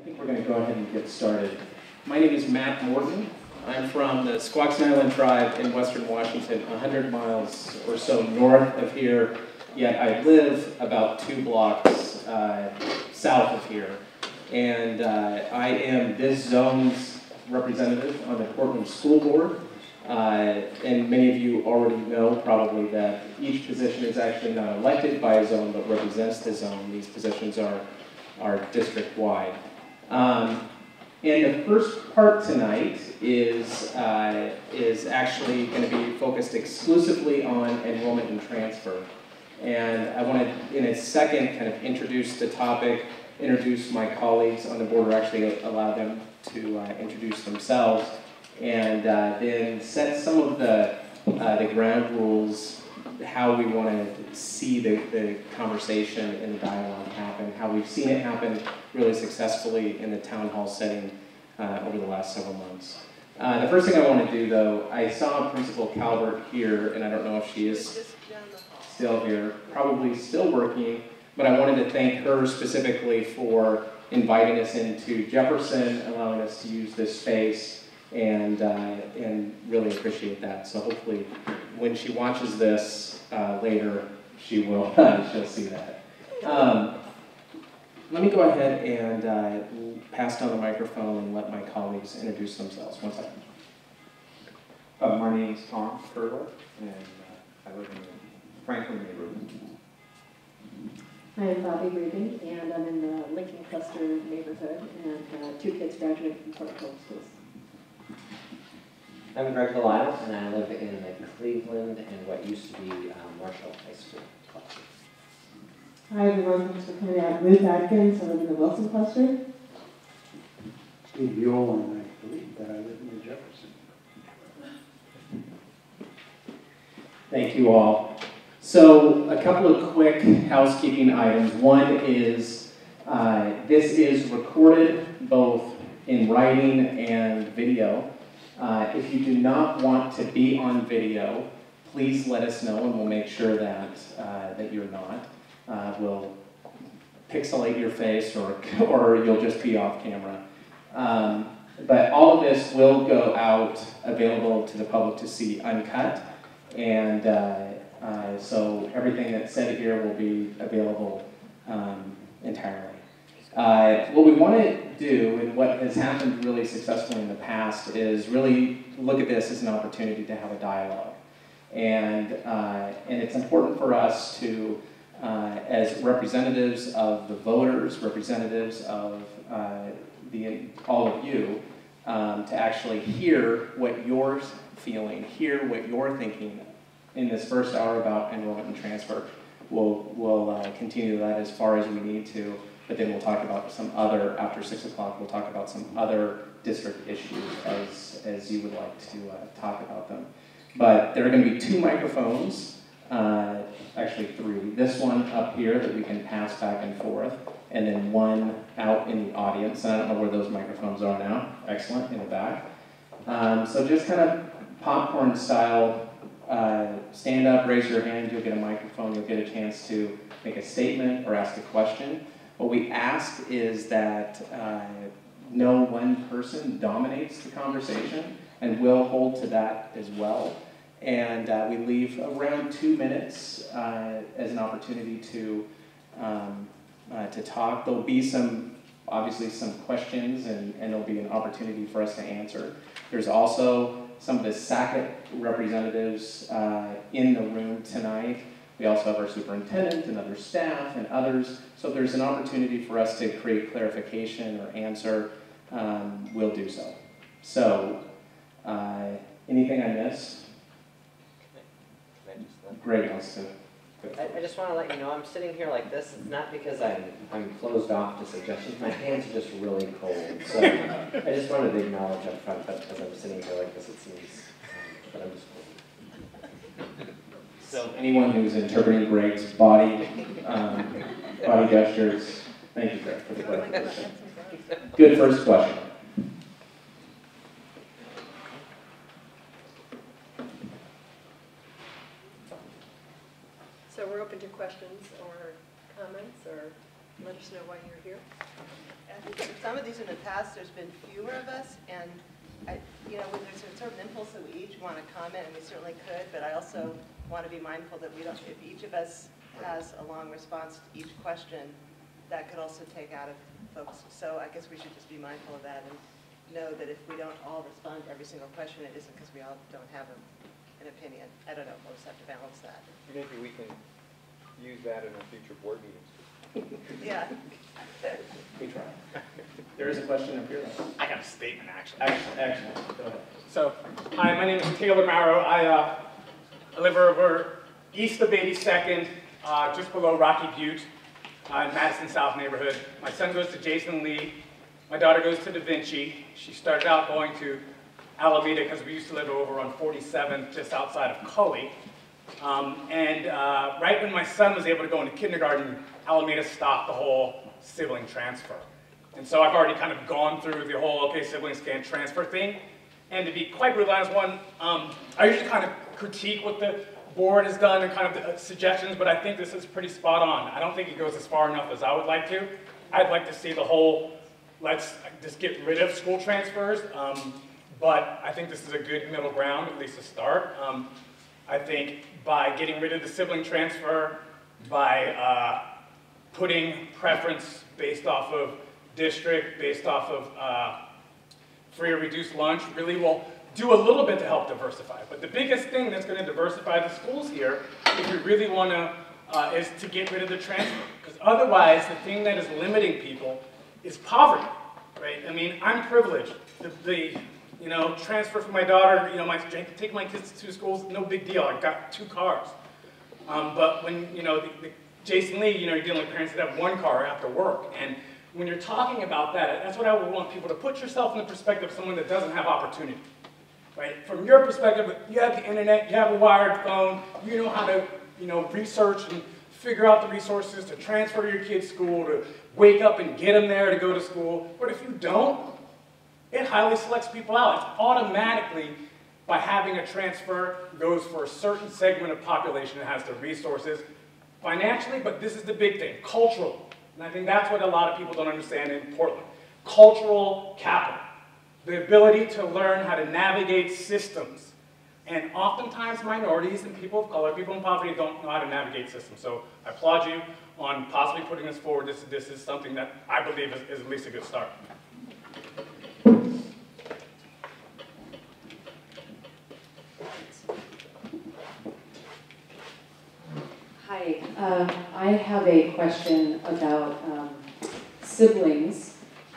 think we're going to go ahead and get started. My name is Matt Morton. I'm from the Squaxin Island tribe in western Washington, 100 miles or so north of here, yet I live about 2 blocks south of here. And I am this zone's representative on the Portland School Board. And many of you already know probably that each position is actually not elected by a zone, but represents the zone. These positions are district-wide. And the first part tonight is actually going to be focused exclusively on enrollment and transfer. And I want to, in a second, kind of introduce the topic, introduce my colleagues on the board, or actually allow them to introduce themselves, and then set some of the ground rules, how we want to see the conversation and the dialogue happen, how we've seen it happen really successfully in the town hall setting over the last several months. The first thing I want to do, though, I saw Principal Calvert here, and I don't know if she is still here, probably still working, but I wanted to thank her specifically for inviting us into Jefferson, allowing us to use this space, and really appreciate that. So hopefully when she watches this later, she'll see that. Let me go ahead and pass down the microphone and let my colleagues introduce themselves. One second. My name is Tom Curler, and I live in the Franklin neighborhood. I am Bobby Regan, and I'm in the Lincoln Cluster neighborhood, and 2 kids graduated from Portland Public Schools. I'm Greg Delisle, and I live in the Cleveland and what used to be Marshall High School cluster. Hi everyone, thanks for coming out. Ruth Atkins, I live in the Wilson cluster. Steve Buell, and I believe that I live in the Jefferson. Thank you all. So a couple of quick housekeeping items. One is this is recorded both in writing and video. If you do not want to be on video, please let us know and we'll make sure that, that you're not. We'll pixelate your face or you'll just be off camera. But all of this will go out available to the public to see uncut. And so everything that's said here will be available entirely. What we want to do, and what has happened really successfully in the past, is really look at this as an opportunity to have a dialogue. And it's important for us to, as representatives of the voters, representatives of all of you, to actually hear what you're feeling, hear what you're thinking in this first hour about enrollment and transfer. We'll continue that as far as we need to, but then we'll talk about some other, after 6 o'clock, we'll talk about some other district issues as you would like to talk about them. But there are going to be 2 microphones, actually 3. This one up here that we can pass back and forth, and then one out in the audience. And I don't know where those microphones are now. Excellent, in the back. So just kind of popcorn style, stand up, raise your hand, you'll get a microphone, you'll get a chance to make a statement or ask a question. What we ask is that no one person dominates the conversation, and we'll hold to that as well. And we leave around 2 minutes as an opportunity to talk. There'll be obviously some questions, and there'll be an opportunity for us to answer. There's also some of the SACIT representatives in the room tonight. We also have our superintendent and other staff and others. So if there's an opportunity for us to create clarification or answer, we'll do so. So, anything I missed? Great, let's do it. I just want to let you know, I'm sitting here like this. It's not because I'm closed off to suggestions. My hands are just really cold. So I just wanted to acknowledge up front that as I'm sitting here like this, it seems, but I'm just cold. So anyone who's interpreting Greg's body gestures, thank you, Greg, for the clarification. Good first question. So we're open to questions or comments, or let us know why you're here. some of these in the past, there's been fewer of us, and when there's a sort of impulse that we each want to comment, and we certainly could, but I also want to be mindful that we don't, if each of us has a long response to each question, that could also take out of folks. So I guess we should just be mindful of that and know that if we don't all respond to every single question, it isn't because we all don't have an opinion. I don't know, we'll just have to balance that. Maybe we can use that in a future board meetings. Yeah. We try. There is a question up here. I got a statement, actually. Excellent. Go ahead. So, hi, my name is Taylor Marrow. I live over east of 82nd, just below Rocky Butte, in Madison South neighborhood. My son goes to Jason Lee. My daughter goes to Da Vinci. She started out going to Alameda because we used to live over on 47th, just outside of Cully. Right when my son was able to go into kindergarten, Alameda stopped the whole sibling transfer. And so I've already kind of gone through the whole, okay, siblings can't transfer thing. And to be quite brutally honest, I usually kind of critique what the board has done and kind of the suggestions, but I think this is pretty spot on. I don't think it goes as far enough as I would like to. I'd like to see the whole, let's just get rid of school transfers, but I think this is a good middle ground, at least to start. I think by getting rid of the sibling transfer, by putting preference based off of district, based off of free or reduced lunch, really will do a little bit to help diversify. But the biggest thing that's going to diversify the schools here, if we really want to, is to get rid of the transfer. Because otherwise, the thing that is limiting people is poverty, right? I mean, I'm privileged. The transfer for my daughter, take my kids to schools, no big deal. I've got 2 cars. But when, Jason Lee, you're dealing with parents that have 1 car after work. And when you're talking about that, that's what I would want people to put yourself in the perspective of someone that doesn't have opportunity, right? From your perspective, you have the internet, you have a wired phone, you know how to, research and figure out the resources to transfer your kid's school, to wake up and get them there to go to school. But if you don't, it highly selects people out. It's automatically, by having a transfer, goes for a certain segment of population that has the resources financially, but this is the big thing, cultural. And I think that's what a lot of people don't understand in Portland. Cultural capital. The ability to learn how to navigate systems. And oftentimes minorities and people of color, people in poverty don't know how to navigate systems. So I applaud you on possibly putting this forward. This is something that I believe is at least a good start. Hi, I have a question about siblings,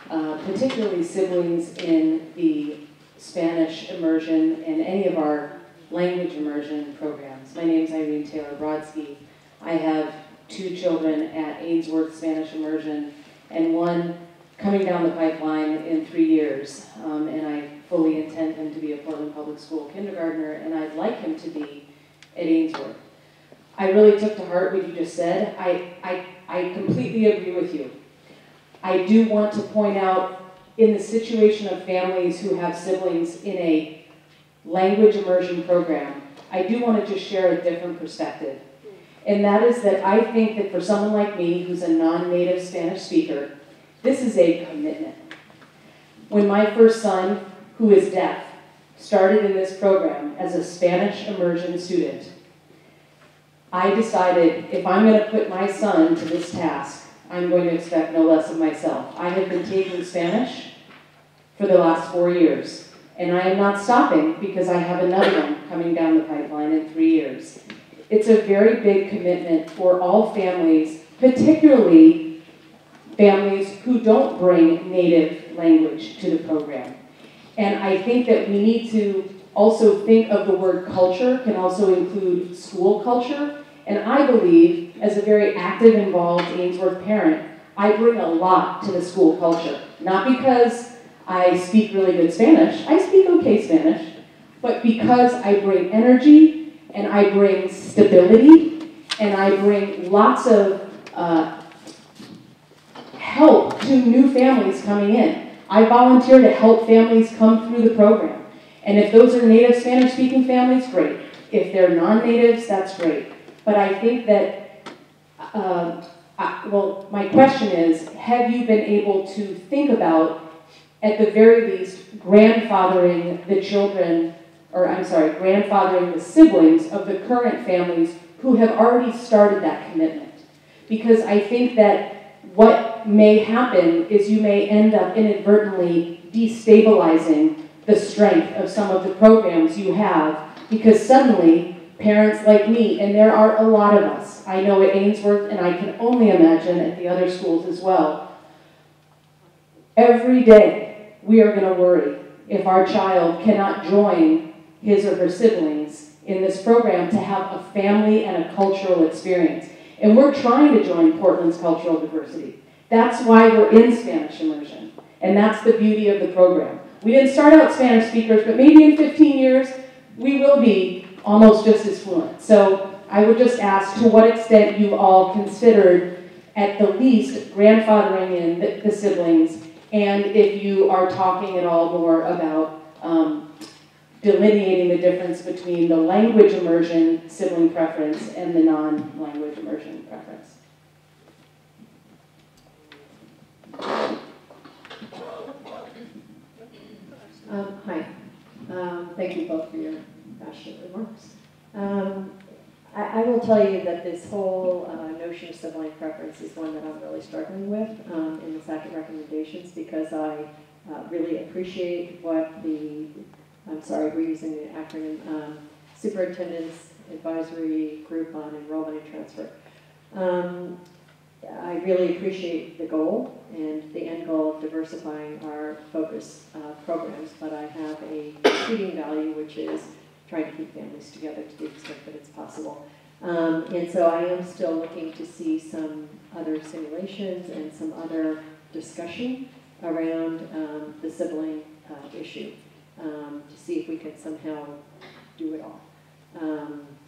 particularly siblings in the Spanish immersion and any of our language immersion programs. My name is Irene Taylor Brodsky. I have 2 children at Ainsworth Spanish immersion and 1 coming down the pipeline in 3 years. And I fully intend him to be a Portland Public School kindergartner, and I'd like him to be at Ainsworth. I really took to heart what you just said. I completely agree with you. I do want to point out, in the situation of families who have siblings in a language immersion program, I do want to just share a different perspective. And that is that I think that for someone like me, who's a non-native Spanish speaker, this is a commitment. When my first son, who is deaf, started in this program as a Spanish immersion student, I decided if I'm going to put my son to this task, I'm going to expect no less of myself. I have been taking Spanish for the last 4 years, and I am not stopping because I have another one coming down the pipeline in 3 years. It's a very big commitment for all families, particularly families who don't bring native language to the program. And I think that we need to also think of the word culture can also include school culture. And I believe, as a very active, involved Ainsworth parent, I bring a lot to the school culture. Not because I speak really good Spanish, I speak okay Spanish, but because I bring energy, and I bring stability, and I bring lots of help to new families coming in. I volunteer to help families come through the program. And if those are native Spanish-speaking families, great. If they're non-natives, that's great. But I think that well, my question is, have you been able to think about, at the very least, grandfathering the children, or I'm sorry, grandfathering the siblings of the current families who have already started that commitment? Because I think that what may happen is you may end up inadvertently destabilizing the strength of some of the programs you have, because suddenly parents like me, and there are a lot of us, I know at Ainsworth, and I can only imagine at the other schools as well, every day we are going to worry if our child cannot join his or her siblings in this program to have a family and a cultural experience. And we're trying to join Portland's cultural diversity. That's why we're in Spanish immersion. And that's the beauty of the program. We didn't start out Spanish speakers, but maybe in 15 years, we will be almost just as fluent. So I would just ask to what extent you all considered, at the least, grandfathering in the siblings, and if you are talking at all more about delineating the difference between the language immersion sibling preference and the non-language immersion preference. Hi. Thank you both for your passionate remarks. I will tell you that this whole notion of sibling preference is one that I'm really struggling with in the SACIT recommendations, because I really appreciate what the, I'm sorry, we're using the acronym, Superintendent's Advisory Group on Enrollment and Transfer. I really appreciate the goal and the end goal of diversifying our focus programs, but I have a competing value, which is trying to keep families together to the extent that it's possible. And so I am still looking to see some other simulations and some other discussion around the sibling issue to see if we can somehow do it all.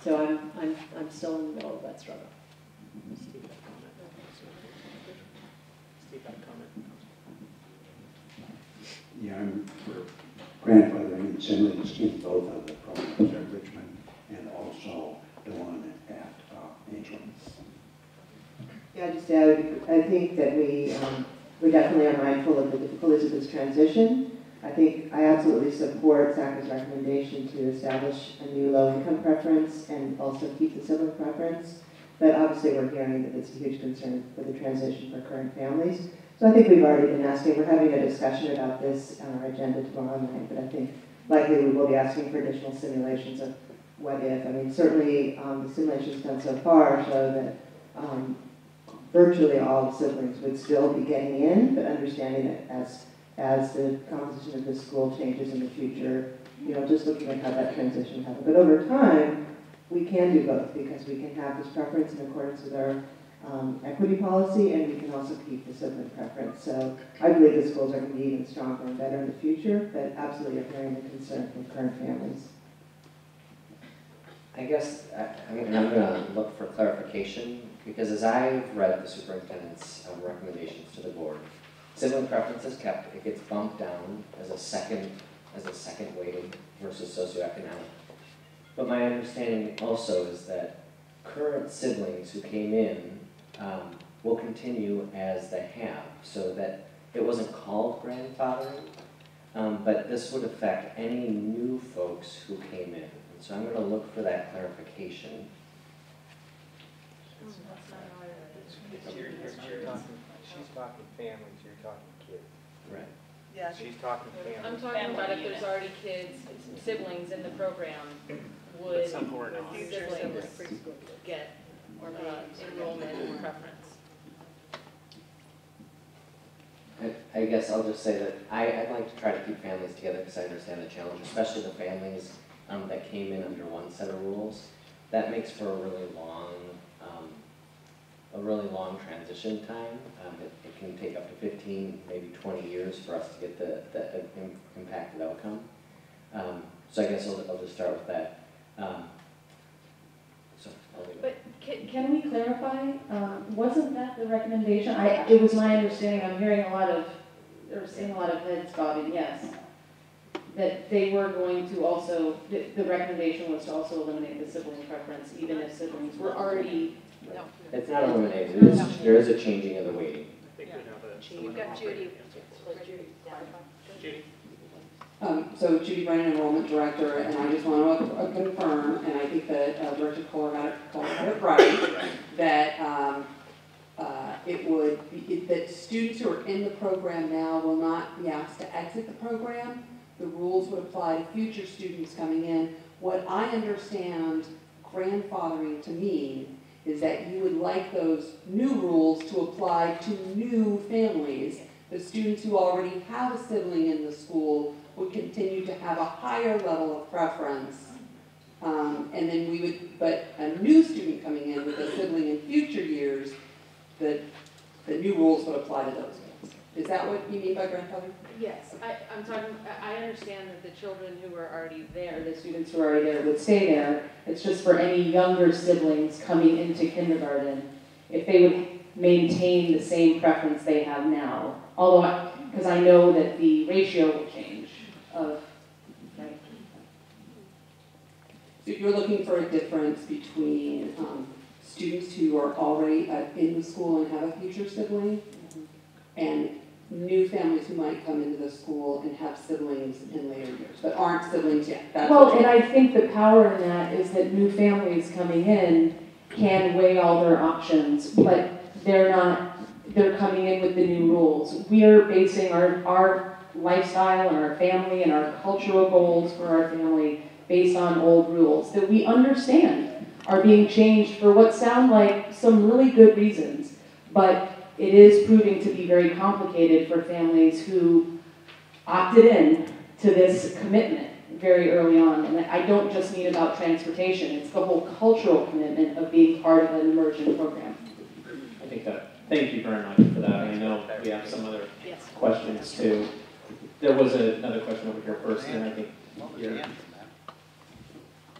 So I'm still in the middle of that struggle. Yeah, I'm for grandfathering and siblings in both of the programs at Richmond and also the one at Angel. Yeah, just to add, I think that we definitely are mindful of the difficulties of this transition. I think I absolutely support SACIT's recommendation to establish a new low-income preference and also keep the sibling preference. But obviously we're hearing that it's a huge concern for the transition for current families. So I think we've already been asking, we're having a discussion about this on our agenda tomorrow night, but I think likely we will be asking for additional simulations of what if. I mean, certainly the simulations done so far show that virtually all siblings would still be getting in, but understanding that as the composition of the school changes in the future, you know, just looking at how that transition happens. But over time, we can do both, because we can have this preference in accordance with our equity policy, and we can also keep the sibling preference. So I believe the schools are going to be even stronger and better in the future, but absolutely I'm hearing the concern from current families. I guess I'm going to look for clarification, because as I've read the superintendent's recommendations to the board, sibling preference is kept. It gets bumped down as a second weighting versus socioeconomic. But my understanding also is that current siblings who came in will continue as they have, so that it wasn't called grandfathering, but this would affect any new folks who came in. And so I'm going to look for that clarification. She's talking families, you're talking kids. Right. Yeah. She's talking families. I'm talking about if there's already kids, siblings in the program, would Future siblings siblings. get enrollment preference? I guess I'll just say that I'd like to try to keep families together, because I understand the challenge, especially the families that came in under one set of rules. That makes for a really long transition time. It can take up to 15, maybe 20 years for us to get the impacted outcome. So I guess I'll just start with that. So I'll leave it. But can we clarify, wasn't that the recommendation? It was my understanding, I'm hearing seeing a lot of heads bobbing, yes, that they were going to also, the recommendation was to also eliminate the sibling preference, even if siblings were already No. It's not eliminated, it is, there is a changing of the weighting. I think we have You've got Judy. Judy? So Judy Brennan, Enrollment Director, and I just want to confirm, and I think that Director Kohler had it right, that it would be, that students who are in the program now will not be asked to exit the program. The rules would apply to future students coming in. What I understand grandfathering to mean is that you would like those new rules to apply to new families. The students who already have a sibling in the school would continue to have a higher level of preference. And then we would, but a new student coming in with a sibling in future years, the new rules would apply to those kids. Is that what you mean by grandfather? Yes, I'm talking, I understand that the children who are already there, the students who are already there would stay there. It's just for any younger siblings coming into kindergarten, if they would maintain the same preference they have now. Although, because I know that the ratio will change of, right? So if you're looking for a difference between students who are already in the school and have a future sibling, and new families who might come into the school and have siblings in later years, but aren't siblings yet. That's well, and I think the power in that is that new families coming in can weigh all their options, but they're coming in with the new rules. We are basing our lifestyle and our family and our cultural goals for our family based on old rules that we understand are being changed for what sound like some really good reasons, but it is proving to be very complicated for families who opted in to this commitment very early on. And I don't just mean about transportation, it's the whole cultural commitment of being part of an immersion program. I think that, thank you very much for that. I know we have some other questions too. There was another question over here first, and I think you're...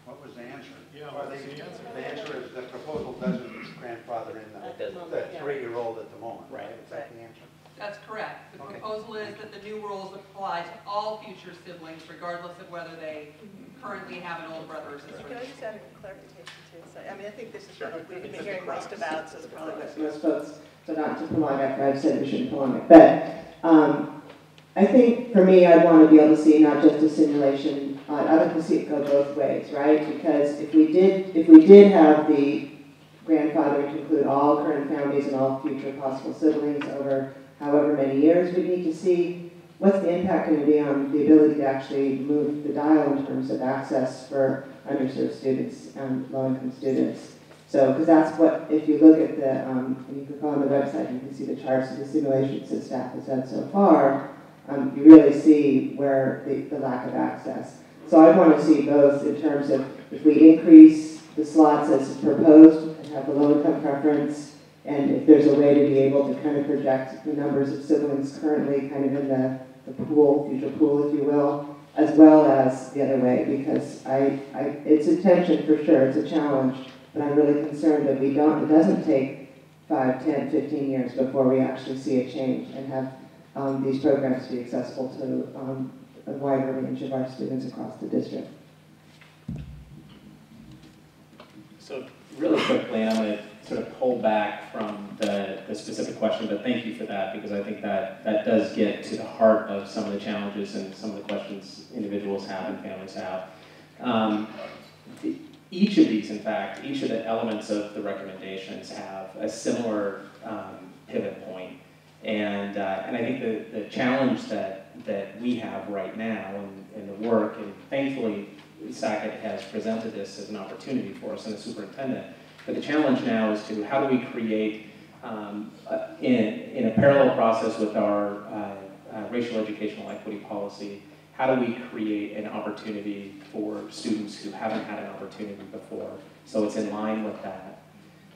What was the answer? The answer is the proposal doesn't grandfather in the 3-year-old at the moment, right? Is that the answer? That's correct. The proposal is that the new rules apply to all future siblings, regardless of whether they currently have an older brother or sister. Can I just add a clarification too? So, I mean, I think this is what we've been hearing most about, so it's probably what Most folks, so not to prolong after I've said we shouldn't prolong it, but I think for me, I'd want to be able to see not just a simulation. I'd like to see it go both ways, right? Because if we did have the grandfathering to include all current families and all future possible siblings over however many years, we need to see what's the impact going to be on the ability to actually move the dial in terms of access for underserved students and low-income students. So, because that's what, if you look at the, you can go on the website, you can see the charts of the simulations that staff has done so far, you really see where the lack of access. So I want to see both in terms of if we increase the slots as proposed and have the low-income preference, and if there's a way to be able to kind of project the numbers of siblings currently kind of in the pool, future pool, if you will, as well as the other way, because it's a tension for sure, it's a challenge, but I'm really concerned that it doesn't take 5, 10, 15 years before we actually see a change and have these programs be accessible to a wider range of our students across the district. So really quickly, I'm going to sort of pull back from the specific question, but thank you for that, because I think that does get to the heart of some of the challenges and some of the questions individuals have and families have. Each of these, in fact, each of the elements of the recommendations have a similar pivot point. And I think the challenge that we have right now in the work, and thankfully SACIT has presented this as an opportunity for us and the superintendent, but the challenge now is to how do we create, in a parallel process with our racial educational equity policy, how do we create an opportunity for students who haven't had an opportunity before, so it's in line with that.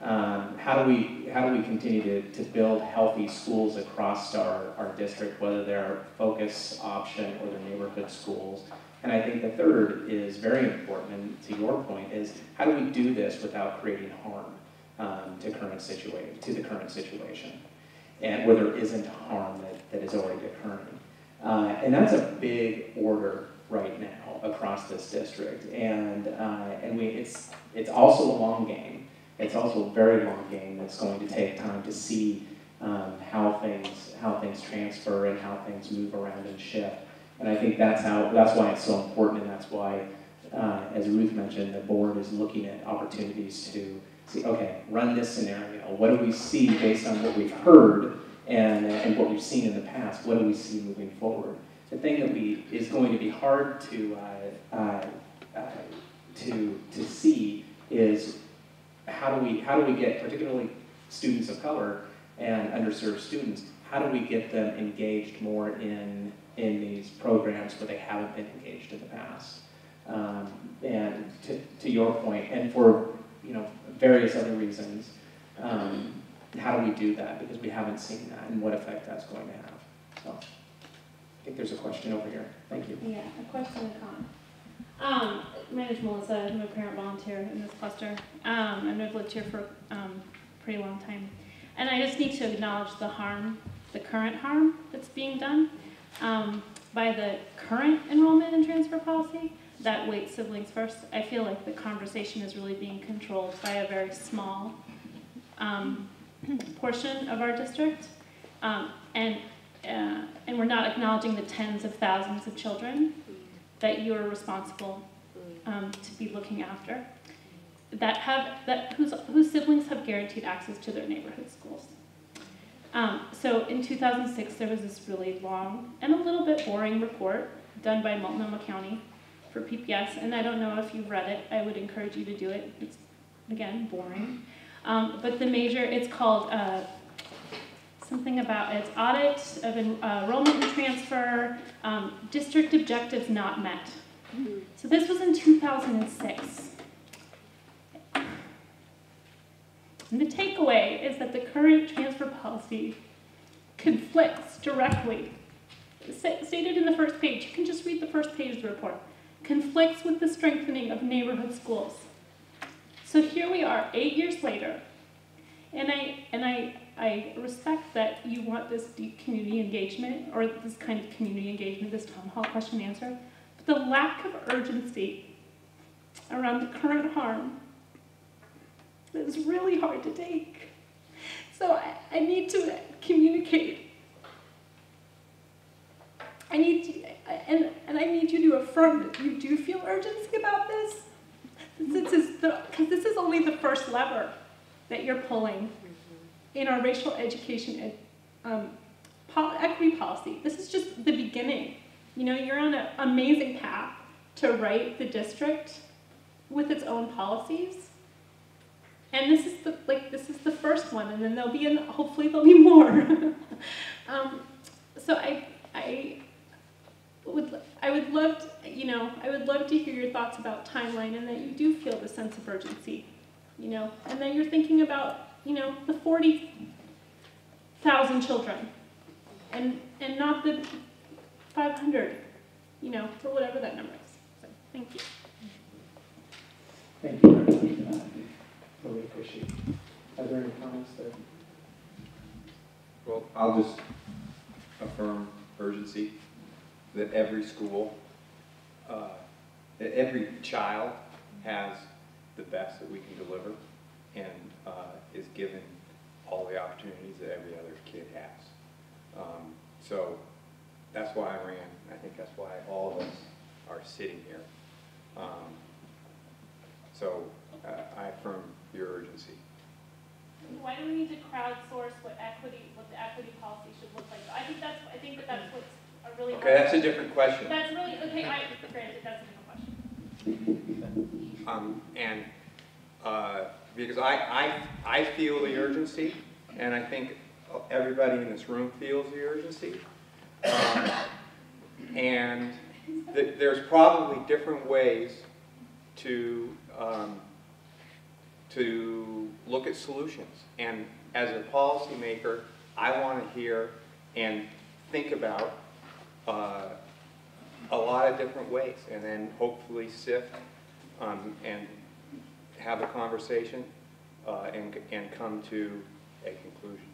How do we continue to build healthy schools across our district, whether they're focus, option, or the neighborhood schools? And I think the third is very important, and to your point, is how do we do this without creating harm to the current situation, and where there isn't harm that is already occurring. And that's a big order right now across this district, and it's also a long game. it's also a very long game that's going to take time to see how things transfer and how things move around and shift. And I think that's why it's so important, and that's why, as Ruth mentioned, the board is looking at opportunities to see, okay, run this scenario. What do we see based on what we've heard and what we've seen in the past? What do we see moving forward? The thing that is going to be hard to see is how do we get, particularly students of color and underserved students, how do we get them engaged more in these programs where they haven't been engaged in the past? And to your point, and for various other reasons, how do we do that? Because we haven't seen that and what effect that's going to have. So I think there's a question over here. Thank you. Yeah, a question and comment. My name is Melissa. I'm a parent volunteer in this cluster. And I've lived here for a pretty long time. And I just need to acknowledge the current harm that's being done by the current enrollment and transfer policy that weights siblings first. I feel like the conversation is really being controlled by a very small portion of our district. And we're not acknowledging the tens of thousands of children that you are responsible to be looking after, whose siblings have guaranteed access to their neighborhood schools. So in 2006, there was this really long and a little bit boring report done by Multnomah County for PPS, and I don't know if you've read it. I would encourage you to do it. It's, again, boring. But it's called something about its audit of enrollment and transfer, district objectives not met. So this was in 2006. And the takeaway is that the current transfer policy conflicts directly, stated in the first page, you can just read the first page of the report, conflicts with the strengthening of neighborhood schools. So here we are, 8 years later, and I respect that you want this deep community engagement, or this kind of community engagement, this town hall question and answer, but the lack of urgency around the current harm is really hard to take. So I need to communicate. I need you to affirm that you do feel urgency about this. Because this is only the first lever that you're pulling in our racial education equity policy. This is just the beginning. You're on an amazing path to right the district with its own policies. And this is the first one, and then hopefully there'll be more. So I would love to hear your thoughts about timeline, and that you do feel the sense of urgency, and that you're thinking about the 40,000 children, and not the 500, or whatever that number is. So thank you. Thank you very much for that. Really appreciate it. Are there any comments there? Well, I'll just affirm urgency that every school, that every child has the best that we can deliver and is given all the opportunities that every other kid has. So that's why I ran. I think that's why all of us are sitting here. So I affirm your urgency. Why do we need to crowdsource what the equity policy should look like? I think that's what's a really okay. That's a different question. That's really okay. Granted, that's a different question. Because I feel the urgency, and I think everybody in this room feels the urgency, and there's probably different ways to look at solutions. And as a policymaker, I want to hear and think about a lot of different ways, and then hopefully sift and have a conversation and come to a conclusion.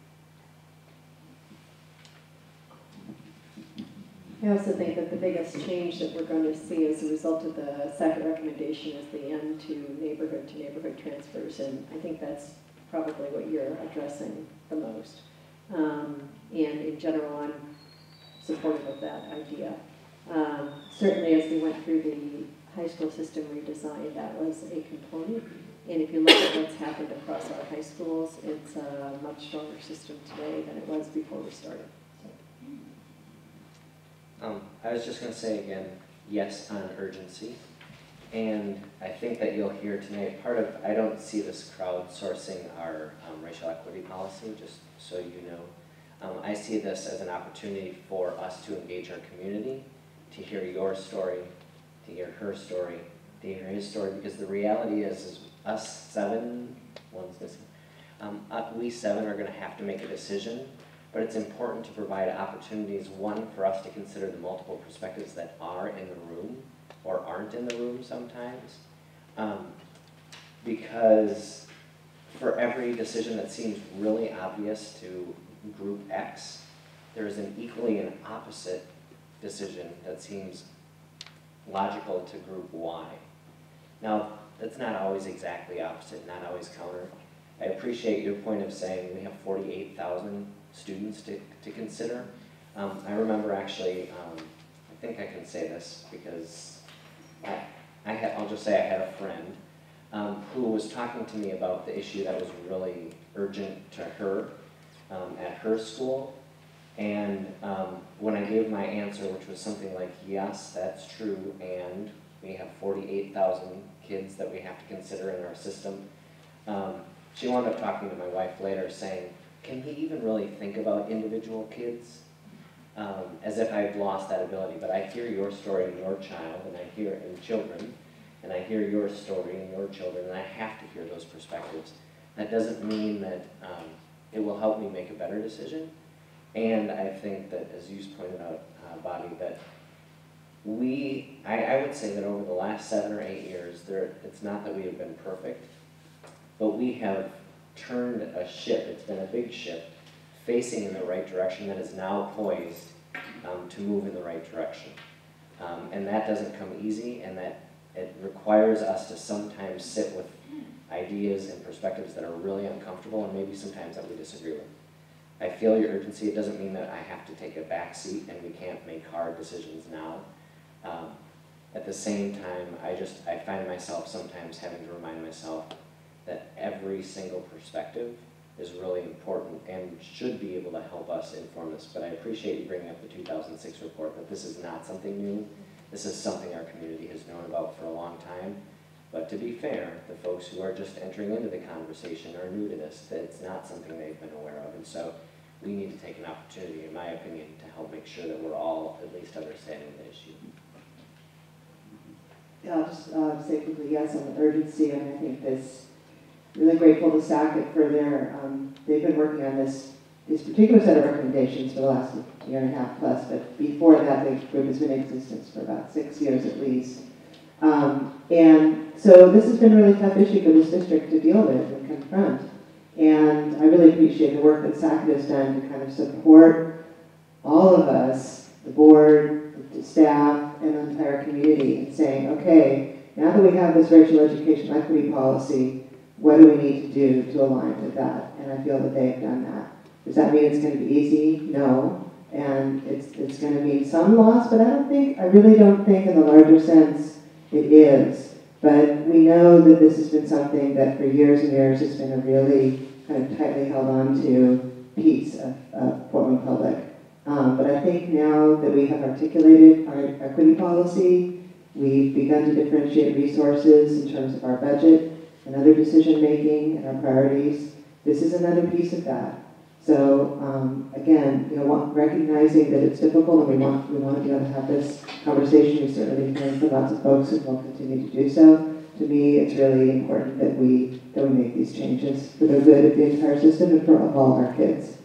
I also think that the biggest change that we're going to see as a result of the second recommendation is the end to neighborhood transfers, and I think that's probably what you're addressing the most. And in general, I'm supportive of that idea. Certainly as we went through the high school system redesign, that was a component. And if you look at what's happened across our high schools, it's a much stronger system today than it was before we started. I was just going to say again, yes on urgency. And I think that you'll hear tonight, part of, I don't see this crowdsourcing our racial equity policy, just so you know. I see this as an opportunity for us to engage our community, to hear your story, to hear her story, to hear his story, because the reality is us seven, one's missing, we seven are going to have to make a decision, but it's important to provide opportunities, one, for us to consider the multiple perspectives that are in the room, or aren't in the room sometimes, because for every decision that seems really obvious to group X, there is an equally an opposite decision that seems logical to group Y. Now, that's not always exactly opposite, not always counter. I appreciate your point of saying we have 48,000 students to consider. I remember actually, I think I can say this because I'll just say I had a friend who was talking to me about the issue that was really urgent to her at her school. And when I gave my answer, which was something like, yes, that's true, and we have 48,000 kids that we have to consider in our system, she wound up talking to my wife later saying, can he even really think about individual kids? As if I've lost that ability. But I hear your story and your child, and I hear in children, and I hear your story and your children, and I have to hear those perspectives. That doesn't mean that it will help me make a better decision. And I think that, as you pointed out, Bobby, that I would say that over the last 7 or 8 years, it's not that we have been perfect, but we have turned a ship, it's been a big ship, facing in the right direction that is now poised to move in the right direction. And that doesn't come easy, and that it requires us to sometimes sit with ideas and perspectives that are really uncomfortable and maybe sometimes that we disagree with. I feel your urgency. It doesn't mean that I have to take a back seat and we can't make hard decisions now. At the same time, I find myself sometimes having to remind myself that every single perspective is really important and should be able to help us inform this. But I appreciate you bringing up the 2006 report, that this is not something new. This is something our community has known about for a long time. But to be fair, the folks who are just entering into the conversation are new to this, that it's not something they've been aware of. And so we need to take an opportunity, in my opinion, to help make sure that we're all at least understanding the issue. Yeah, I'll just say quickly yes on the urgency, and I think this, really grateful to SACIT for they've been working on this particular set of recommendations for the last year and a half plus, but before that the group has been in existence for about 6 years at least. And so this has been a really tough issue for this district to deal with and confront. And I really appreciate the work that SACIT has done to kind of support all of us, the board, the staff, and the entire community in saying, okay, now that we have this racial education equity policy, what do we need to do to align with that? And I feel that they have done that. Does that mean it's going to be easy? No. And it's going to mean some loss, but I really don't think in the larger sense it is. But we know that this has been something that for years and years has been a really kind of tightly held on to piece of Portland Public. But I think now that we have articulated our equity policy, we've begun to differentiate resources in terms of our budget and other decision making and our priorities. This is another piece of that. So again, recognizing that it's difficult and we want to be able to have this conversation. We certainly hearing from lots of folks and will continue to do so. To me, it's really important that we make these changes for the good of the entire system and for all our kids.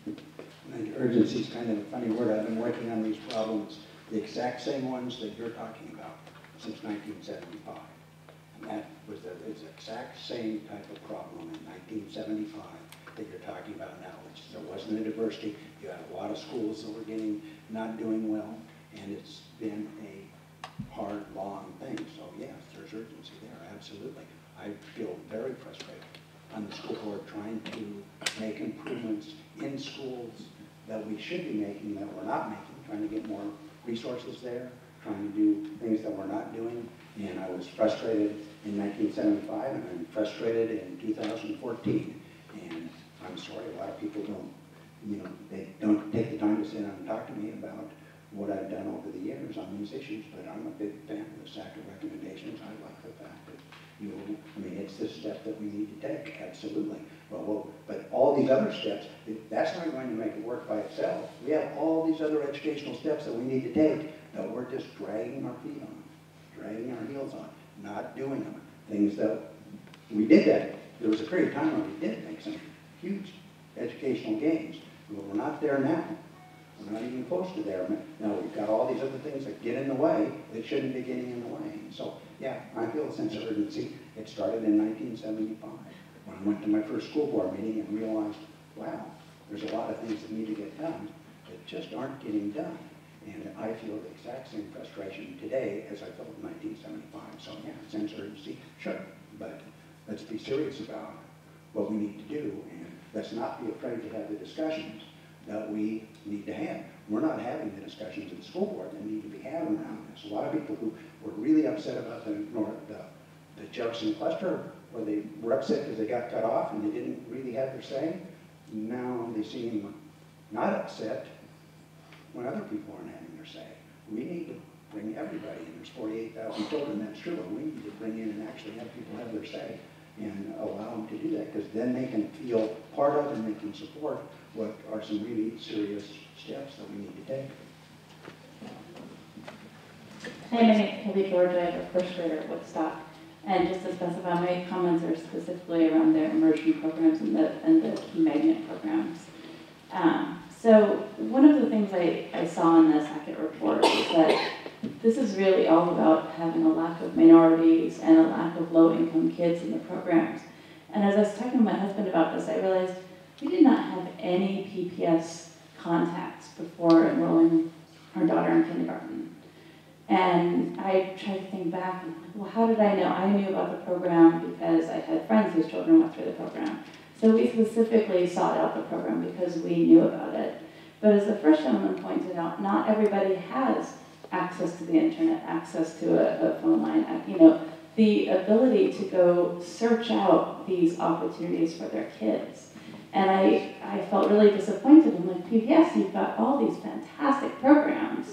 And urgency is kind of a funny word. I've been working on these problems, the exact same ones that you're talking about, since 1975. And that was the exact same type of problem in 1975 that you're talking about now, which there wasn't a diversity. You had a lot of schools that were not doing well, and it's been a hard, long thing. So yes, there's urgency there, absolutely. I feel very frustrated on the school board trying to make improvements in schools that we should be making that we're not making, trying to get more resources there, trying to do things that we're not doing. And I was frustrated in 1975, and I'm frustrated in 2014. And I'm sorry, a lot of people they don't take the time to sit down and talk to me about what I've done over the years on these issues, but I'm a big fan of the SACA recommendations. I like the fact that it's the step that we need to take, absolutely. But all these other steps, that's not going to make it work by itself. We have all these other educational steps that we need to take that we're just dragging our feet on, dragging our heels on, not doing them. Things that we did that. There was a period of time when we did make some huge educational gains, but we're not there now. We're not even close to there. Now we've got all these other things that get in the way that shouldn't be getting in the way. So yeah, I feel a sense of urgency. It started in 1975 when I went to my first school board meeting and realized, wow, there's a lot of things that need to get done that just aren't getting done. And I feel the exact same frustration today as I felt in 1975. So yeah, sense of urgency, sure. But let's be serious about what we need to do, and let's not be afraid to have the discussions that we need to have. We're not having the discussions at the school board that need to be had around this. A lot of people who were really upset about the Jefferson cluster, or they were upset because they got cut off and they didn't really have their say, now they seem not upset when other people aren't having their say. We need to bring everybody in. There's 48,000 children, that's true, but we need to bring in and actually have people have their say and allow them to do that, because then they can feel part of and they can support what are some really serious steps that we need to take. Hi, my name is Kelly George. I have a first grader at Woodstock. And just to specify, my comments are specifically around the immersion programs and the key magnet programs. So one of the things I saw in the SACA report is that this is really all about having a lack of minorities and a lack of low-income kids in the programs. And as I was talking to my husband about this, I realized we did not have any PPS contacts before enrolling our daughter in kindergarten. And I tried to think back, and I'm like, well, how did I know? I knew about the program because I had friends whose children went through the program. So we specifically sought out the program because we knew about it. But as the first gentleman pointed out, not everybody has access to the internet, access to a phone line, the ability to go search out these opportunities for their kids. And I felt really disappointed. I'm like, PPS, you've got all these fantastic programs.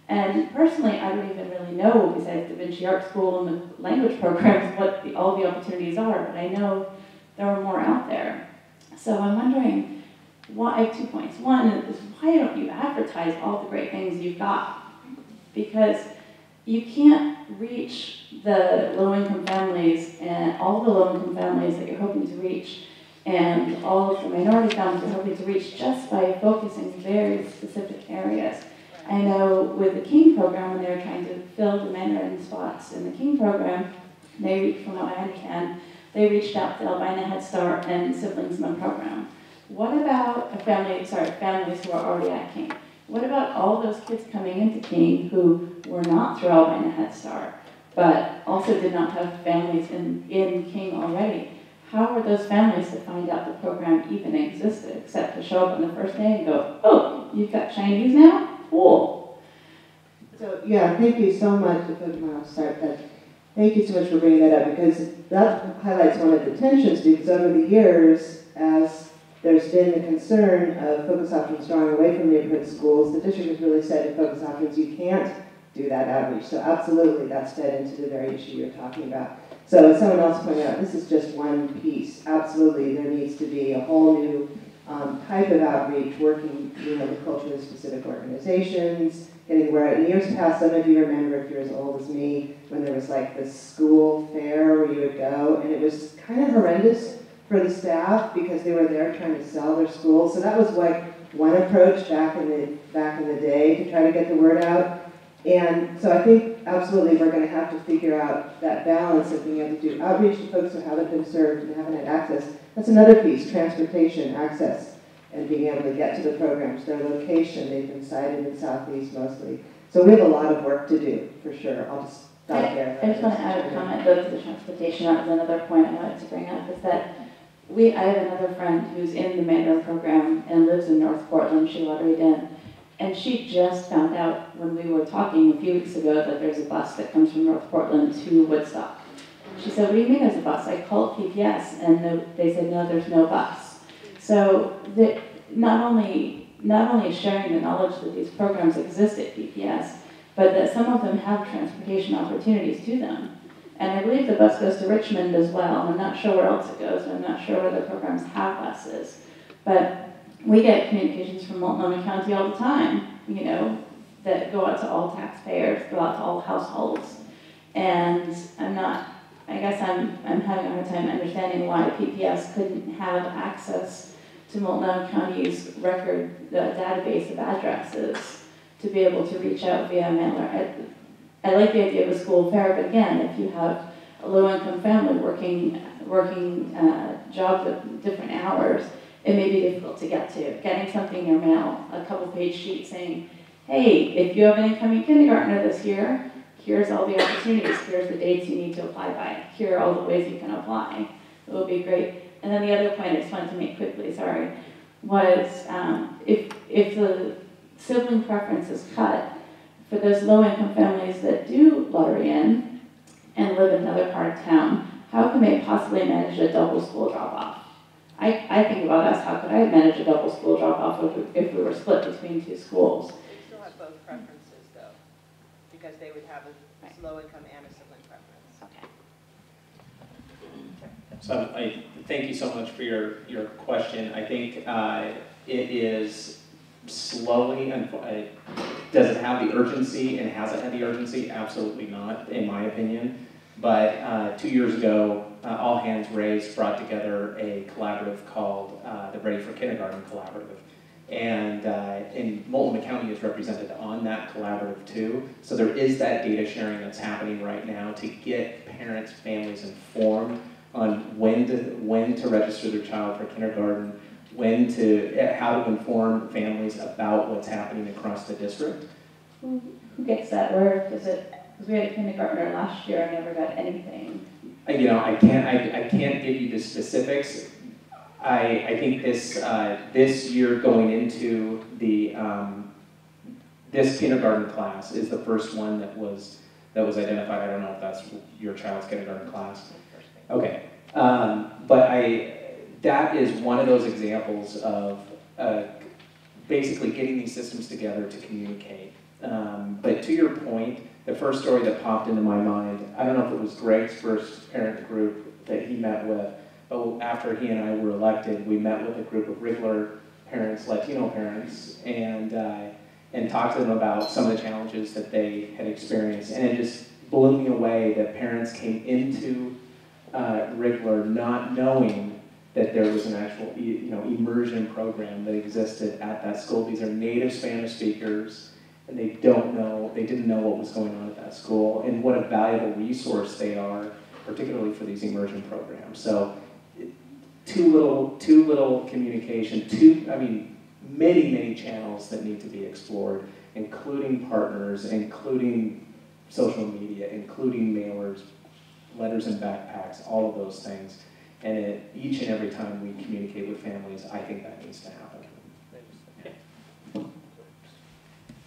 And personally, I don't even really know, besides Da Vinci Art School and the language programs, what all the opportunities are. But I know there are more out there. So I'm wondering, I have 2 points. One is, why don't you advertise all the great things you've got? Because you can't reach the low-income families and all the low-income families that you're hoping to reach and all of the minority families you're hoping to reach just by focusing very specific areas. I know with the King program, when they were trying to fill the Mandarin spots in the King program, from what I understand, they reached out to Albina Head Start and Siblings in the program. What about families who are already at King? What about all those kids coming into King who were not through Albina Head Start, but also did not have families in King already? How are those families to find out the program even existed, except to show up on the first day and go, oh, you've got Chinese now? Cool. So, yeah, thank you so much. Thank you so much for bringing that up, because that highlights one of the tensions, because over the years, as there's been the concern of focus options drawing away from neighborhood schools, the district has really said to focus options, you can't do that outreach. So absolutely, that's fed into the very issue you're talking about. So as someone else pointed out, this is just one piece. Absolutely, there needs to be a whole new type of outreach, working with culturally specific organizations, getting where in years past, some of you remember, if you're as old as me, when there was like the school fair where you would go, and it was kind of horrendous for the staff because they were there trying to sell their school. So that was like one approach back in the day to try to get the word out. And so I think absolutely we're going to have to figure out that balance of being able to do outreach to folks who haven't been served and haven't had access. That's another piece, transportation, access, and being able to get to the programs. Their location, they've been sited in Southeast mostly. So we have a lot of work to do, for sure. I'll just stop there. I just want to add a comment though to the transportation. That was another point I wanted to bring up, is that I have another friend who's in the Mandarin program and lives in North Portland. She lotteried in. And she just found out when we were talking a few weeks ago that there's a bus that comes from North Portland to Woodstock. She said, what do you mean there's a bus? I called PPS and they said, no, there's no bus. So not only sharing the knowledge that these programs exist at PPS, but that some of them have transportation opportunities to them. And I believe the bus goes to Richmond as well. I'm not sure where else it goes. I'm not sure whether programs have buses. But we get communications from Multnomah County all the time, you know, that go out to all taxpayers, go out to all households. And I guess I'm having a hard time understanding why PPS couldn't have access to Multnomah County's record database of addresses to be able to reach out via mailer. I like the idea of a school fair, but again, if you have a low-income family working jobs at different hours, it may be difficult to get to. Getting something in your mail, a couple-page sheet saying, hey, if you have an incoming kindergartner this year, here's all the opportunities, here's the dates you need to apply by, here are all the ways you can apply. It will be great. And then the other point I just wanted to make quickly, sorry, was if the sibling preference is cut, for those low-income families that do lottery in and live in another part of town, how can they possibly manage a double school drop-off? I think about us, how could I manage a double school drop-off if we were split between two schools? They still have both preferences, though, because they would have a low income and a sibling preference. Okay. So I thank you so much for your question. I think it is slowly, does it have the urgency and has it had the urgency? Absolutely not, in my opinion. But 2 years ago, All Hands Raised brought together a collaborative called the Ready for Kindergarten Collaborative. And Multnomah County is represented on that collaborative too. So there is that data sharing that's happening right now to get parents, families informed on when to register their child for kindergarten, how to inform families about what's happening across the district. Who gets that? Where does it? Because we had a kindergartner last year, I never got anything. You know, I can't give you the specifics. I think this year going into the this kindergarten class is the first one that was identified. I don't know if that's your child's kindergarten class. Okay, but that is one of those examples of basically getting these systems together to communicate. But to your point, the first story that popped into my mind, I don't know if it was Greg's first parent group that he met with, but after he and I were elected, we met with a group of regular parents, Latino parents, and talked to them about some of the challenges that they had experienced. And it just blew me away that parents came into Wriggler not knowing that there was an actual immersion program that existed at that school. These are native Spanish speakers, and they didn't know what was going on at that school, and what a valuable resource they are, particularly for these immersion programs. So too little communication, many channels that need to be explored, including partners, including social media, including mailers, letters and backpacks, all of those things. And each and every time we communicate with families, I think that needs to happen.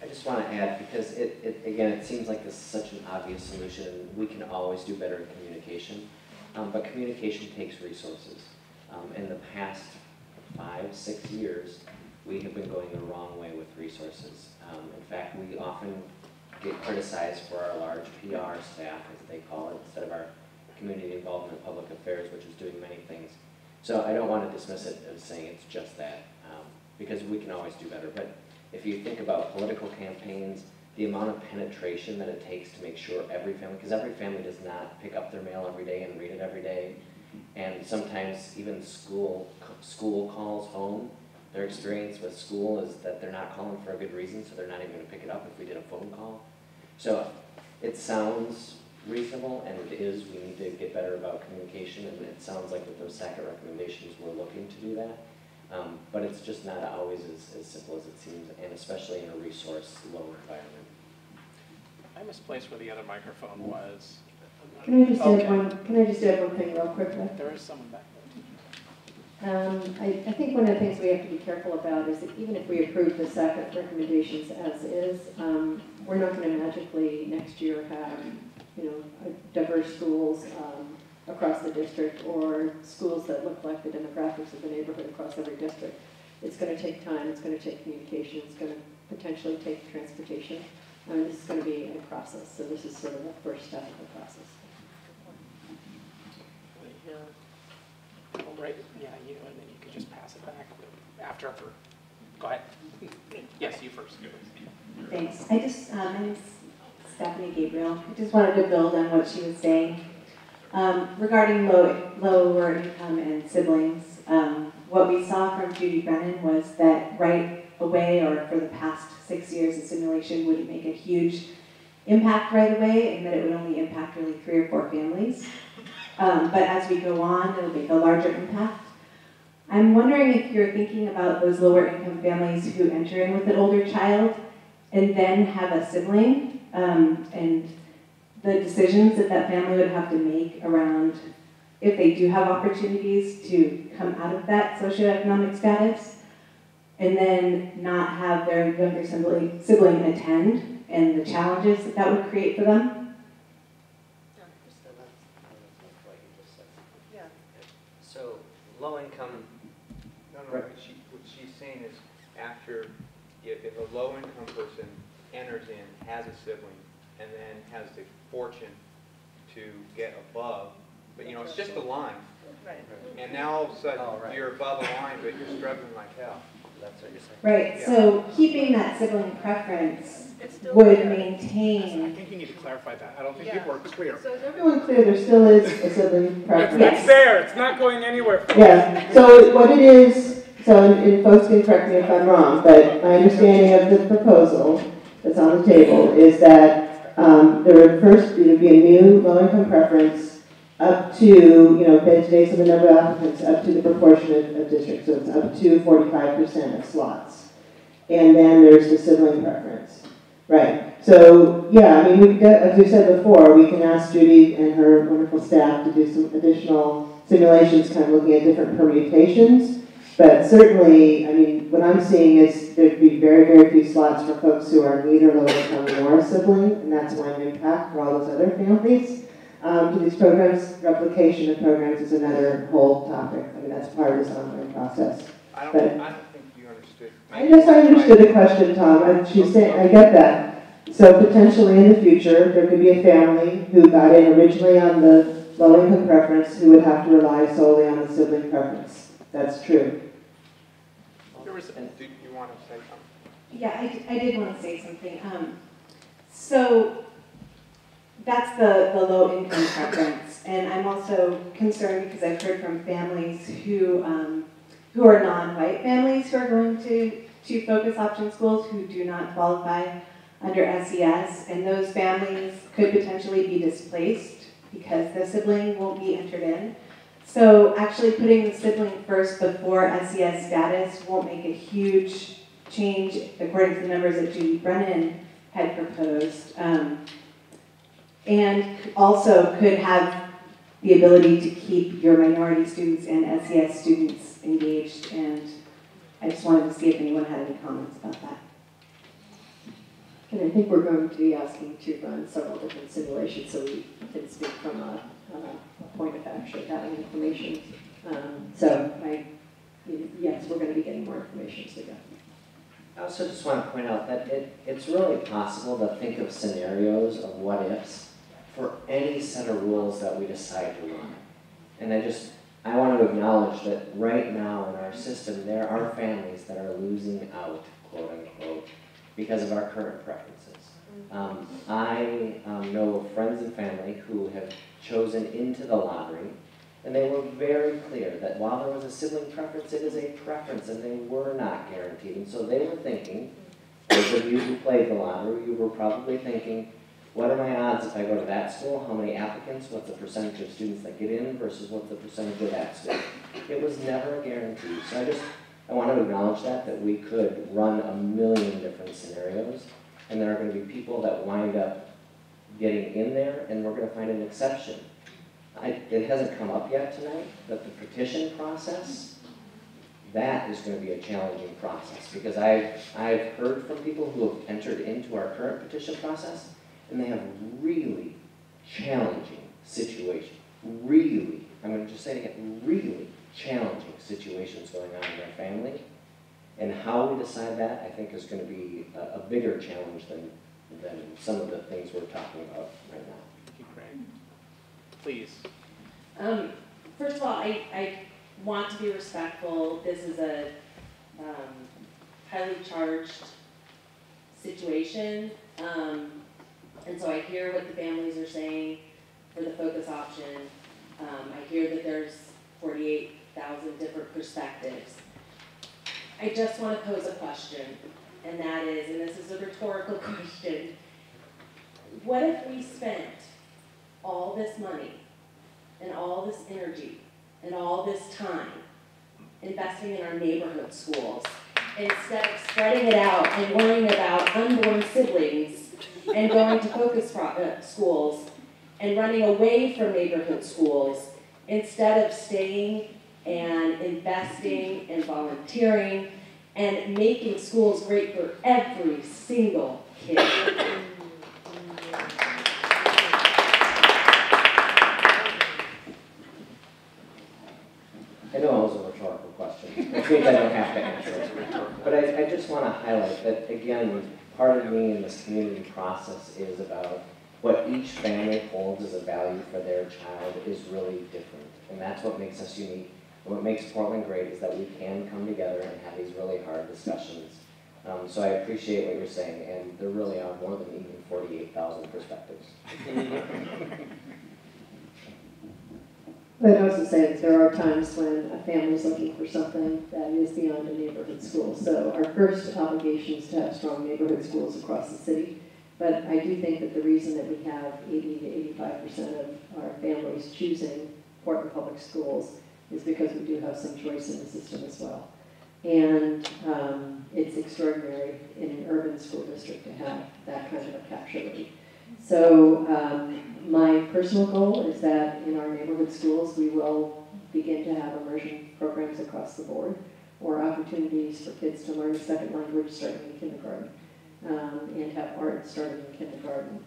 I just want to add, because it seems like this is such an obvious solution. We can always do better in communication, but communication takes resources. In the past 5-6 years, we have been going the wrong way with resources. In fact, we often get criticized for our large PR staff, as they call it, instead of our community involvement in public affairs, which is doing many things. So I don't want to dismiss it as saying it's just that, because we can always do better. But if you think about political campaigns, the amount of penetration that it takes to make sure every family, because every family does not pick up their mail every day and read it every day, and sometimes even school calls home. Their experience with school is that they're not calling for a good reason, so they're not even going to pick it up if we did a phone call. So it sounds reasonable, and it is. We need to get better about communication, and it sounds like with those SACIT recommendations, we're looking to do that. But it's just not always as simple as it seems, and especially in a resource-low environment. I misplaced where the other microphone was. Can I just Okay. add one thing real quickly? There is someone back I think one of the things we have to be careful about is that even if we approve the SACIT recommendations as is, we're not going to magically next year have, diverse schools across the district or schools that look like the demographics of the neighborhood across every district. It's going to take time, it's going to take communication, it's going to potentially take transportation. This is going to be a process, so this is sort of the first step of the process. Oh, right, yeah, you, and then you could just pass it back after. Go ahead. Yes, you first. Thanks. I just, my name's Stephanie Gabriel. I just wanted to build on what she was saying. Regarding lower income and siblings, what we saw from Judy Brennan was that right away, or for the past 6 years, the simulation wouldn't make a huge impact right away, and that it would only impact really 3 or 4 families. But as we go on, it'll make a larger impact. I'm wondering if you're thinking about those lower income families who enter in with an older child and then have a sibling, and the decisions that that family would have to make around if they do have opportunities to come out of that socioeconomic status, and then not have their younger sibling attend, and the challenges that that would create for them. So low income. No, what she's saying is after, if a low income person enters in, has a sibling, and then has the fortune to get above, but it's just a line. Right. And now all of a sudden you're above a line, but you're struggling like hell. That's what you're saying. Right, Yeah. so keeping that sibling preference would maintain. I think you need to clarify that. I don't think people are clear. So is everyone clear, there still is a sibling preference? It's there, it's not going anywhere. Yeah, so what it is, and folks can correct me if I'm wrong, but my understanding of the proposal that's on the table is that there would first be a new low-income preference up to, based on the number of applicants, up to the proportion of districts, so it's up to 45% of slots. And then there's the sibling preference. Right. So, yeah, I mean, as we said before, we can ask Judy and her wonderful staff to do some additional simulations, kind of looking at different permutations. But certainly, I mean, what I'm seeing is there'd be very, very few slots for folks who are neither low income nor a sibling, and that's one impact for all those other families. To these programs, replication of programs is another whole topic. I mean, that's part of this ongoing process. I don't think you understood. I guess I understood the question, Tom. She's saying, I get that. So potentially in the future, there could be a family who got in originally on the low-income preference who would have to rely solely on the sibling preference. That's true. Do you want to say something? Yeah, I did want to say something. So that's the low income preference, and I'm also concerned because I've heard from families who are non-white families who are going to focus option schools who do not qualify under SES, and those families could potentially be displaced because the sibling won't be entered in. So actually putting the sibling first before SES status won't make a huge change according to the numbers that Judy Brennan had proposed. And also could have the ability to keep your minority students and SES students engaged, and I just wanted to see if anyone had any comments about that. And I think we're going to be asking to run several different simulations so we can speak from a point of actually having information. Yes, we're going to be getting more information as we go. I also just want to point out that it's really possible to think of scenarios of what-ifs for any set of rules that we decide to run. And I want to acknowledge that right now in our system, there are families that are losing out, quote unquote, because of our current preferences. I know of friends and family who have chosen into the lottery, and they were very clear that while there was a sibling preference, it is a preference, and they were not guaranteed. And so they were thinking, those of you who played the lottery, you were probably thinking, what are my odds if I go to that school? How many applicants? What's the percentage of students that get in versus what's the percentage of that school? It was never a guarantee. So I want to acknowledge that we could run a million different scenarios, and there are going to be people that wind up getting in there, and we're going to find an exception. It hasn't come up yet tonight, but the petition process, that is going to be a challenging process, because I've heard from people who have entered into our current petition process, and they have really challenging situations. Really, I'm going to just say it again, really challenging situations going on in their family. And how we decide that, I think, is going to be a bigger challenge than some of the things we're talking about right now. Thank you, Craig. Please. First of all, I want to be respectful. This is a highly charged situation. And so I hear what the families are saying for the focus option. I hear that there's 48,000 different perspectives. I just want to pose a question, and that is, and this is a rhetorical question, what if we spent all this money and all this energy and all this time investing in our neighborhood schools instead of spreading it out and worrying about unborn siblings and going to focus schools and running away from neighborhood schools instead of staying and investing and volunteering and making schools great for every single kid. I know it was a rhetorical question, which means I don't have to answer it. But I just want to highlight that, again, part of me in this community process is about what each family holds as a value for their child is really different. And that's what makes us unique. And what makes Portland great is that we can come together and have these really hard discussions. So I appreciate what you're saying, and there really are more than even 48,000 perspectives. I'd also say that there are times when a family is looking for something that is beyond a neighborhood school. So our first obligation is to have strong neighborhood schools across the city. But I do think that the reason that we have 80 to 85% of our families choosing Portland Public Schools is because we do have some choice in the system as well. And it's extraordinary in an urban school district to have that kind of a capture rate. So my personal goal is that in our neighborhood schools, we will begin to have immersion programs across the board, or opportunities for kids to learn a second language starting in kindergarten, and have art starting in kindergarten,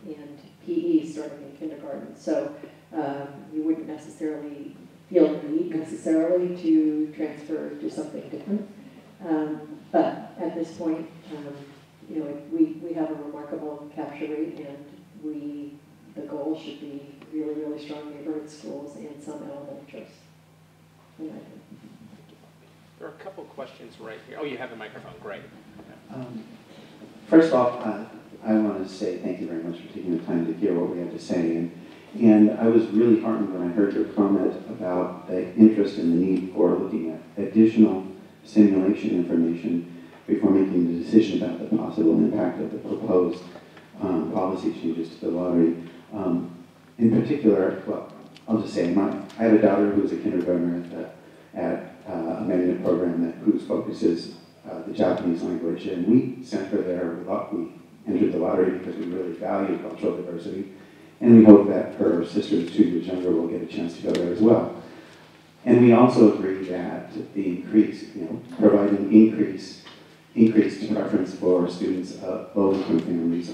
and PE starting in kindergarten. So you wouldn't necessarily feel the need necessarily to transfer to something different. But at this point, you know, we have a remarkable capture rate, and the goal should be really, really strong neighborhood schools and some element of choice. There are a couple questions right here. Oh, you have the microphone. Great. First off, I want to say thank you very much for taking the time to hear what we have to say. And I was really heartened when I heard your comment about the interest and the need for looking at additional simulation information before making the decision about the possible impact of the proposed policy changes to the lottery. In particular, well, I'll just say I have a daughter who's a kindergartner at a magnet program whose focus is the Japanese language, and we sent her there. We entered the lottery because we really value cultural diversity, and we hope that her sister, who's 2 years younger, will get a chance to go there as well. And we also agree that the increase, providing increased preference for students of low-income families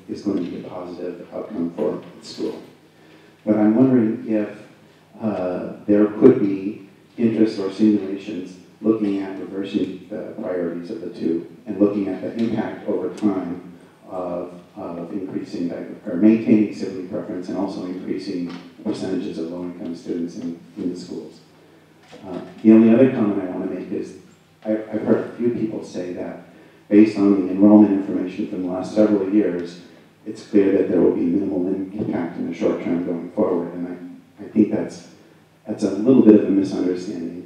is going to be a positive outcome for the school. But I'm wondering if there could be interest or simulations looking at reversing the priorities of the two and looking at the impact over time of increasing or maintaining sibling preference and also increasing percentages of low-income students in the schools. The only other comment I want to make is I've heard a few people say that based on the enrollment information from the last several years, it's clear that there will be minimal impact in the short term going forward. And I think that's a little bit of a misunderstanding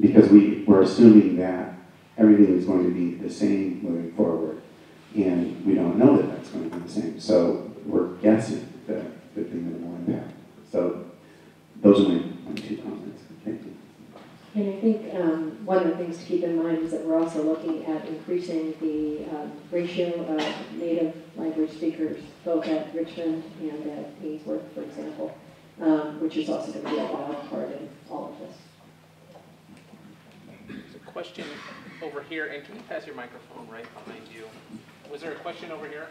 because we're assuming that everything is going to be the same moving forward. And we don't know that that's going to be the increasing the ratio of native language speakers, both at Richmond and at Ainsworth, for example, which is also going to be a wild card in all of this. There's a question over here, and can you pass your microphone right behind you? Was there a question over here?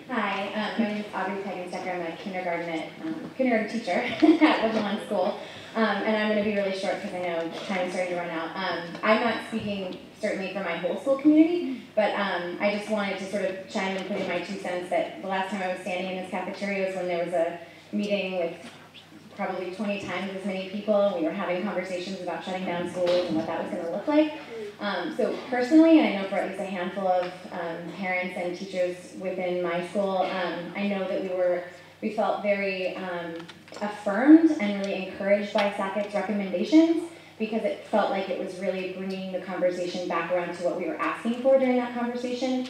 Hi, my name is Audrey Pegenstecker. I'm a kindergarten teacher at Woodlawn School, and I'm going to be really short because I know time's starting to run out. I'm not speaking certainly for my whole school community, but I just wanted to sort of chime in and put in my 2 cents that the last time I was standing in this cafeteria was when there was a meeting with probably 20 times as many people. We were having conversations about shutting down schools and what that was going to look like. So personally, and I know for at least a handful of parents and teachers within my school, I know that we felt very affirmed and really encouraged by SACIT's recommendations, because it felt like it was really bringing the conversation back around to what we were asking for during that conversation,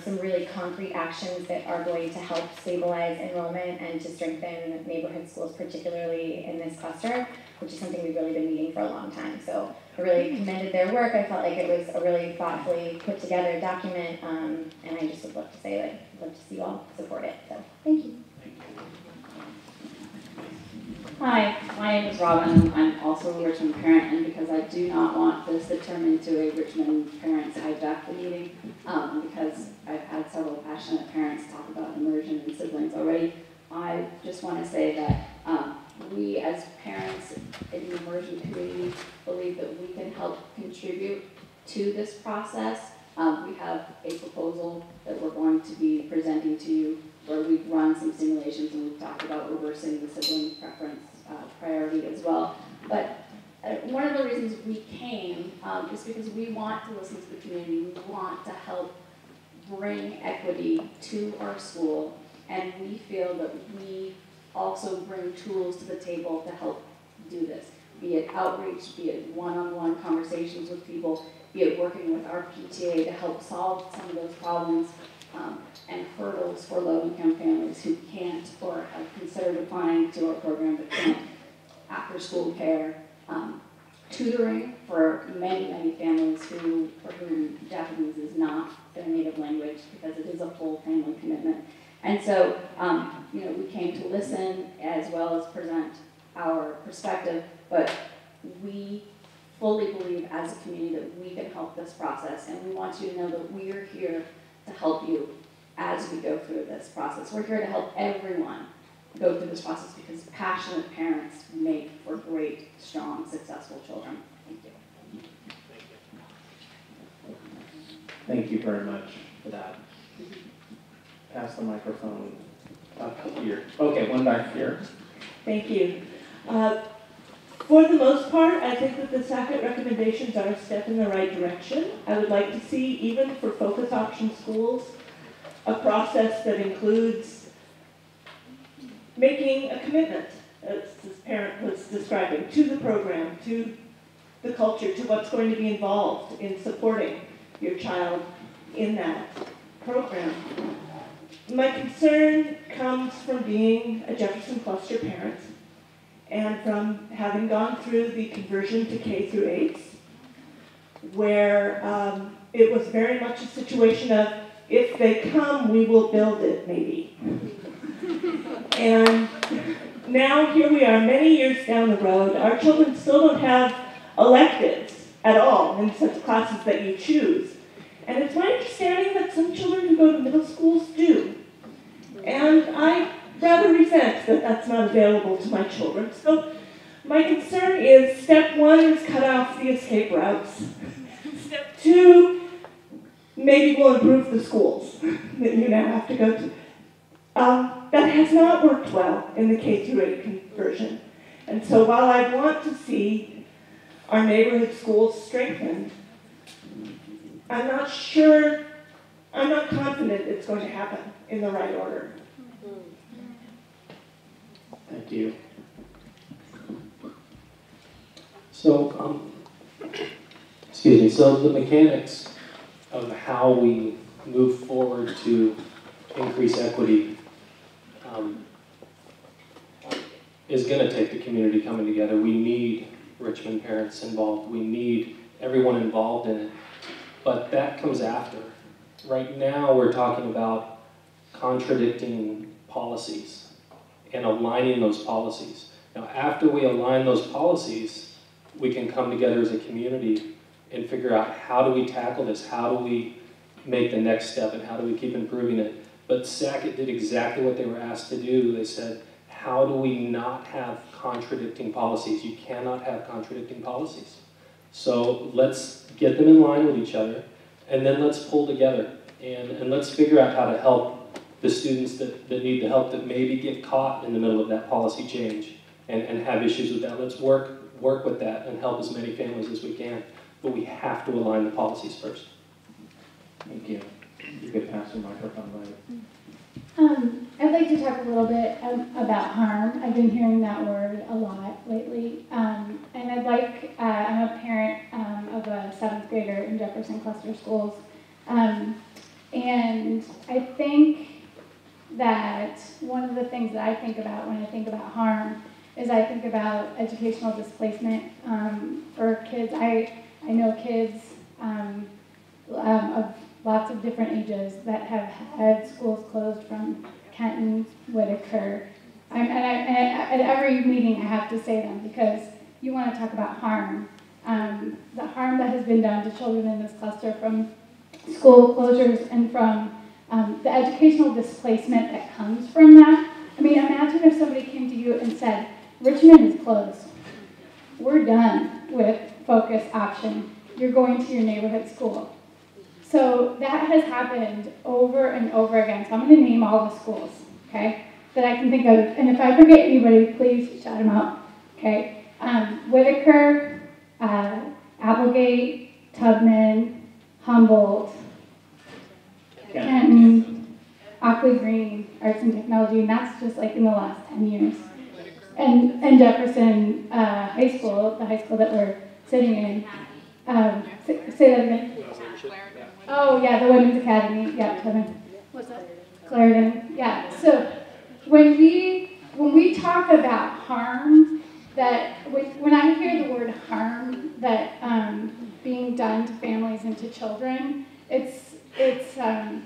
some really concrete actions that are going to help stabilize enrollment and to strengthen neighborhood schools, particularly in this cluster, which is something we've really been needing for a long time. So I really commended their work. I felt like it was a really thoughtfully put together document, and I just would love to say that I'd love to see you all support it. So thank you. Hi, my name is Robin. I'm also a Richmond parent, and because I do not want this to turn into a Richmond parents hijack the meeting, because I've had several passionate parents talk about immersion and siblings already, I just want to say that we as parents in the immersion community believe that we can help contribute to this process. We have a proposal that we're going to be presenting to you where we've run some simulations and we've talked about reversing the sibling preference priority as well. But one of the reasons we came is because we want to listen to the community. We want to help bring equity to our school, and we feel that we also bring tools to the table to help do this, be it outreach, be it one-on-one conversations with people, be it working with our PTA to help solve some of those problems and hurdles for low-income families who can't or have considered applying to our program but can't, after-school care, tutoring for many, many families for whom Japanese is not their native language, because it is a full family commitment. And so, we came to listen as well as present our perspective, but we fully believe as a community that we can help this process, and we want you to know that we are here to help you as we go through this process. We're here to help everyone go through this process because passionate parents make for great, strong, successful children. Thank you. Thank you very much for that. Pass the microphone up here. Okay, one back here. Thank you. For the most part, I think that the SACIT recommendations are a step in the right direction. I would like to see, even for focus option schools, a process that includes making a commitment, as this parent was describing, to the program, to the culture, to what's going to be involved in supporting your child in that program. My concern comes from being a Jefferson cluster parent and from having gone through the conversion to K through 8, where it was very much a situation of, if they come, we will build it, maybe. And now here we are, many years down the road, our children still don't have electives at all in such classes that you choose. And it's my understanding that some children who go to middle schools do. And I rather resent that that's not available to my children. So my concern is, step 1 is cut off the escape routes. Step 2, maybe we'll improve the schools that you now have to go to. That has not worked well in the K through 8 conversion. And so while I want to see our neighborhood schools strengthened, I'm not confident it's going to happen in the right order. Thank you. So, so the mechanics of how we move forward to increase equity is going to take the community coming together. We need Richmond parents involved. We need everyone involved in it. but that comes after. Right now, we're talking about contradicting policies and aligning those policies. Now, after we align those policies, we can come together as a community and figure out how do we tackle this, how do we make the next step, and how do we keep improving it. But Sackett did exactly what they were asked to do. They said, how do we not have contradicting policies? You cannot have contradicting policies. So let's get them in line with each other, and then let's pull together, and let's figure out how to help the students that need the help, that maybe get caught in the middle of that policy change and have issues with that. Let's work with that and help as many families as we can. But we have to align the policies first. Thank you. You could pass the microphone, right? I'd like to talk a little bit about harm. I've been hearing that word a lot lately. And I'd like, I'm a parent of a 7th grader in Jefferson Cluster Schools. And I think that one of the things that I think about when I think about harm is I think about educational displacement for kids. I know kids of lots of different ages that have had schools closed, from Kenton, Whitaker. At every meeting I have to say them, because you want to talk about harm. The harm that has been done to children in this cluster, from school closures and from the educational displacement that comes from that. I mean, imagine if somebody came to you and said, Richmond is closed. We're done with focus option. You're going to your neighborhood school. So that has happened over and over again. So I'm going to name all the schools, okay, that I can think of. And if I forget anybody, please shout them out, okay? Whitaker, Applegate, Tubman, Humboldt, Kenton, Ockley Green, Arts and Technology, and that's just like in the last 10 years. And Jefferson High School, the high school that we're sitting in. Say that again. Oh yeah, the Women's Academy. Yeah, Kevin. What's that? Clarendon. Yeah. So when we talk about harm, that when I hear the word harm that being done to families and to children, it's I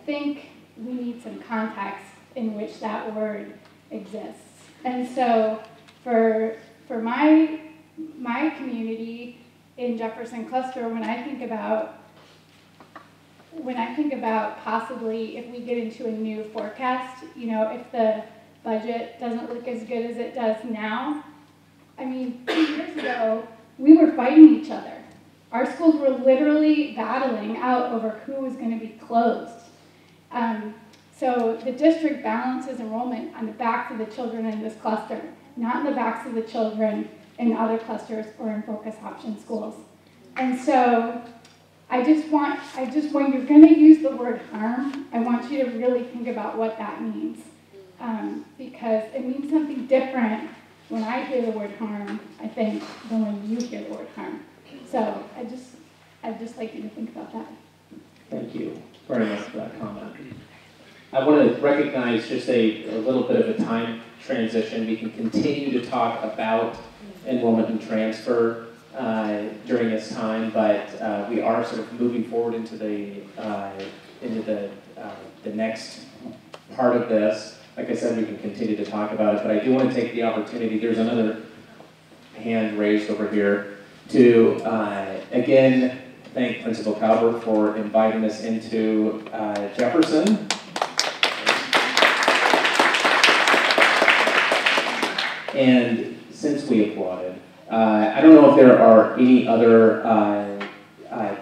think we need some context in which that word exists. And so for my community in Jefferson Cluster, when I think about possibly if we get into a new forecast, you know, if the budget doesn't look as good as it does now. I mean, 2 years ago, we were fighting each other. Our schools were literally battling out over who was going to be closed. So the district balances enrollment on the backs of the children in this cluster, not on the backs of the children in other clusters or in focus option schools. And so I just want, when you're going to use the word harm, I want you to really think about what that means. Because it means something different when I hear the word harm, I think, than when you hear the word harm. So I'd just like you to think about that. Thank you very much for that comment. I want to recognize just a little bit of a time transition. We can continue to talk about enrollment and transfer during this time, but we are sort of moving forward into the next part of this. Like I said, we can continue to talk about it, but I do want to take the opportunity. There's another hand raised over here to again thank Principal Calvert for inviting us into Jefferson. And since we applauded, I don't know if there are any other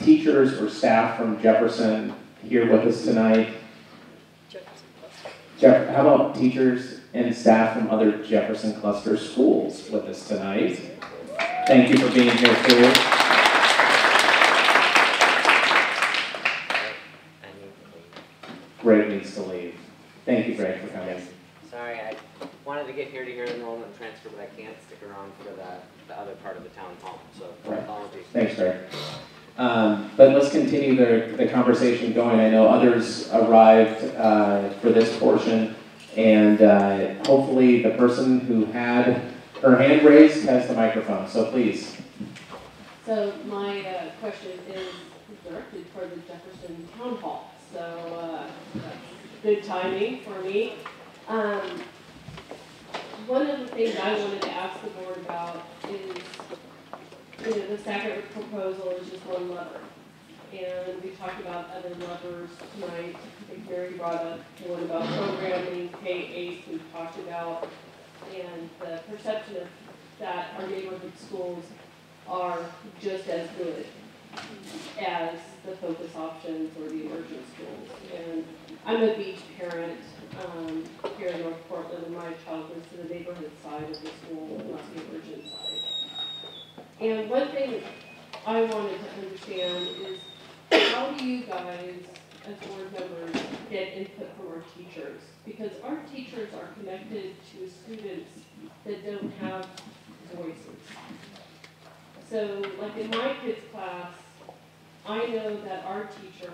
teachers or staff from Jefferson here with us tonight. How about teachers and staff from other Jefferson Cluster schools with us tonight? Thank you for being here too. Greg needs to leave. Thank you, Greg, for coming. Sorry, I wanted to get here to hear the enrollment and transfer, but I can't stick around for the other part of the town hall, so apologies. Thanks, Greg. But let's continue the conversation going. I know others arrived for this portion, and hopefully the person who had her hand raised has the microphone, so please. So my question is directed toward the Jefferson Town Hall. So that's good timing for me. One of the things I wanted to ask the board about is, the second proposal is just one lever. And we talked about other levers tonight. I think Mary brought up one about programming, K-8 we've talked about, and the perception of that our neighborhood schools are just as good as the focus options or the emergent schools. And I'm a beach parent here in North Portland, and my child goes to the neighborhood side of the school, not the emergent side. And one thing I wanted to understand is, how do you guys, as board members, get input from our teachers? Because our teachers are connected to students that don't have voices. So, like in my kids' class, I know that our teacher,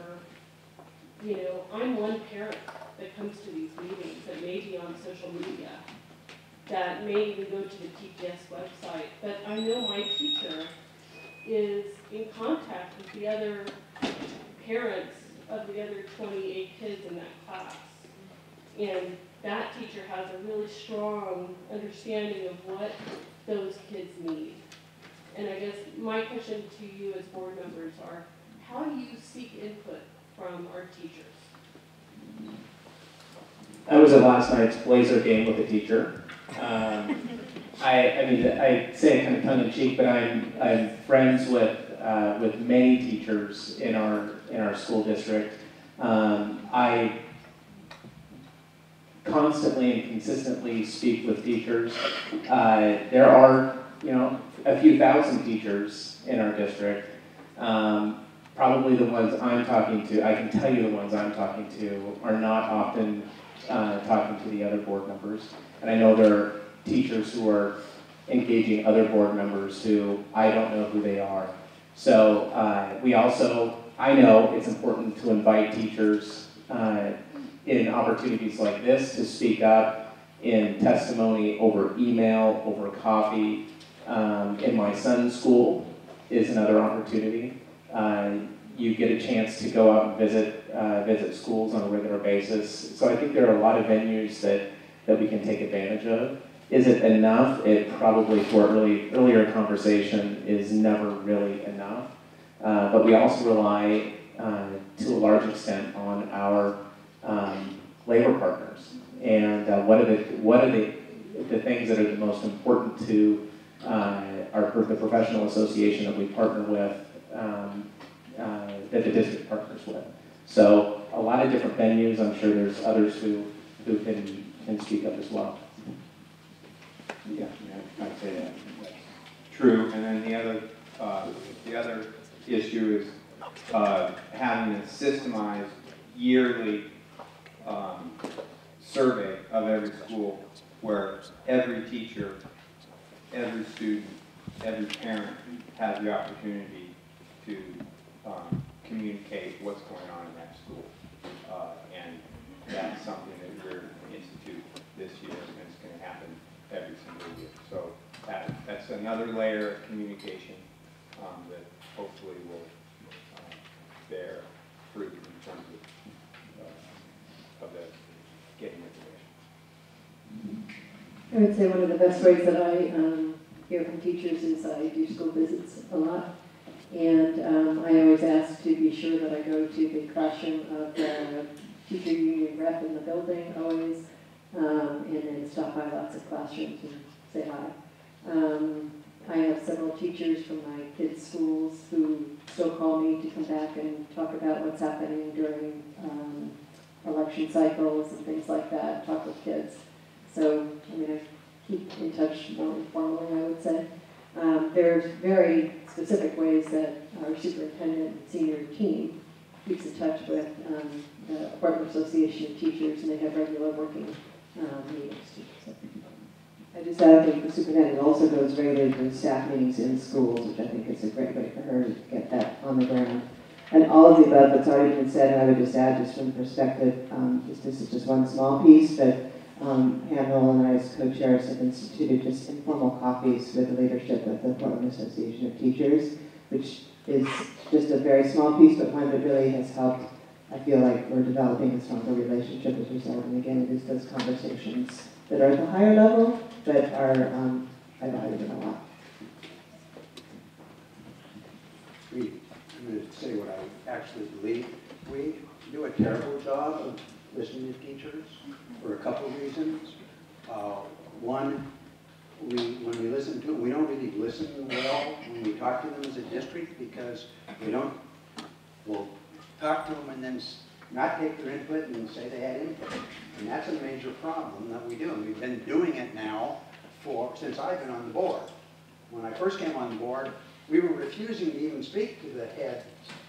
I'm one parent that comes to these meetings that may be on social media, that may even go to the PPS website, but I know my teacher is in contact with the other parents of the other 28 kids in that class. And that teacher has a really strong understanding of what those kids need. And I guess my question to you as board members are, how do you seek input from our teachers? I was at last night's Blazer game with a teacher. I say it kind of tongue in cheek, but I'm friends with many teachers in our school district. I constantly and consistently speak with teachers. There are, a few thousand teachers in our district. Probably the ones I'm talking to, I can tell you the ones I'm talking to are not often talking to the other board members. And I know there are teachers who are engaging other board members who I don't know who they are. So I know it's important to invite teachers in opportunities like this to speak up in testimony over email, over coffee. In my son's school is another opportunity. You get a chance to go out and visit schools on a regular basis. So I think there are a lot of venues that we can take advantage of. Is it enough? It probably, for earlier conversation, is never really enough. But we also rely to a large extent on our labor partners. And what are the things that are the most important to the professional association that we partner with, that the district partners with. So a lot of different venues. I'm sure there's others who can speak up as well. Yeah, I'd say that's true. And then the other issue is having a systemized yearly survey of every school where every teacher, every student, every parent has the opportunity to communicate what's going on in that school. And that's something that we're going to institute this year, and it's going to happen every single year. So that's another layer of communication that hopefully will bear fruit in terms of the getting information. I would say one of the best ways that I hear from teachers is I do school visits a lot. And I always ask to be sure that I go to the classroom of the teacher union rep in the building, always, and then stop by lots of classrooms and say hi. I have several teachers from my kids' schools who still call me to come back and talk about what's happening during election cycles and things like that, talk with kids. So, I keep in touch more informally, I would say. There's very specific ways that our superintendent and senior team keeps in touch with the Portland Association of Teachers, and they have regular working meetings too. So. I just add, I think the superintendent also goes regularly to staff meetings in schools, which I think is a great way for her to get that on the ground. And all of the above that's already been said, and I would just add, just from the perspective, this is just one small piece, but Hannah and I as co-chairs have instituted just informal coffees with the leadership of the Portland Association of Teachers which is just a very small piece, but one that really has helped. I feel like we're developing a stronger relationship as a result. And again, it is those conversations that are at the higher level, but are, I value them a lot. I'm going to say what I actually believe. We do a terrible job of listening to teachers for a couple of reasons. One, when we listen to them, we don't really listen well when we talk to them as a district because we'll talk to them and then not take their input and say they had input. And that's a major problem that we do. And we've been doing it now since I've been on the board. When I first came on the board, we were refusing to even speak to the heads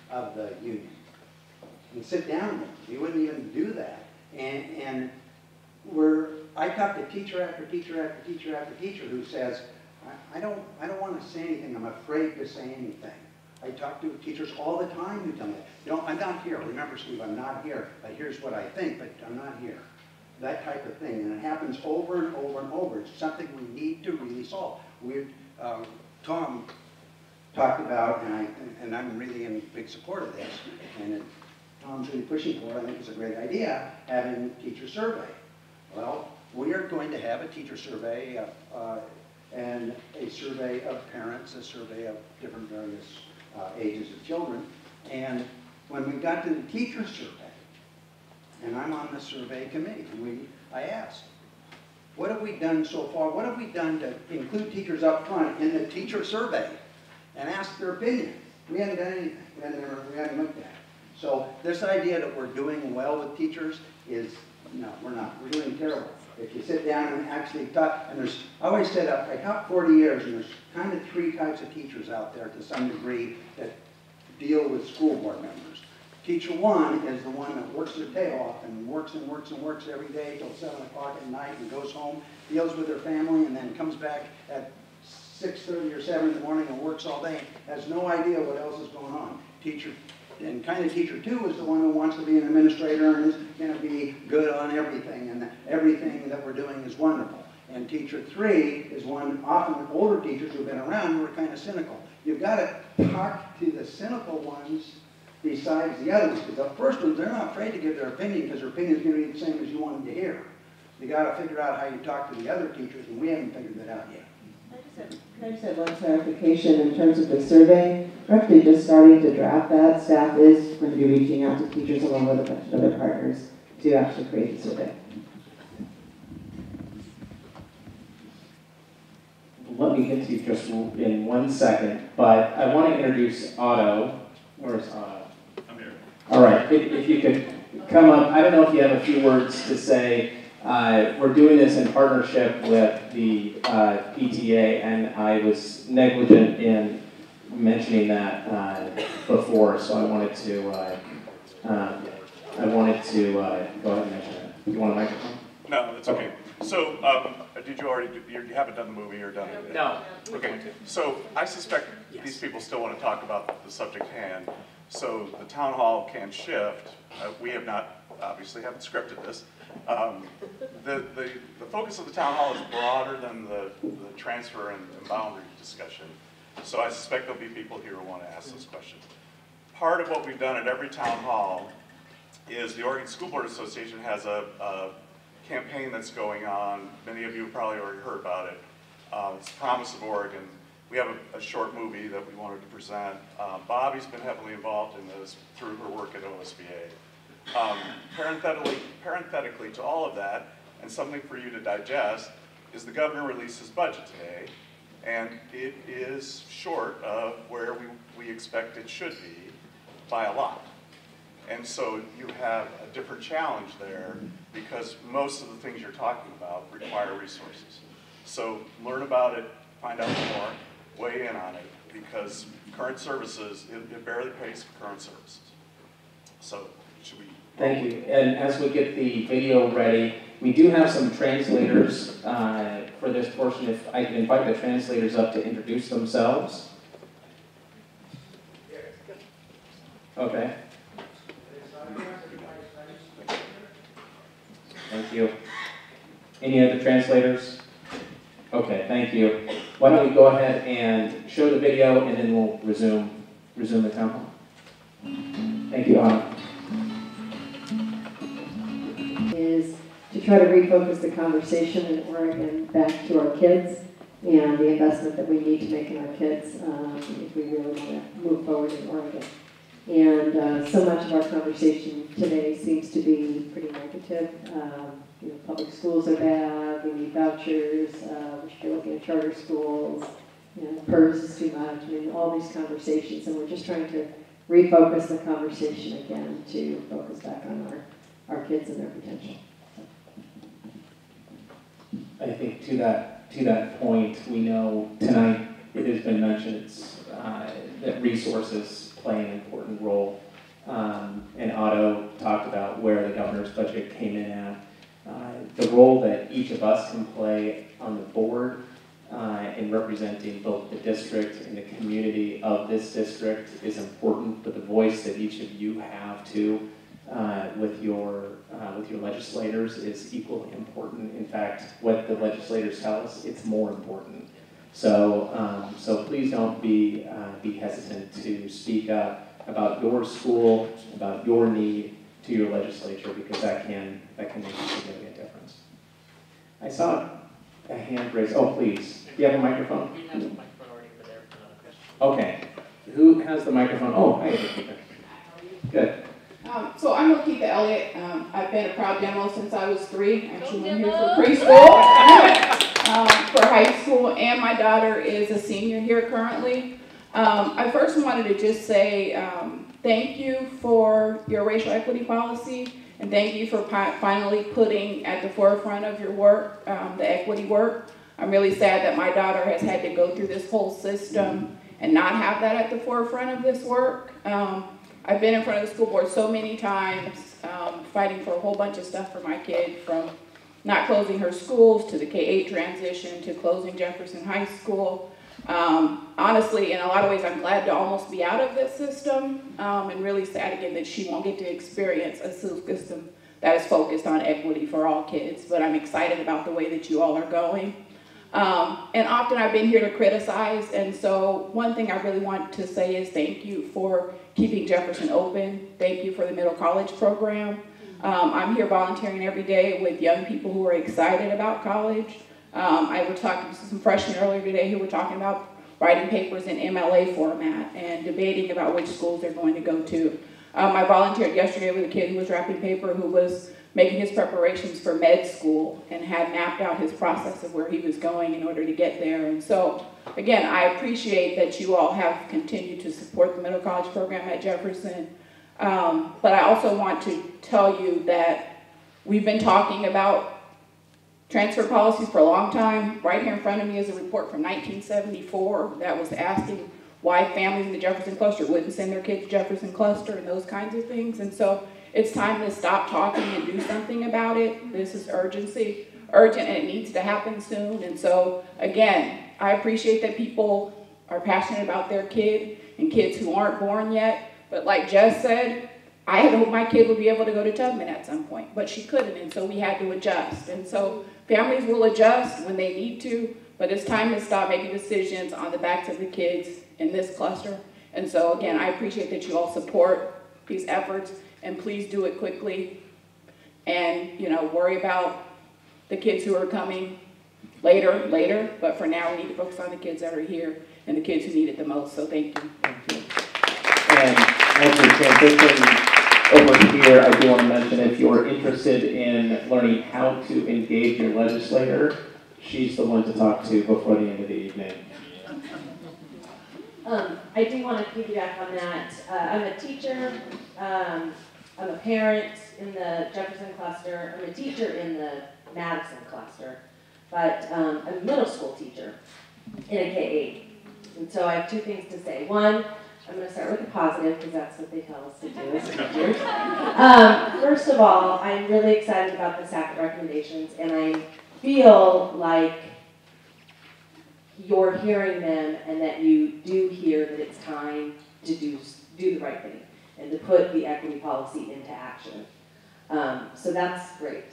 of the union and sit down with them. We wouldn't even do that. And I talk to teacher after teacher after teacher after teacher who says, I don't want to say anything. I'm afraid to say anything. I talk to teachers all the time who tell me, I'm not here. Remember, Steve, I'm not here. But here's what I think, but I'm not here. That type of thing. And it happens over and over and over. It's something we need to really solve. Tom talked about, and I'm really in big support of this, and Tom's really pushing for it. I think it's a great idea, having a teacher survey. Well, we are going to have a teacher survey and a survey of parents, a survey of different various ages of children. And when we got to the teacher survey, and I'm on the survey committee, I asked, what have we done so far? What have we done to include teachers up front in the teacher survey and ask their opinion? We haven't done anything. We haven't looked at it. So this idea that we're doing well with teachers is, no, we're not. We're doing terrible. If you sit down and actually talk, and I always said, I taught 40 years, and there's kind of 3 types of teachers out there to some degree that deal with school board members. Teacher 1 is the one that works their tail off and works and works and works every day till 7 o'clock at night and goes home, deals with their family, and then comes back at 6:30 or 7 in the morning and works all day, has no idea what else is going on. Teacher 2 is the one who wants to be an administrator and is going to be good on everything, and everything that we're doing is wonderful. And teacher 3 is one, often older teachers who've been around who are kind of cynical. You've got to talk to the cynical ones besides the other ones, because the first ones, they're not afraid to give their opinion because their opinion is going to be the same as you want them to hear. You got to figure out how you talk to the other teachers, and we haven't figured that out yet. Can I just have one clarification in terms of the survey? We're actually just starting to draft that. Staff is going to be reaching out to teachers along with a bunch of other partners to actually create the survey. Let me get to you just in 1 second, but I want to introduce Otto. Where's Otto? I'm here. All right, if you could come up. I don't know if you have a few words to say. We're doing this in partnership with the PTA, and I was negligent in mentioning that before, so I wanted to go ahead and mention it. You want a microphone? No, it's okay. So, did you already, you haven't done the movie or done it? No. Okay, so I suspect these people still want to talk about the subject hand. So the town hall can shift. We have not, obviously haven't scripted this. The focus of the town hall is broader than the transfer and boundary discussion. So I suspect there'll be people here who want to ask those questions. Part of what we've done at every town hall is the Oregon School Board Association has a campaign that's going on. Many of you have probably already heard about it. It's Promise of Oregon. We have a short movie that we wanted to present. Bobby's been heavily involved in this through her work at OSBA. Parenthetically to all of that, and something for you to digest, is the governor released his budget today, and it is short of where we expect it should be by a lot. And so you have a different challenge there because most of the things you're talking about require resources. So learn about it, find out more, weigh in on it, because current services, it barely pays for current services. So should we? Thank you. And as we get the video ready, we do have some translators for this portion. If I can invite the translators up to introduce themselves. Okay. Thank you. Any other translators? Okay, thank you. why don't we go ahead and show the video, and then we'll resume the town hall. Thank you, Autumn. Is to try to refocus the conversation in Oregon back to our kids and the investment that we need to make in our kids if we really want to move forward in Oregon. And so much of our conversation today seems to be pretty negative. You know, public schools are bad, we need vouchers, we should be looking at charter schools, you know, PERS is too much. I mean, all these conversations, and we're just trying to refocus the conversation again to focus back on our kids and their potential. I think to that point, we know tonight it has been mentioned that resources play an important role. And Otto talked about where the governor's budget came in at. The role that each of us can play on the board in representing both the district and the community of this district is important, but the voice that each of you have too with your legislators is equally important. In fact, what the legislators tell us, it's more important. So, so please don't be hesitant to speak up about your school, about your need to your legislature, because that can make a significant difference. I saw a hand raised. Oh, please. Do you have a microphone? We have a microphone already over there for another question. Okay. Who has the microphone? Oh, hi, Keith. Good. So I'm Lakeitha Elliott. I've been a proud demo since I was 3. I actually went here for preschool, for high school, and my daughter is a senior here currently. I first wanted to just say thank you for your racial equity policy, and thank you for finally putting at the forefront of your work the equity work. I'm really sad that my daughter has had to go through this whole system and not have that at the forefront of this work. I've been in front of the school board so many times, fighting for a whole bunch of stuff for my kid, from not closing her schools to the K-8 transition to closing Jefferson High School. Honestly, in a lot of ways, I'm glad to almost be out of this system, and really sad again that she won't get to experience a system that is focused on equity for all kids. But I'm excited about the way that you all are going. And often I've been here to criticize, and so one thing I really want to say is thank you for keeping Jefferson open. Thank you for the middle college program. I'm here volunteering every day with young people who are excited about college. I was talking to some freshmen earlier today who were talking about writing papers in MLA format and debating about which schools they're going to go to. I volunteered yesterday with a kid who was wrapping paper who was making his preparations for med school and had mapped out his process of where he was going in order to get there. And so, again, I appreciate that you all have continued to support the middle college program at Jefferson. But I also want to tell you that we've been talking about transfer policies for a long time. Right here in front of me is a report from 1974 that was asking why families in the Jefferson cluster wouldn't send their kids to Jefferson cluster and those kinds of things. And so it's time to stop talking and do something about it. This is urgent, and it needs to happen soon. And so, again, I appreciate that people are passionate about their kid and kids who aren't born yet. But like Jess said, I had hoped my kid would be able to go to Tubman at some point, but she couldn't, and so we had to adjust. And so families will adjust when they need to, but it's time to stop making decisions on the backs of the kids in this cluster. And so, again, I appreciate that you all support these efforts, and please do it quickly. And, you know, worry about the kids who are coming later, but for now we need to focus on the kids that are here and the kids who need it the most. So thank you. Thank you. And as we transition over here, I do want to mention, if you're interested in learning how to engage your legislator, she's the one to talk to before the end of the evening. I do want to piggyback on that. I'm a teacher, I'm a parent in the Jefferson cluster, I'm a teacher in the Madison cluster, but I'm a middle school teacher in a K-8. And so I have 2 things to say. One, I'm going to start with the positive, because that's what they tell us to do as teachers. First of all, I'm really excited about the SAC recommendations, and I feel like you're hearing them and that you do hear that it's time to do the right thing and to put the equity policy into action. So that's great.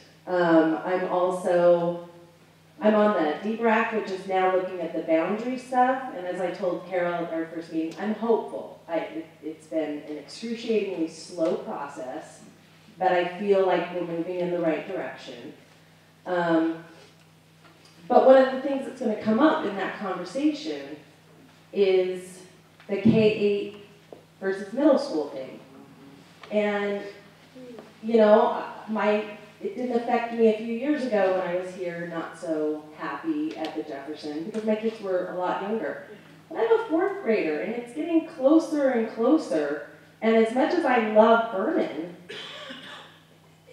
I'm on the DBRAC, which is now looking at the boundary stuff, and as I told Carol at our first meeting, I'm hopeful. It's been an excruciatingly slow process, but I feel like we're moving in the right direction. But one of the things that's going to come up in that conversation is the K-8 versus middle school thing. And, you know, it didn't affect me a few years ago when I was here, not so happy at the Jefferson, because my kids were a lot younger. But I have a 4th grader, and it's getting closer and closer. And as much as I love Vernon,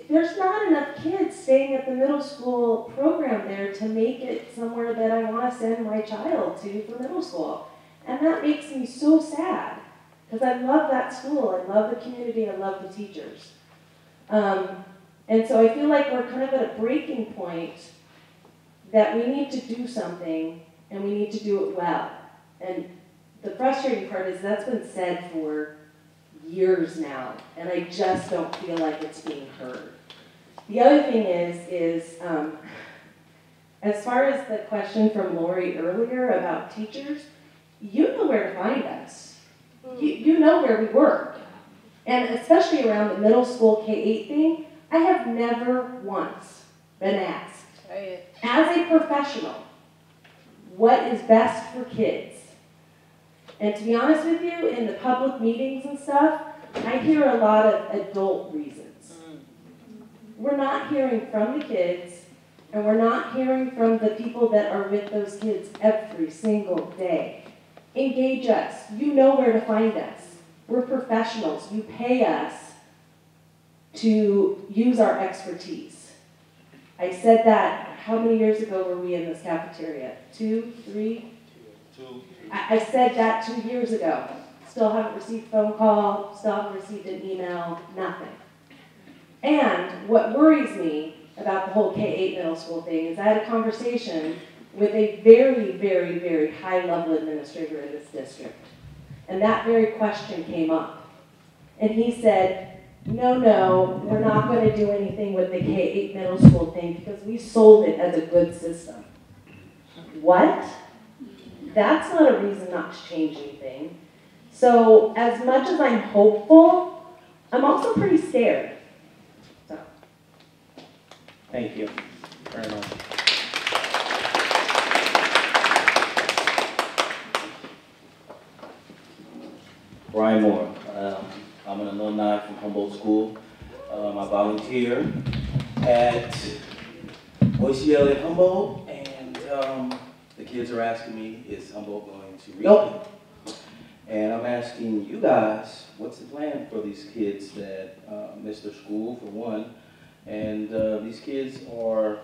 there's not enough kids staying at the middle school program there to make it somewhere that I want to send my child to for middle school. And that makes me so sad, because I love that school, I love the community, I love the teachers. And so I feel like we're kind of at a breaking point that we need to do something, and we need to do it well. And the frustrating part is that's been said for years now, and I just don't feel like it's being heard. The other thing is as far as the question from Lori earlier about teachers, you know where to find us. You know where we work. And especially around the middle school K-8 thing, I have never once been asked, as a professional, what is best for kids. And to be honest with you, in the public meetings and stuff, I hear a lot of adult reasons. We're not hearing from the kids, and we're not hearing from the people that are with those kids every single day. Engage us. You know where to find us. We're professionals. You pay us to use our expertise. I said that, how many years ago were we in this cafeteria? 2, 3? 2. I said that 2 years ago. Still haven't received a phone call, still haven't received an email, nothing. And what worries me about the whole K-8 middle school thing is I had a conversation with a very, very, very high-level administrator in this district. And that very question came up. And he said, no, we're not going to do anything with the K-8 middle school thing because we sold it as a good system. What? That's not a reason not to change anything. So as much as I'm hopeful, I'm also pretty scared. So. Thank you very much. Brian Moore. I'm an alumni from Humboldt School. I volunteer at Boise Elliott Humboldt, and the kids are asking me, is Humboldt going to reopen? And I'm asking you guys, what's the plan for these kids that miss their school, for one? And these kids are,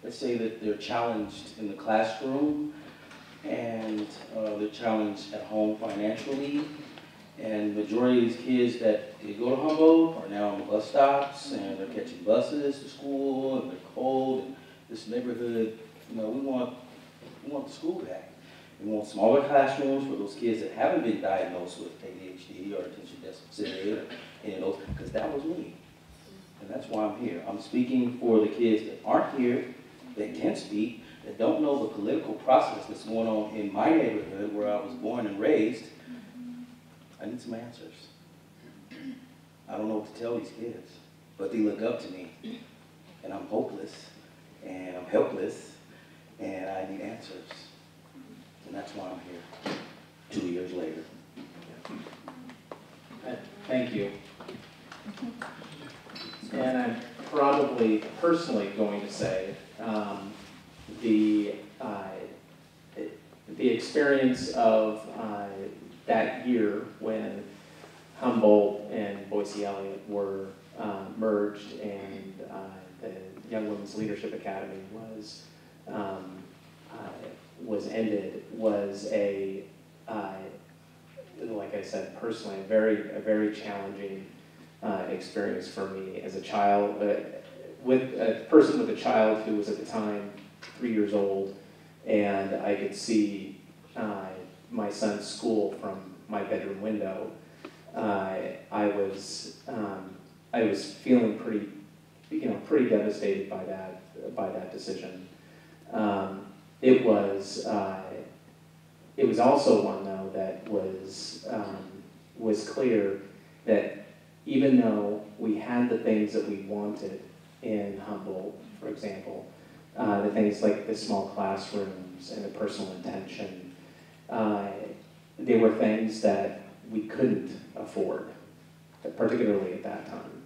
let's say that they're challenged in the classroom, and they're challenged at home financially. And the majority of these kids that they go to Humboldt are now on the bus stops, and they're catching buses to school, and they're cold, and this neighborhood, you know, we want the school back. We want smaller classrooms for those kids that haven't been diagnosed with ADHD or attention deficit or any of those, because that was me. And that's why I'm here. I'm speaking for the kids that aren't here, that can speak, that don't know the political process that's going on in my neighborhood where I was born and raised. I need some answers. I don't know what to tell these kids, but they look up to me, and I'm hopeless, and I'm helpless, and I need answers. And that's why I'm here 2 years later. Thank you. And I'm probably personally going to say the experience of that year when Humboldt and Boise Elliott were merged and the Young Women's Leadership Academy was ended was a like I said, personally, a very challenging experience for me as a child, with a person with a child who was at the time 3 years old, and I could see my son's school from my bedroom window. I was feeling pretty devastated by that decision. It was also one though that was clear that even though we had the things that we wanted in Humboldt, for example, the things like the small classrooms and the personal attention, they were things that we couldn't afford, particularly at that time.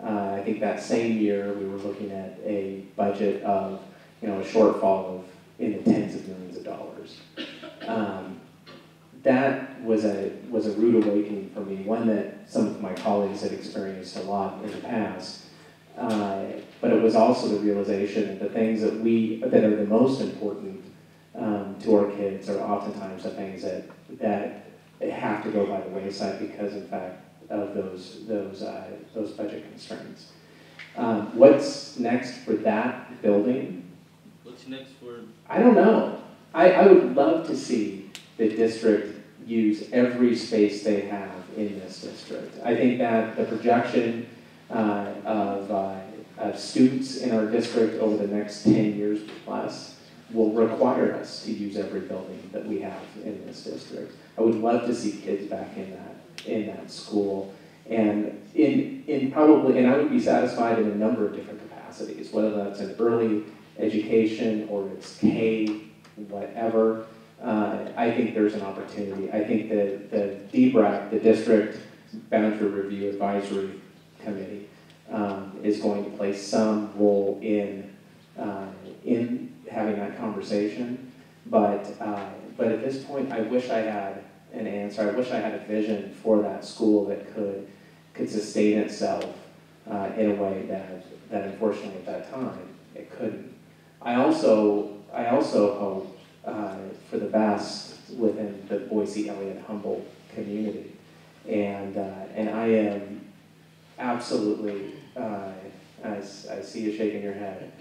I think that same year we were looking at a budget of, a shortfall of in the tens of millions of dollars. That was a rude awakening for me, one that some of my colleagues had experienced a lot in the past. But it was also the realization that the things that are the most important to our kids are oftentimes the things that have to go by the wayside because, in fact, of those budget constraints. What's next for that building? What's next for? I don't know. I would love to see the district use every space they have in this district. I think that the projection of students in our district over the next 10 years plus will require us to use every building that we have in this district. I would love to see kids back in that school, and and I would be satisfied in a number of different capacities, whether that's an early education or it's K, whatever. I think there's an opportunity. I think the DBRAC, the District Boundary Review Advisory Committee, is going to play some role in having that conversation. But at this point, I wish I had an answer. I wish I had a vision for that school that could sustain itself in a way that unfortunately at that time it couldn't. I also hope for the best within the Boise, Elliott, Humboldt community, and I am absolutely. I see you shaking your head.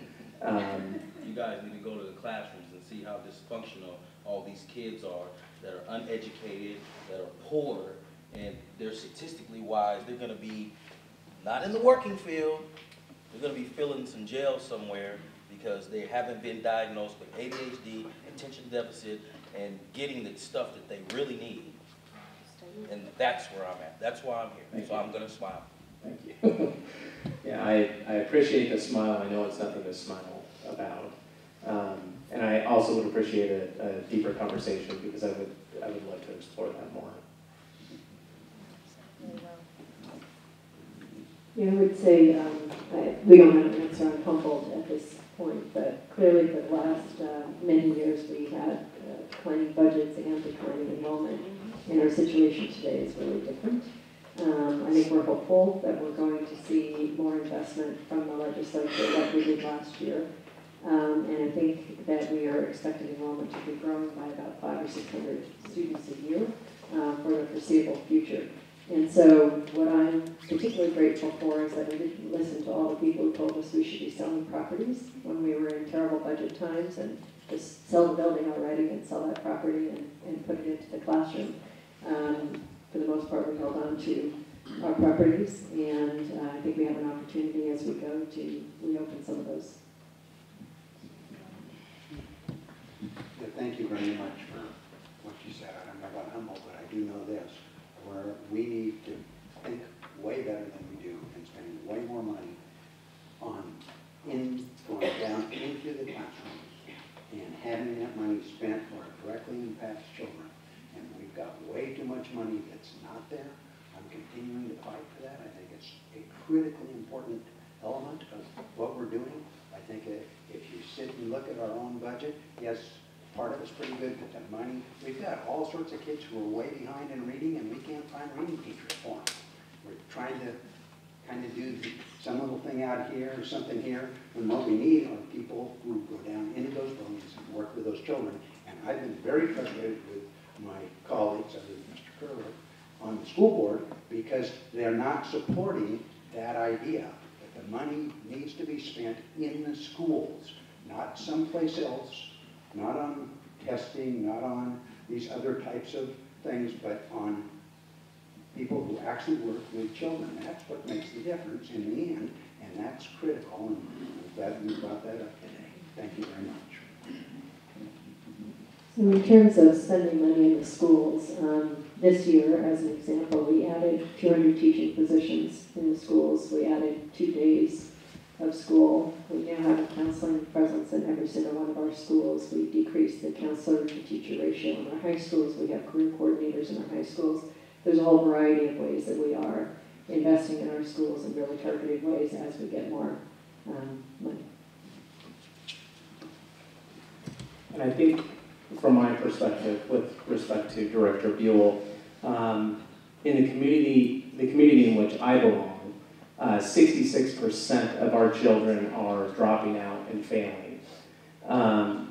You guys need to go to the classrooms and see how dysfunctional all these kids are that are uneducated, that are poor, and they're statistically wise, they're going to be not in the working field, they're going to be filling some jail somewhere because they haven't been diagnosed with ADHD, attention deficit, and getting the stuff that they really need. And that's where I'm at. That's why I'm here. So I'm going to smile. Thank you. Yeah, I appreciate the smile. I know it's nothing to smile about. And I also would appreciate a deeper conversation because I would love to explore that more. Yeah, I would say we don't have an answer on Humboldt at this point, but clearly for the last many years we had declining budgets and declining enrollment, and our situation today is really different. I think we're hopeful that we're going to see more investment from the legislature like we did last year. And I think that we are expecting enrollment to be growing by about 500 or 600 students a year for the foreseeable future. And so what I'm particularly grateful for is that we didn't listen to all the people who told us we should be selling properties when we were in terrible budget times and just sell the building already and sell that property and put it into the classroom. For the most part, we held on to our properties, and I think we have an opportunity as we go to reopen some of those. Yeah, thank you very much for what you said. I don't know about Humboldt, but I do know this, where we need to think way better than we do and spending way more money on going down into the classrooms and having that money spent where it directly impacts children. And we've got way too much money that's not there. I'm continuing to fight for that. I think it's a critically important element of what we're doing. I think if you sit and look at our own budget, yes, part of it's pretty good, but the money, we've got all sorts of kids who are way behind in reading and we can't find reading teachers for them. We're trying to kind of do some little thing out here or something here, and what we need are people who go down into those buildings and work with those children. And I've been very frustrated with my colleagues, other than Mr. Curler, on the school board because they're not supporting that idea that the money needs to be spent in the schools, not someplace else, not on testing, not on these other types of things, but on people who actually work with children. That's what makes the difference in the end, and that's critical, and I'm glad you brought that up today. Thank you very much. So in terms of spending money in the schools, this year, as an example, we added 200 teaching positions in the schools. We added 2 days of school. We now have a counseling presence in every single one of our schools. We decreased the counselor to teacher ratio in our high schools. We have career coordinators in our high schools. There's a whole variety of ways that we are investing in our schools in really targeted ways as we get more money. And I think from my perspective, with respect to Director Buell, in the community in which I belong, 66% of our children are dropping out and failing.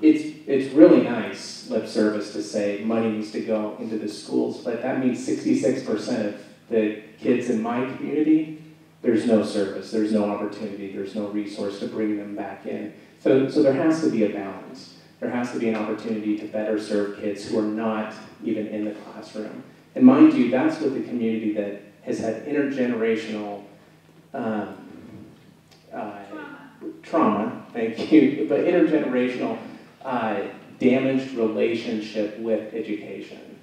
It's really nice lip service to say money needs to go into the schools, but that means 66% of the kids in my community, there's no service, there's no opportunity, there's no resource to bring them back in. So there has to be a balance. There has to be an opportunity to better serve kids who are not even in the classroom. And mind you, that's with the community that has had intergenerational trauma, thank you, but intergenerational damaged relationship with education.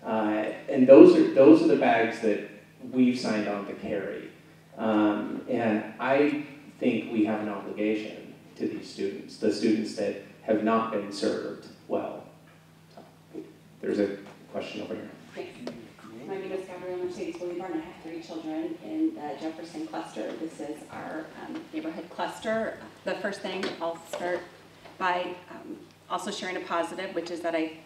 And those are the bags that we've signed on to carry. And I think we have an obligation to these students, the students that have not been served well. There's a question over here. Thanks. My name is Gabrielle Mercedes-Bolivar, and I have 3 children in the Jefferson cluster. This is our neighborhood cluster. The first thing, I'll start by also sharing a positive, which is that I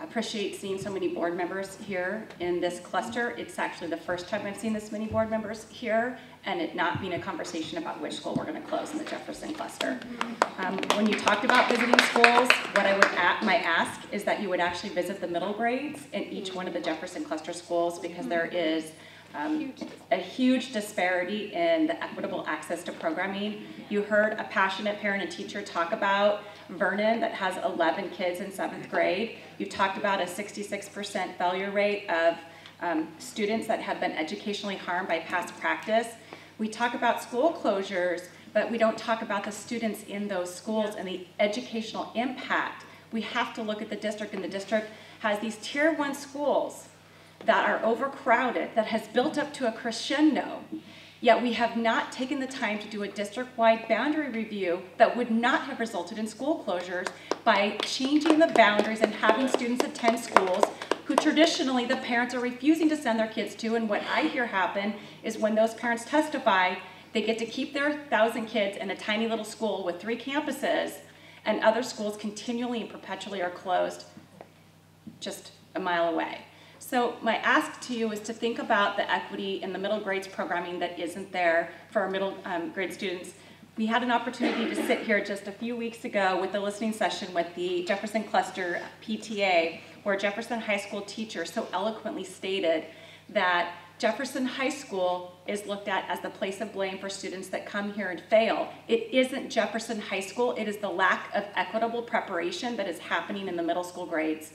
appreciate seeing so many board members here in this cluster. It's actually the first time I've seen this many board members here, and it not being a conversation about which school we're going to close in the Jefferson cluster. When you talked about visiting schools, what I would my ask is that you would actually visit the middle grades in each one of the Jefferson cluster schools, because there is a huge disparity in the equitable access to programming. You heard a passionate parent and teacher talk about Vernon that has 11 kids in 7th grade. You talked about a 66% failure rate of students that have been educationally harmed by past practice. We talk about school closures, but we don't talk about the students in those schools and the educational impact. We have to look at the district, and the district has these tier 1 schools that are overcrowded, that has built up to a crescendo, yet we have not taken the time to do a district-wide boundary review that would not have resulted in school closures by changing the boundaries and having students attend schools who traditionally the parents are refusing to send their kids to. And what I hear happen is when those parents testify, they get to keep their 1,000 kids in a tiny little school with 3 campuses, and other schools continually and perpetually are closed just a mile away. So my ask to you is to think about the equity in the middle grades programming that isn't there for our middle grade students. We had an opportunity to sit here just a few weeks ago with a listening session with the Jefferson Cluster PTA, where Jefferson High School teacher so eloquently stated that Jefferson High School is looked at as the place of blame for students that come here and fail. It isn't Jefferson High School, it is the lack of equitable preparation that is happening in the middle school grades.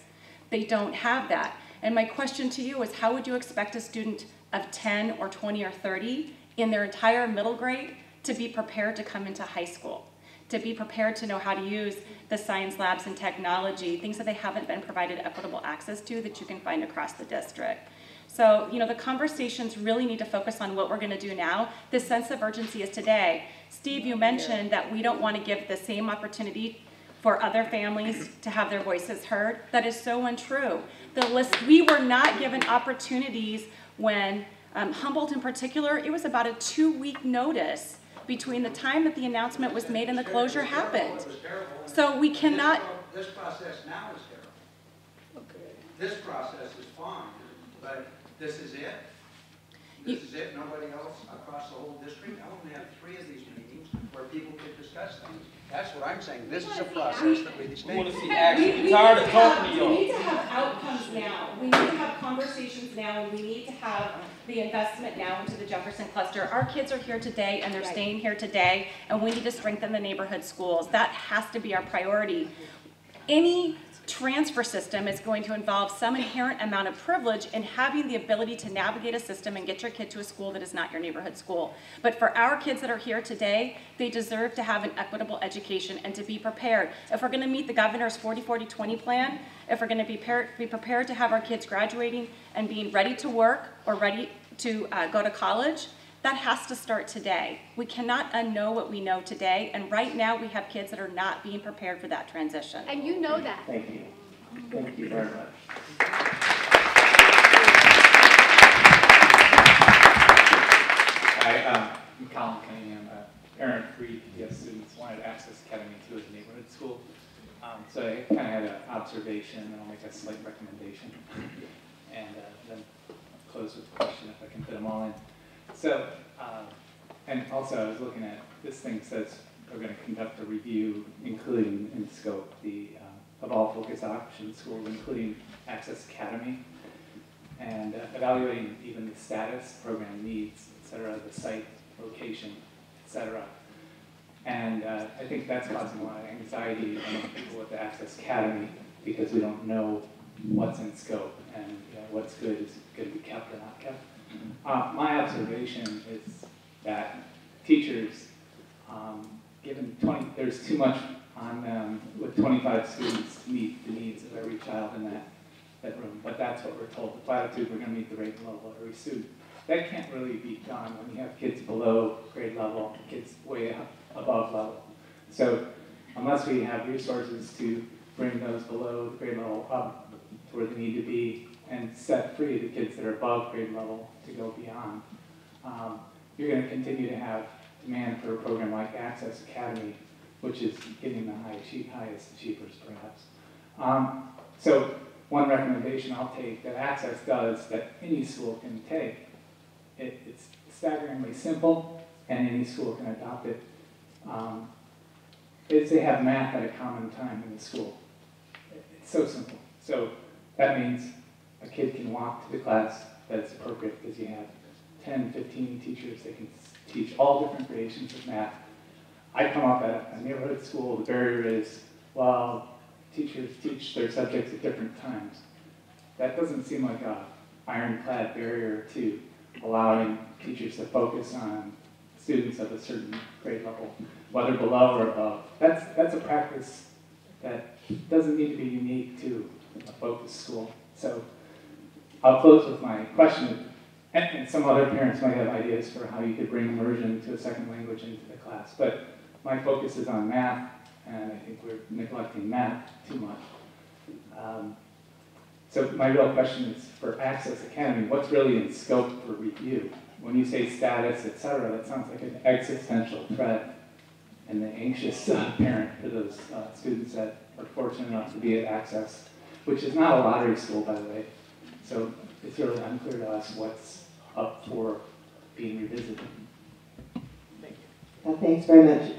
They don't have that. And my question to you is, how would you expect a student of 10 or 20 or 30 in their entire middle grade to be prepared to come into high school, to be prepared to know how to use the science labs and technology, things that they haven't been provided equitable access to that you can find across the district? So, the conversations really need to focus on what we're going to do now. The sense of urgency is today. Steve, you mentioned that we don't want to give the same opportunity for other families to have their voices heard. That is so untrue. We were not given opportunities when Humboldt in particular, it was about a 2-week notice between the time that the announcement was made and the closure happened. So we cannot... This process now is terrible. This process is fine, but this is it. This is it, nobody else across the whole district. I want to have 3 of these meetings where people could discuss things. That's what I'm saying. This is a process that we We want to see action. We're tired of talking to y'all. We need to have outcomes now. We need to have conversations now, and we need to have the investment now into the Jefferson cluster. Our kids are here today, and they're staying here today, and we need to strengthen the neighborhood schools. That has to be our priority. Any transfer system is going to involve some inherent amount of privilege in having the ability to navigate a system and get your kid to a school that is not your neighborhood school. But for our kids that are here today, they deserve to have an equitable education and to be prepared. If we're going to meet the governor's 40-40-20 plan, if we're going to be prepared to have our kids graduating and being ready to work or ready to go to college, that has to start today. We cannot unknow what we know today, and right now we have kids that are not being prepared for that transition. And you know that. Thank you. Thank you very much. Hi, I'm Colin Cunningham, a parent of 3 PPS students, wanted Access Academy to as a neighborhood school. So I kind of had an observation, and I'll make a slight recommendation, and then close with a question if I can fit them all in. So, and also I was looking at, this thing says we're going to conduct a review, including in scope of all focus option schools, including Access Academy, and evaluating even the status, program needs, et cetera, the site, location, et cetera. And I think that's causing a lot of anxiety among people with the Access Academy because we don't know what's in scope and what's good is going to be kept or not kept. My observation is that teachers, there's too much on them with 25 students to meet the needs of every child in that room. But that's what we're told. The platitude, we're going to meet the rate and level of every student. That can't really be done when you have kids below grade level, kids way above level. So unless we have resources to bring those below the grade level up to where they need to be and set free the kids that are above grade level to go beyond, you're going to continue to have demand for a program like Access Academy, which is getting the highest achievers perhaps. So one recommendation I'll take that Access does that any school can take, it's staggeringly simple and any school can adopt it, is they have math at a common time in the school. It's so simple. So that means a kid can walk to the class that's appropriate because you have 10, 15 teachers that can teach all different gradations of math. I come up at a neighborhood school, the barrier is, well, teachers teach their subjects at different times. That doesn't seem like a ironclad barrier to allowing teachers to focus on students of a certain grade level, whether below or above. That's a practice that doesn't need to be unique to a focus school. So I'll close with my question, and some other parents might have ideas for how you could bring immersion to a second language into the class, but my focus is on math, and I think we're neglecting math too much. So my real question is for Access Academy, what's really in scope for review? When you say status, et cetera, that sounds like an existential threat and the anxious parent for those students that are fortunate enough to be at Access, which is not a lottery school, by the way. So it's really unclear to us what's up for being revisited. Thank you. Thanks very much.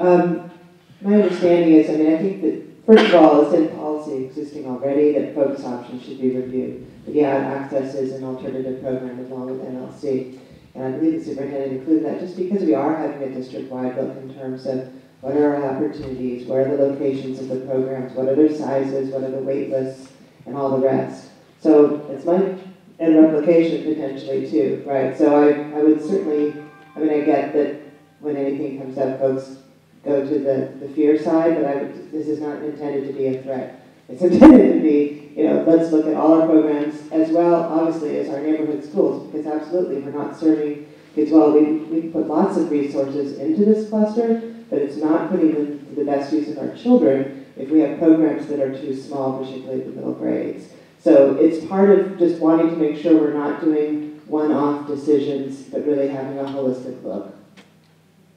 My understanding is, I think that, first of all, it's in policy existing already that focus options should be reviewed. But yeah, Access is an alternative program along with NLC. And I believe the superintendent included that just because we are having a district-wide look in terms of what are our opportunities, where are the locations of the programs, what are their sizes, what are the wait lists, and all the rest. So it's money and replication potentially too, right? So I would certainly, I get that when anything comes up, folks go to the fear side, but this is not intended to be a threat. It's intended to be, let's look at all our programs as well, obviously, as our neighborhood schools, because absolutely we're not serving kids well. We put lots of resources into this cluster, but it's not putting them to the best use of our children if we have programs that are too small, particularly the middle grades. So it's part of just wanting to make sure we're not doing one-off decisions, but really having a holistic look.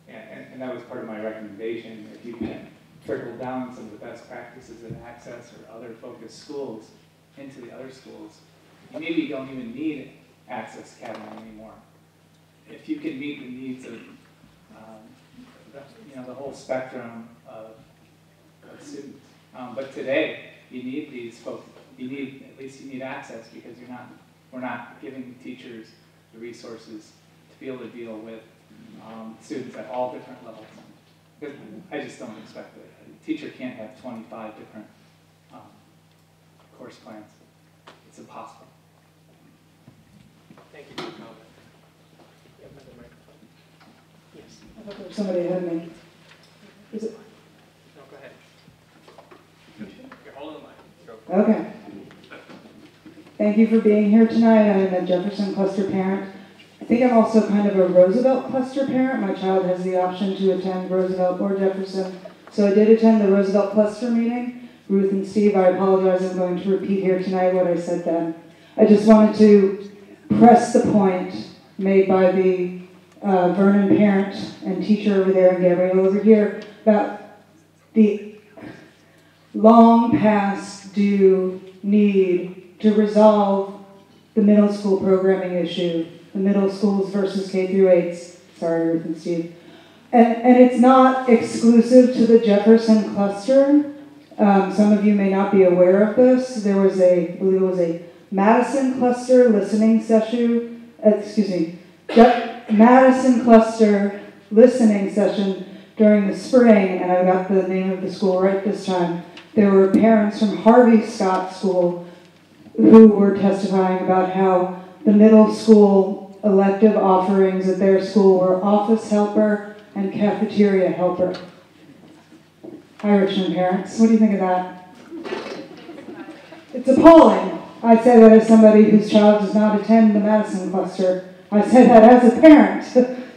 And that was part of my recommendation. If you can trickle down some of the best practices in Access or other focused schools into the other schools, you maybe don't even need Access Academy anymore. If you can meet the needs of the whole spectrum of students. But today, you need these folks. You need access because we're not giving teachers the resources to be able to deal with students at all different levels. Because I just don't expect that a teacher can't have 25 different course plans. It's impossible. Thank you for your comment. You have another microphone? Yes. I thought there was somebody ahead of me. Is it? No, go ahead. You're holding the mic. Go. Okay. Thank you for being here tonight. I am a Jefferson cluster parent. I think I'm also kind of a Roosevelt cluster parent. My child has the option to attend Roosevelt or Jefferson. So I did attend the Roosevelt cluster meeting. Ruth and Steve, I apologize. I'm going to repeat here tonight what I said then. I just wanted to press the point made by the Vernon parent and teacher over there and Gabrielle over here about the long past due need to resolve the middle school programming issue, the middle schools versus K through 8s. Sorry, Ruth and Steve. And it's not exclusive to the Jefferson cluster. Some of you may not be aware of this. There was I believe it was a Madison cluster listening session, Madison cluster listening session during the spring, and I got the name of the school right this time. There were parents from Harvey Scott School who were testifying about how the middle school elective offerings at their school were office helper and cafeteria helper. Hi, Richmond parents. What do you think of that? It's appalling. I say that as somebody whose child does not attend the Madison cluster. I say that as a parent.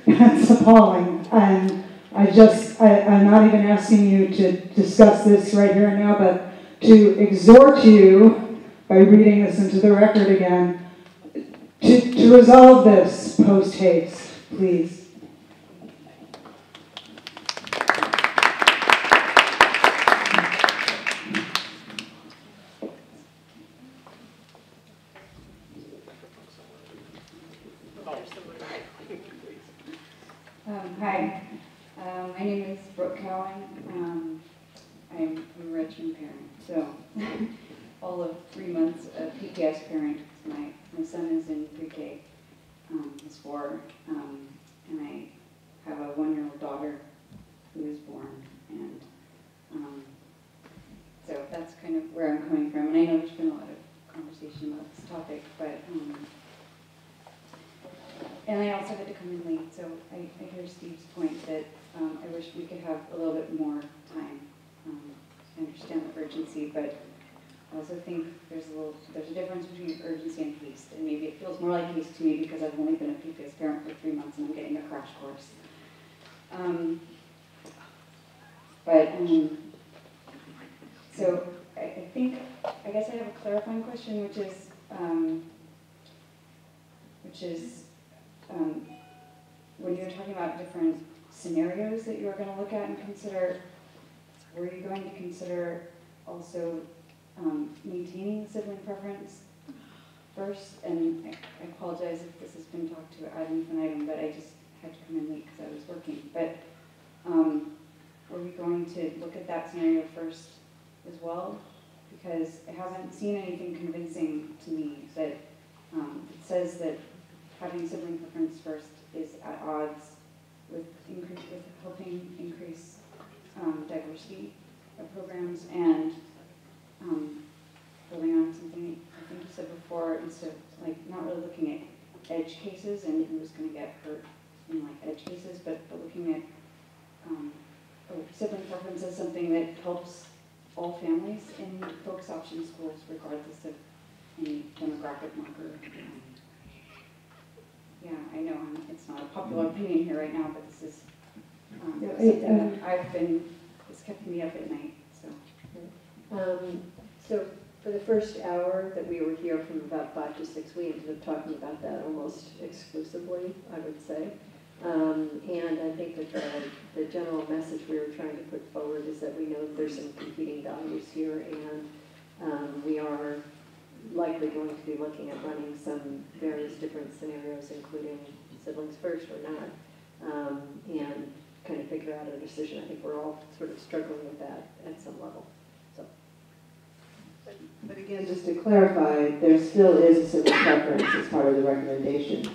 That's appalling. And I'm not even asking you to discuss this right here and now, but to exhort you, by reading this into the record again, to resolve this post haste, please. Hi, my name is Brooke Cowan. I'm a Richmond parent, so all of 3 months a PPS parent. My son is in pre-K, he's 4, and I have a 1-year-old daughter who is born, and so that's kind of where I'm coming from. And I know there's been a lot of conversation about this topic, but and I also had to come in late, so I hear Steve's point that I wish we could have a little bit more time. I understand the urgency, but I also think there's a difference between urgency and haste, and maybe it feels more like haste to me because I've only been a PPS parent for 3 months and I'm getting a crash course. So I guess I have a clarifying question, which is when you're talking about different scenarios that you are going to look at and consider, were you going to consider also maintaining sibling preference first? And I apologize if this has been talked to ad infinitum, but I just had to come in late because I was working. But were we going to look at that scenario first as well? Because I haven't seen anything convincing to me that it says that having sibling preference first is at odds with helping increase diversity of programs and building on something I think you said before, instead of not really looking at edge cases and who's going to get hurt in edge cases, but looking at sibling preference as something that helps all families in focus option schools, regardless of any demographic marker. Yeah, I know it's not a popular opinion here right now, but this is something that it's kept me up at night. So for the first hour that we were here, from about 5 to 6, we ended up talking about that almost exclusively, I would say. And I think that the general message we were trying to put forward is that we know that there's some competing values here, and we are likely going to be looking at running some various different scenarios, including siblings first or not, and kind of figure out a decision. I think we're all sort of struggling with that at some level. So. But again, just to clarify, there still is a sibling preference as part of the recommendation.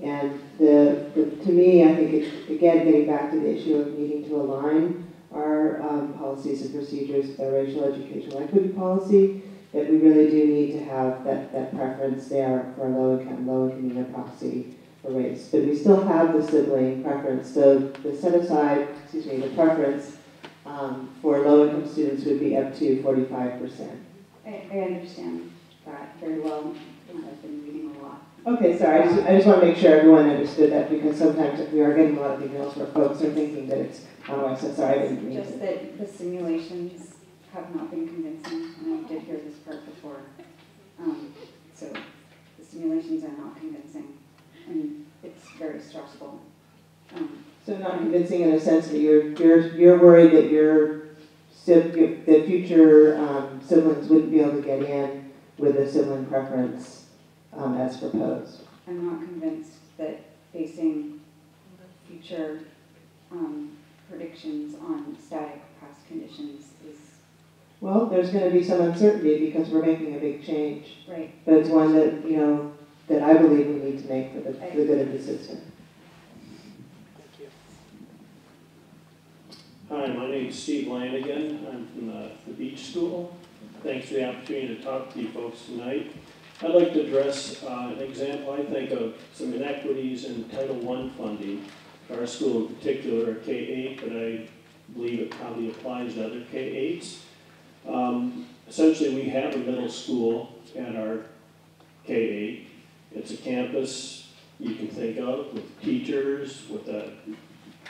And to me, I think it's, again, getting back to the issue of needing to align our policies and procedures with our racial educational equity policy, that we really do need to have that preference there for low income unit proxy for race. But we still have the sibling preference. So the set aside, the preference for low income students would be up to 45%. I understand that very well. I've been reading a lot. Okay, sorry. I just want to make sure everyone understood that, because sometimes we are getting a lot of emails where folks are thinking that it's, oh, I said sorry, I didn't mean Just that the simulations have not been convincing, and I did hear this part before. So the simulations are not convincing, and it's very stressful. So not convincing in a sense that you're worried that the future siblings wouldn't be able to get in with a sibling preference as proposed. I'm not convinced that basing future predictions on static past conditions is... Well, there's going to be some uncertainty because we're making a big change. Right. But it's one that, that I believe we need to make for the good of the system. Hi, my name's Steve Lanigan. I'm from the Beach School. Thanks for the opportunity to talk to you folks tonight. I'd like to address an example, I think, of some inequities in Title I funding. Our school in particular, K-8, but I believe it probably applies to other K-8s. Essentially, we have a middle school at our K-8. It's a campus you can think of with teachers, with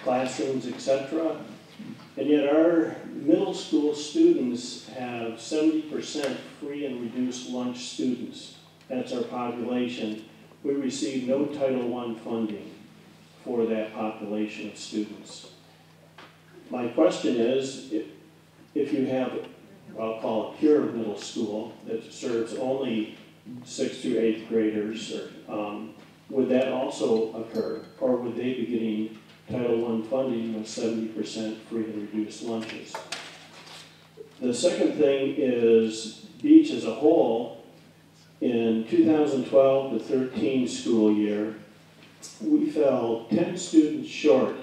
classrooms, etc. And yet our middle school students have 70% free and reduced lunch students. That's our population. We receive no Title I funding for that population of students. My question is, if you have, I'll call it pure middle school, that serves only 6th through 8th graders, would that also occur? Or would they be getting Title I funding with 70% free and reduced lunches? The second thing is Beach as a whole, in 2012 to 13 school year, we fell 10 students short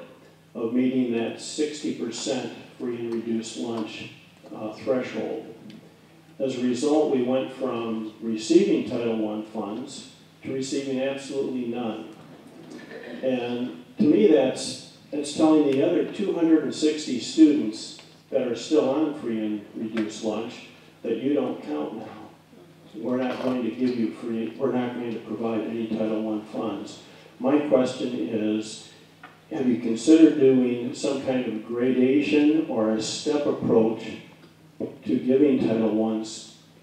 of meeting that 60% free and reduced lunch threshold. As a result, we went from receiving Title I funds to receiving absolutely none. And to me, that's telling the other 260 students that are still on free and reduced lunch that you don't count now. We're not going to give you free, we're not going to provide any Title I funds. My question is, have you considered doing some kind of gradation or a step approach to giving Title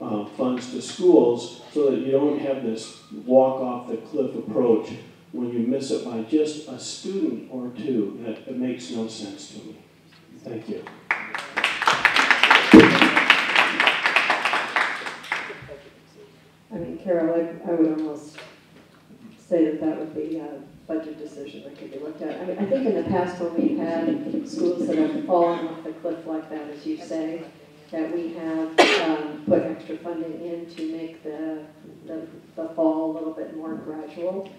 I funds to schools so that you don't have this walk off the cliff approach when you miss it by just a student or two? That makes no sense to me. Thank you. I mean, Carol, I would almost say that would be a budget decision that could be looked at. I mean, I think in the past when we've had schools that have fallen off the cliff like that, as you say, that we have put extra funding in to make the fall a little bit more gradual.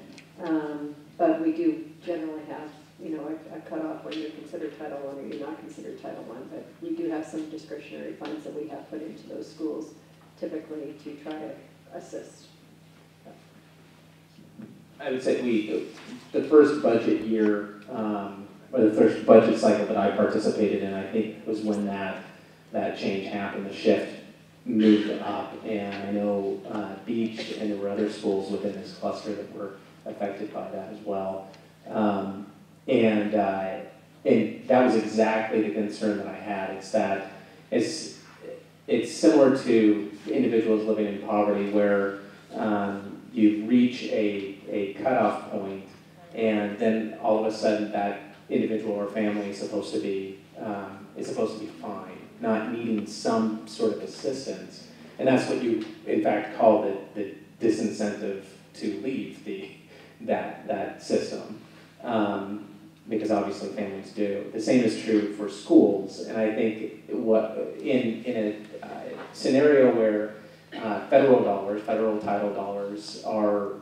But we do generally have, a cutoff where you're considered Title I or you're not considered Title I. But we do have some discretionary funds that we have put into those schools typically to try to assist. I would say the first budget year, or the first budget cycle that I participated in, I think was when that change happened, the shift moved up. And I know Beach and there were other schools within this cluster that were affected by that as well. And that was exactly the concern that I had. It's that it's similar to individuals living in poverty where you reach a cutoff point, and then all of a sudden that individual or family is supposed to be fine, not needing some sort of assistance, and that's what you in fact call the disincentive to leave that system, because obviously families do. The same is true for schools, and I think in a scenario where federal title dollars are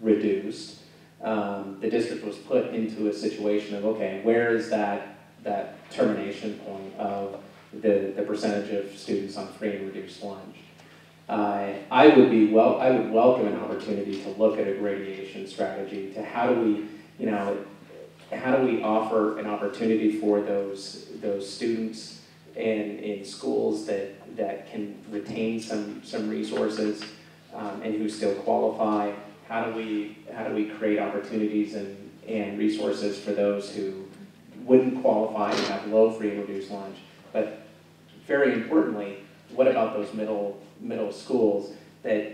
reduced, the district was put into a situation of, okay, where is that termination point of the percentage of students on free and reduced lunch? I would welcome an opportunity to look at a gradation strategy to how do we offer an opportunity for those students in schools that can retain some resources and who still qualify. How do we create opportunities and resources for those who wouldn't qualify and have low free and reduced lunch? But very importantly, what about those middle schools that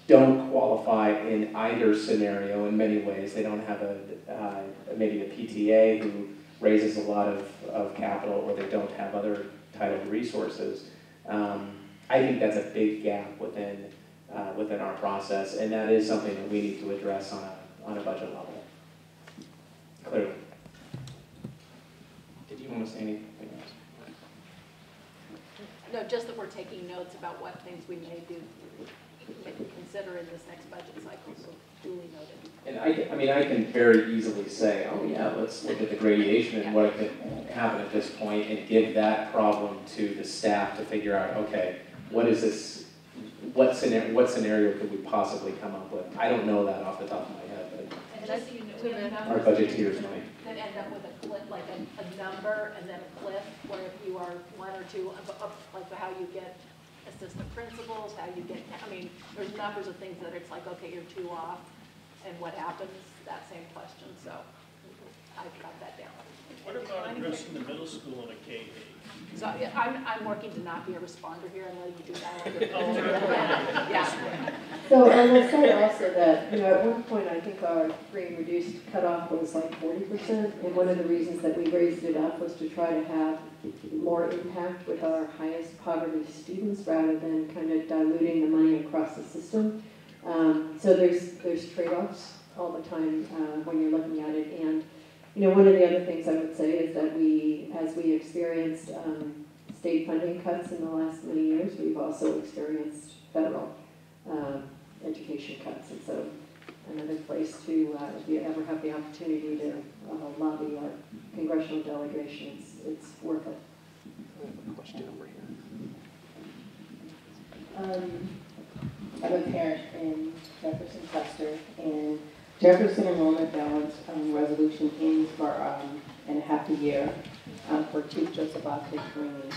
don't qualify in either scenario in many ways? They don't have maybe a PTA who raises a lot of capital, or they don't have other titled resources. I think that's a big gap within our process, and that is something that we need to address on a budget level. Clearly. Did you want to say anything else? No, just that we're taking notes about what things we may consider in this next budget cycle, so duly noted. And I can very easily say, oh yeah, let's look at the gradation and what could happen at this point, and give that problem to the staff to figure out, okay, what scenario could we possibly come up with? I don't know that off the top of my head, but and just so you know, we have our budgeteers might. That end up with a cliff, like a number and then a cliff, where if you are one or two, like how you get assistant principals, how you get, there's numbers of things that it's like, okay, you're 2 off, and what happens, that same question, so I've got that down. What about addressing the middle school in a K-8? So I'm working to not be a responder here and letting you do that. Yeah. So I will say also that, at one point, I think our free and reduced cutoff was like 40%, and one of the reasons that we raised it up was to try to have more impact with our highest poverty students rather than kind of diluting the money across the system. So there's trade-offs all the time when you're looking at it, and one of the other things I would say is that as we experienced state funding cuts in the last many years, we've also experienced federal education cuts. And so another place to, if you ever have the opportunity to lobby our congressional delegation, it's worth it. Question over here. I'm a parent in Jefferson cluster, and Jefferson enrollment balance resolution ends for in half a year for Chief Joseph Karini.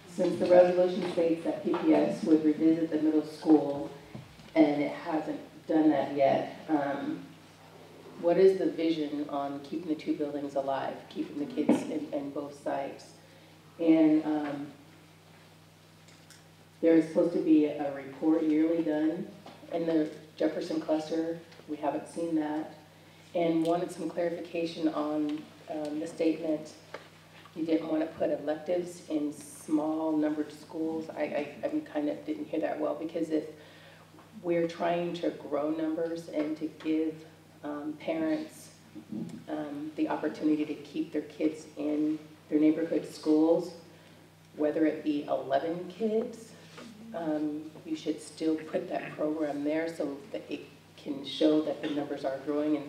Since the resolution states that PPS would revisit the middle school, and it hasn't done that yet, what is the vision on keeping the 2 buildings alive, keeping the kids in both sites? And there is supposed to be a report yearly done in the Jefferson cluster. We haven't seen that. And wanted some clarification on the statement you didn't want to put electives in small numbered schools. I kind of didn't hear that well, because if we're trying to grow numbers and to give parents the opportunity to keep their kids in their neighborhood schools, whether it be 11 kids, you should still put that program there so that it can show that the numbers are growing and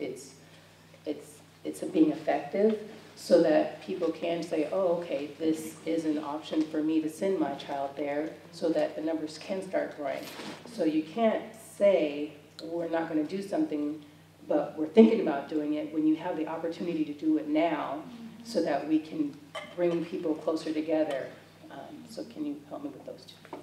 it's being effective, so that people can say, oh, okay, this is an option for me to send my child there, so that the numbers can start growing. So you can't say we're not going to do something, but we're thinking about doing it, when you have the opportunity to do it now, so that we can bring people closer together. So can you help me with those 2?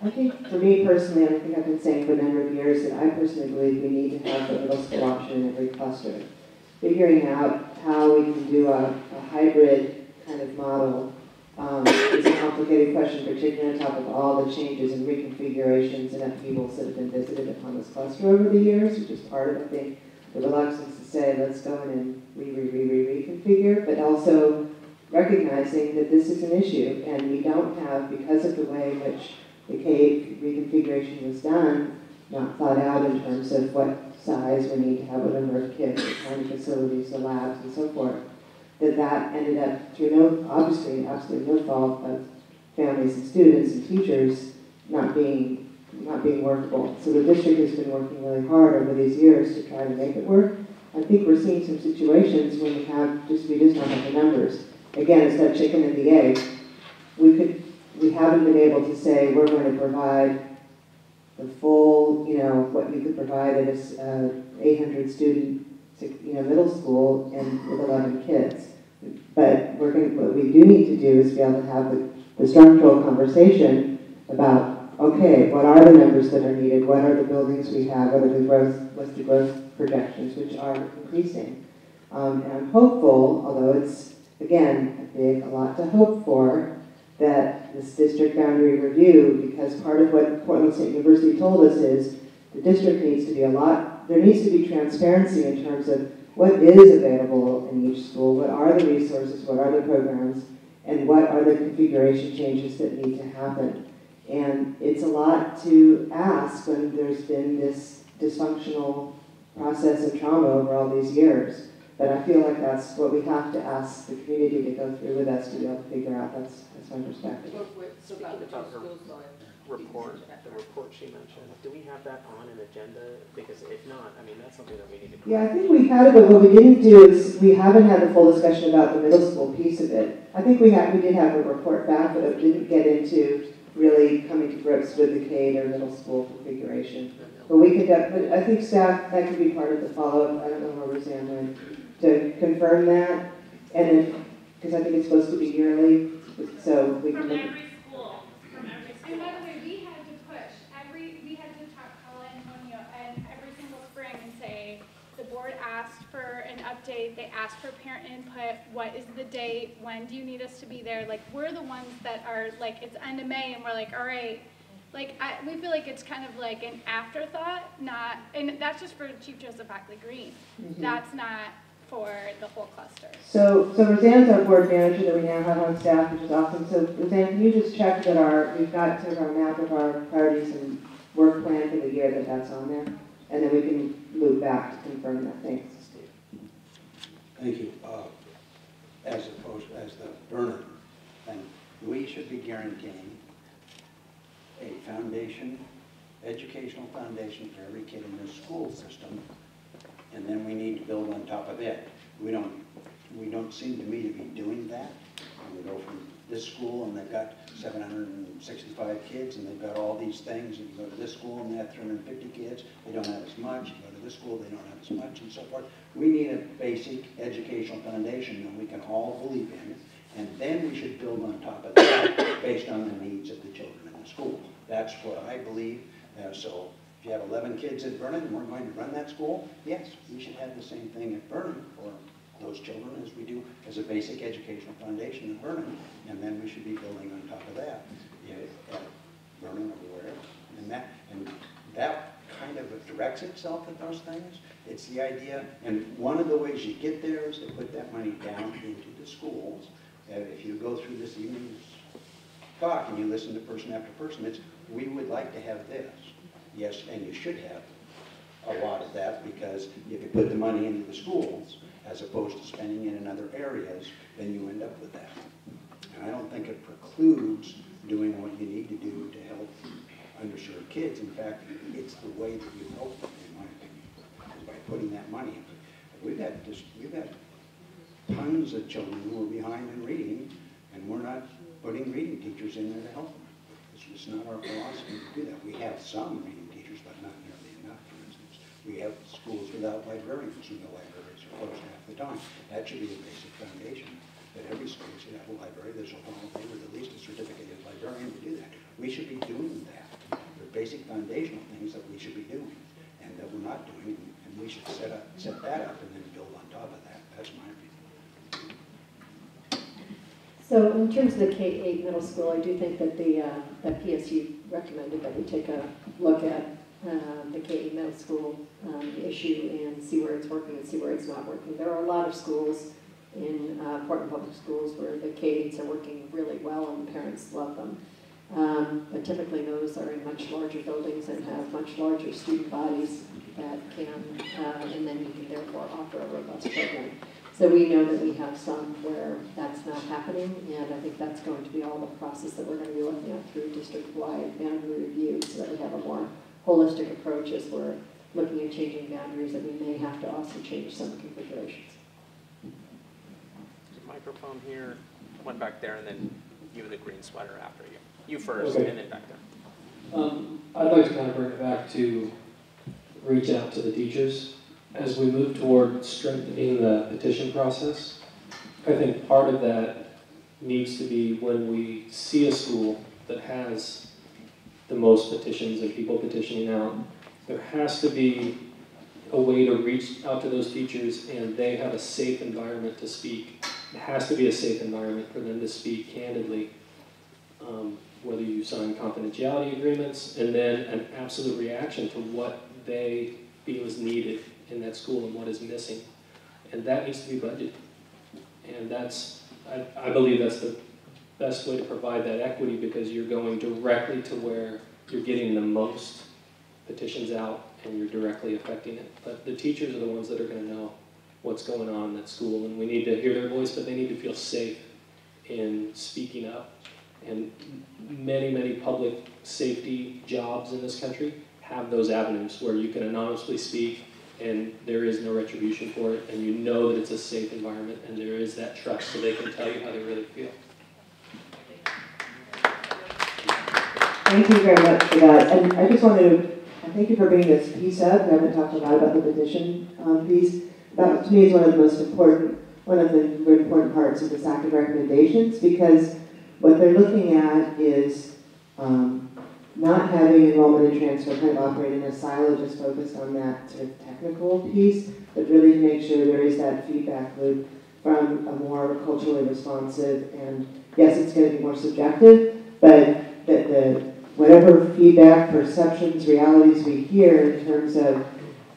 I think for me personally, and I think I've been saying for a number of years, that I personally believe we need to have a middle school option in every cluster. Figuring out how we can do a hybrid kind of model is a complicated question, particularly on top of all the changes and reconfigurations and upheavals that have been visited upon this cluster over the years, which is part of, I think, the reluctance to say, let's go in and reconfigure, but also recognizing that this is an issue, and we don't have, because of the way in which the K-8 reconfiguration was done, not thought out in terms of what size we need to have, what number of kids, the kind of facilities, the labs, and so forth, that ended up, through obviously absolutely no fault of families and students and teachers, not being workable. So the district has been working really hard over these years to try to make it work. I think we're seeing some situations when we just don't have the numbers. Again, it's that chicken and the egg. We could we haven't been able to say we're going to provide the full, what you could provide at a 800 student, middle school and with 11 kids. But what we do need to do is be able to have the structural conversation about, okay, what are the numbers that are needed? What are the buildings we have? What's the growth projections, which are increasing? And I'm hopeful, although it's, again, a lot to hope for, that this district boundary review, because part of what Portland State University told us is the district needs to be there needs to be transparency in terms of what is available in each school, what are the resources, what are the programs, and what are the configuration changes that need to happen. And it's a lot to ask when there's been this dysfunctional process of trauma over all these years. But I feel like that's what we have to ask the community to go through with us to be able to figure out. That's my perspective. So about the report she mentioned, do we have that on an agenda? Because if not, I mean, that's something that we need to. Yeah, I think we had it, but what we didn't do is we haven't had a full discussion about the middle school piece of it. I think we did have a report back, but it didn't get into really coming to grips with the K or middle school configuration. But we could, but I think staff, that could be part of the follow-up. I don't know where Roseanne went, to confirm that. And then, because I think it's supposed to be yearly, so we can. From every school. And by the way, we had to call in and every single spring and say, the board asked for an update, they asked for parent input, what is the date, when do you need us to be there? Like, we're the ones that are, like, it's end of May, and we're like, all right, like, we feel like it's kind of like an afterthought, and that's just for Chief Joseph Ackley Green. Mm-hmm. That's not for the whole cluster. So Roseanne's our board manager that we now have on staff, which is awesome. So Roseanne, can you just check that we've got sort of our map of our priorities and work plan for the year that's on there? And then we can move back to confirm that. Thanks. Thank you. As the Vernon, and we should be guaranteeing a foundation, educational foundation for every kid in the school system, and then we need to build on top of it. We don't seem to me to be doing that. And we go from this school and they've got 765 kids and they've got all these things, and you go to this school and they have 350 kids, they don't have as much. You go to this school, they don't have as much, and so forth. We need a basic educational foundation that we can all believe in, and then we should build on top of that based on the needs of the children in the school. That's what I believe. So if you have 11 kids at Vernon and we're going to run that school, yes, we should have the same thing at Vernon for those children as we do as a basic educational foundation at Vernon, and then we should be building on top of that at Vernon or wherever. And that kind of directs itself at those things. It's the idea, and one of the ways you get there is to put that money down into the schools. If you go through this evening's talk and you listen to person after person, it's, we would like to have this. Yes, and you should have a lot of that, because if you put the money into the schools as opposed to spending it in other areas, then you end up with that. And I don't think it precludes doing what you need to do to help underserved kids. In fact, it's the way that you help them, in my opinion, is by putting that money in. We've got tons of children who are behind in reading, and we're not putting reading teachers in there to help them. It's just not our philosophy to do that. We have some reading teachers, but not nearly enough, for instance. We have schools without librarians, and the libraries are closed half the time. That should be a basic foundation, that every school should have a library. There's a whole thing with at least a certificated librarian to do that. We should be doing that. There are basic foundational things that we should be doing, and that we're not doing, and we should set that up and then build on top of that. That's my opinion. So in terms of the K-8 middle school, I do think that that PSU recommended that we take a look at the K-8 middle school issue and see where it's working and see where it's not working. There are a lot of schools in Portland Public Schools where the K-8s are working really well and the parents love them. But typically those are in much larger buildings and have much larger student bodies that can, and then you can therefore offer a robust program. So we know that we have some where that's not happening, and I think that's going to be all the process that we're going to be looking at through district-wide boundary review, so that we have a more holistic approach as we're looking at changing boundaries, that we may have to also change some configurations. Microphone here, one back there, and then you the green sweater after you. You first, Okay. and then back there. I'd like to kind of bring it back to reach out to the teachers. As we move toward strengthening the petition process, I think part of that needs to be when we see a school that has the most petitions and people petitioning out, there has to be a way to reach out to those teachers and they have a safe environment to speak. It has to be a safe environment for them to speak candidly, whether you sign confidentiality agreements, and then an absolute reaction to what they feel is needed in that school and what is missing. And that needs to be budgeted. And that's, I believe that's the best way to provide that equity, because you're going directly to where you're getting the most petitions out and you're directly affecting it. But the teachers are the ones that are going to know what's going on in that school, and we need to hear their voice, but they need to feel safe in speaking up. And many, many public safety jobs in this country have those avenues where you can anonymously speak and there is no retribution for it, and you know that it's a safe environment and there is that trust so they can tell you how they really feel. Thank you very much for that. And I just wanted to thank you for bringing this piece up. We haven't talked a lot about the petition piece. That, to me, is one of the most important, one of the very important parts of the SAC of recommendations, because what they're looking at is not having enrollment and transfer kind of operate in a silo just focused on that sort of technical piece, but really to make sure there is that feedback loop from a more culturally responsive, and yes, it's going to be more subjective, but that the whatever feedback, perceptions, realities we hear in terms of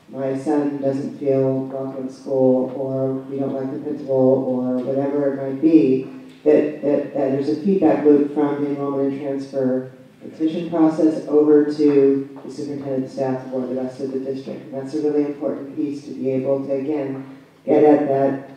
my son doesn't feel welcome in school, or we don't like the principal, or whatever it might be, that there's a feedback loop from the enrollment and transfer petition process over to the superintendent, staff, or the rest of the district. And that's a really important piece to be able to, again, get at that,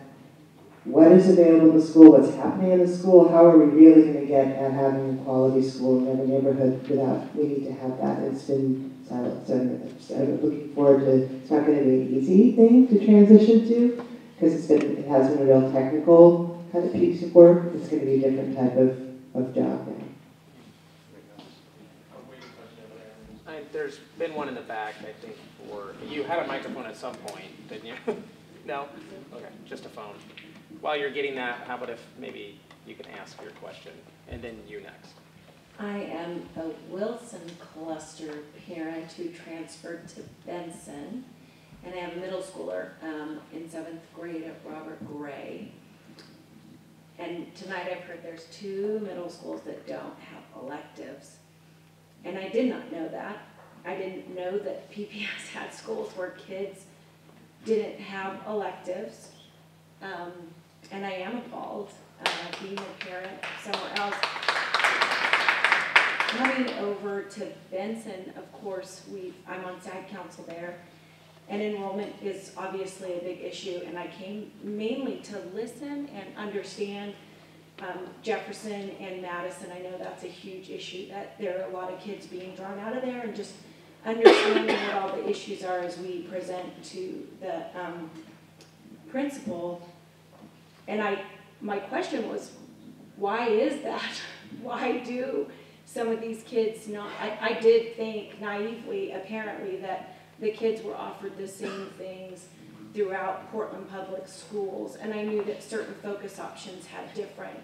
what is available in the school, what's happening in the school, how are we really going to get at having a quality school in every neighborhood without, we need to have that. It's been silent, so I'm looking forward to, it's not going to be an easy thing to transition to, because it has been a real technical kind of piece of work. It's going to be a different type of job now. There's been one in the back, I think, for, you had a microphone at some point, didn't you? No? Okay, just a phone. While you're getting that, how about if maybe you can ask your question, and then you next. I am a Wilson cluster parent who transferred to Benson, and I have a middle schooler in 7th grade at Robert Gray. And tonight I've heard there's 2 middle schools that don't have electives. And I did not know that. I didn't know that PPS had schools where kids didn't have electives. And I am appalled, being a parent somewhere else. Coming over to Benson, of course, I'm on SAG council there, and enrollment is obviously a big issue, and I came mainly to listen and understand Jefferson and Madison. I know that's a huge issue, that there are a lot of kids being drawn out of there, and just understanding what all the issues are as we present to the principal. And my question was, why is that? Why do some of these kids not? I did think naively, apparently, that the kids were offered the same things throughout Portland Public Schools, and I knew that certain focus options had different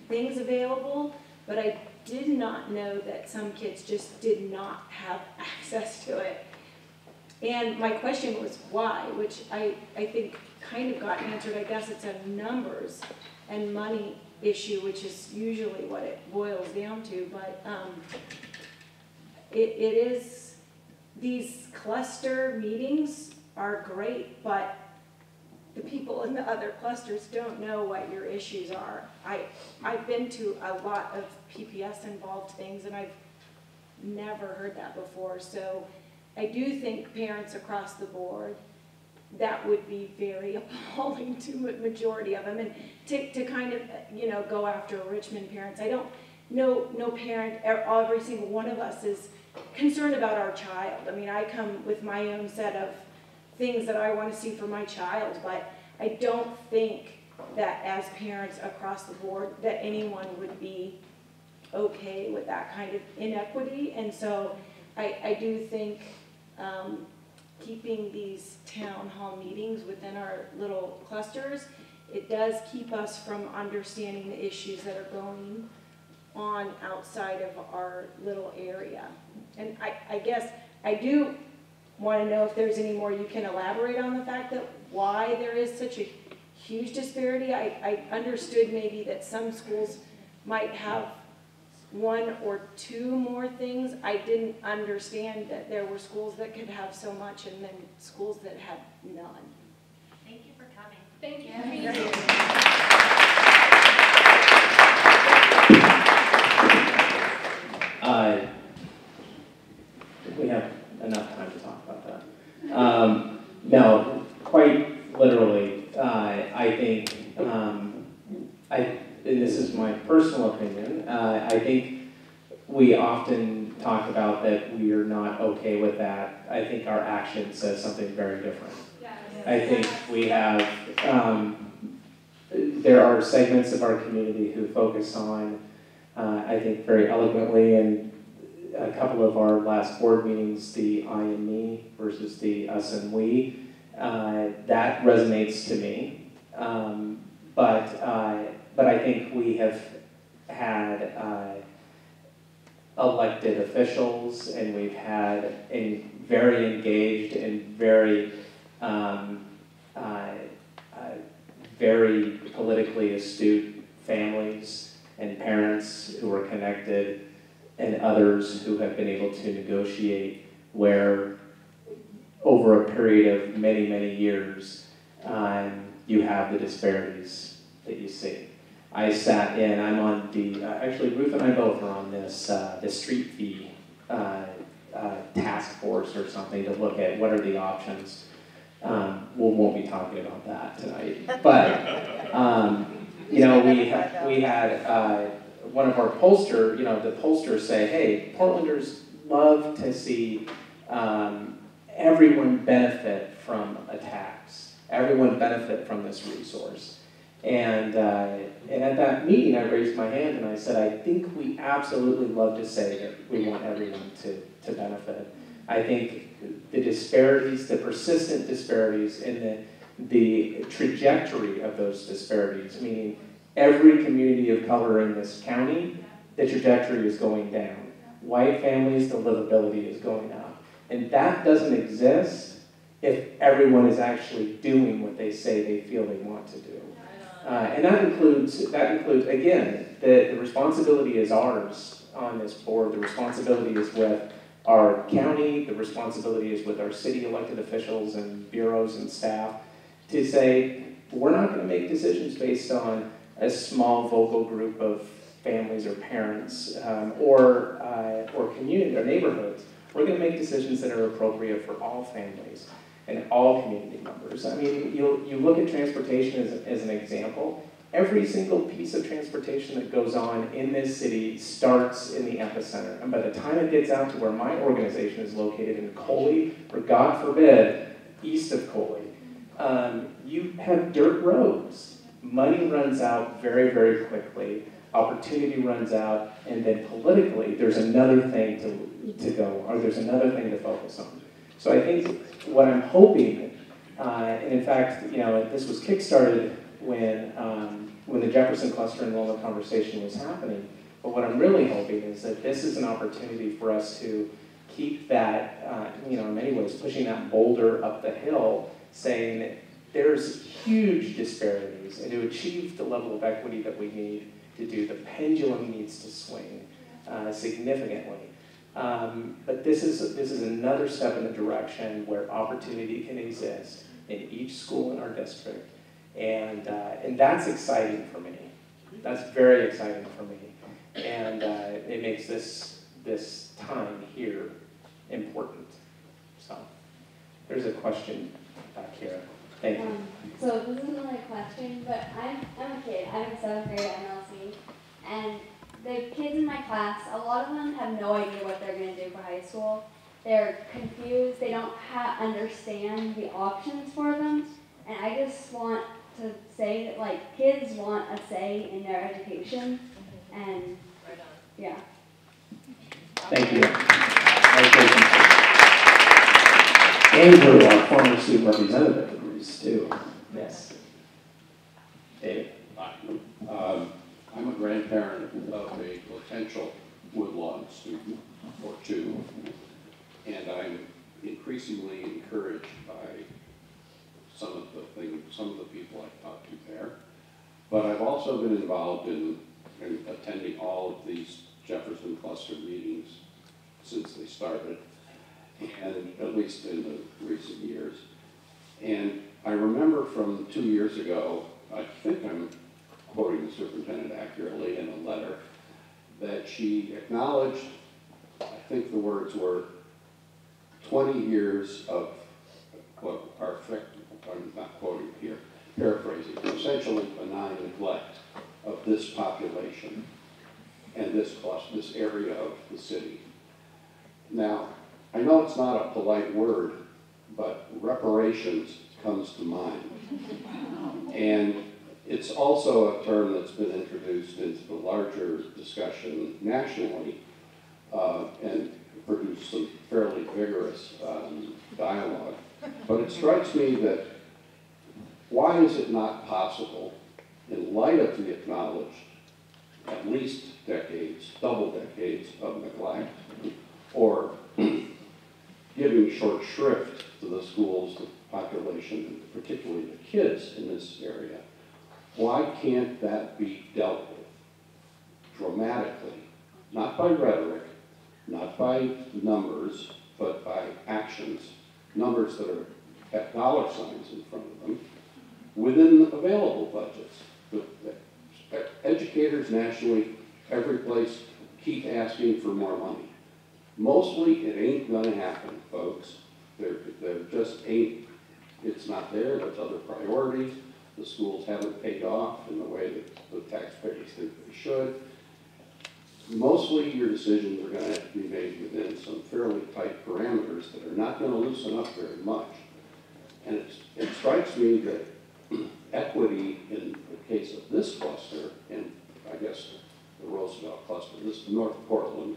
things available, but I did not know that some kids just did not have access to it. And my question was why, which I think kind of got answered. I guess it's a numbers and money issue, which is usually what it boils down to, but it is, these cluster meetings are great, but the people in the other clusters don't know what your issues are. I've been to a lot of PPS involved things, and I've never heard that before. So I do think parents across the board, that would be very appalling to a majority of them. And to kind of, go after Richmond parents, I don't, no parent, every single one of us is concerned about our child. I mean, I come with my own set of things that I want to see for my child, but I don't think that as parents across the board that anyone would be okay with that kind of inequity. And so I do think keeping these town hall meetings within our little clusters, it does keep us from understanding the issues that are going on outside of our little area. And I guess I do want to know if there's any more you can elaborate on the fact that why there is such a huge disparity. I understood maybe that some schools might have one or two more things. I didn't understand that there were schools that could have so much and then schools that had none. Thank you for coming. Thank you Yeah, for being great. here. We have enough time to talk about that. No, quite literally, I think, and this is my personal opinion, I think we often talk about that we are not okay with that. I think our action says something very different. I think we have, there are segments of our community who focus on, I think very eloquently, and a couple of our last board meetings, the I and me versus the us and we, that resonates to me. But I think we have had elected officials, and we've had very engaged and very very politically astute families and parents who are connected, and others who have been able to negotiate where over a period of many, many years, you have the disparities that you see. I sat in, I'm on the, actually Ruth and I both are on this, the street fee task force or something to look at what are the options. We won't be talking about that tonight. But, you know, we had one of our pollster, you know, the pollsters say, hey, Portlanders love to see everyone benefit from a tax, everyone benefit from this resource. And at that meeting, I raised my hand and I said, I think we absolutely love to say that we want everyone to benefit. I think the disparities, the persistent disparities in the trajectory of those disparities, meaning every community of color in this county, the trajectory is going down. White families, the livability is going up. And that doesn't exist if everyone is actually doing what they say they feel they want to do. And that includes again, the responsibility is ours on this board. The responsibility is with our county. The responsibility is with our city elected officials and bureaus and staff to say, we're not going to make decisions based on a small vocal group of families or parents or community or neighborhoods. We're going to make decisions that are appropriate for all families and all community members. I mean, you look at transportation as an example. Every single piece of transportation that goes on in this city starts in the epicenter. And by the time it gets out to where my organization is located in Coley, or God forbid, east of Coley, you have dirt roads. Money runs out very, very quickly. Opportunity runs out. And then politically, there's another thing to go, or there's another thing to focus on. So I think what I'm hoping, and in fact, you know, this was kickstarted when the Jefferson cluster enrollment conversation was happening. But what I'm really hoping is that this is an opportunity for us to keep that, you know, in many ways, pushing that boulder up the hill, saying that there's huge disparities, and to achieve the level of equity that we need to do, the pendulum needs to swing significantly. But this is another step in the direction where opportunity can exist in each school in our district, and that's exciting for me. That's very exciting for me, and it makes this time here important. So there's a question back here. Thank you. So this isn't really a question, but I'm a kid. I'm in 7th grade at MLC, and the kids in my class, a lot of them have no idea what they're going to do for high school. They're confused. They don't understand the options for them. And I just want to say that, like, kids want a say in their education. And Yeah. Thank you. Andrew, our former student representative, agrees too. Yes. David. Hi. I'm a grandparent of a potential Woodlawn student or two, and I'm increasingly encouraged by some of the people I've talked to there. But I've also been involved in attending all of these Jefferson cluster meetings since they started, and at least in the recent years. And I remember from 2 years ago, I think I'm quoting the superintendent accurately in a letter, that she acknowledged, I think the words were 20 years of what are, I'm not quoting here, paraphrasing, essentially benign neglect of this population and this area of the city. Now, I know it's not a polite word, but reparations comes to mind. And it's also a term that's been introduced into the larger discussion nationally and produced some fairly vigorous dialogue. But it strikes me that why is it not possible, in light of the acknowledged at least decades, double decades of neglect, or giving short shrift to the schools, the population, and particularly the kids in this area, why can't that be dealt with dramatically, not by rhetoric, not by numbers, but by actions, numbers that are have dollar signs in front of them, within available budgets. Educators nationally, every place, keep asking for more money. Mostly it ain't gonna happen, folks. There just ain't, it's not there, there's other priorities. The schools haven't paid off in the way that the taxpayers think they should. Mostly your decisions are gonna have to be made within some fairly tight parameters that are not gonna loosen up very much. And it strikes me that equity in the case of this cluster, and I guess the Roosevelt cluster, this North Portland,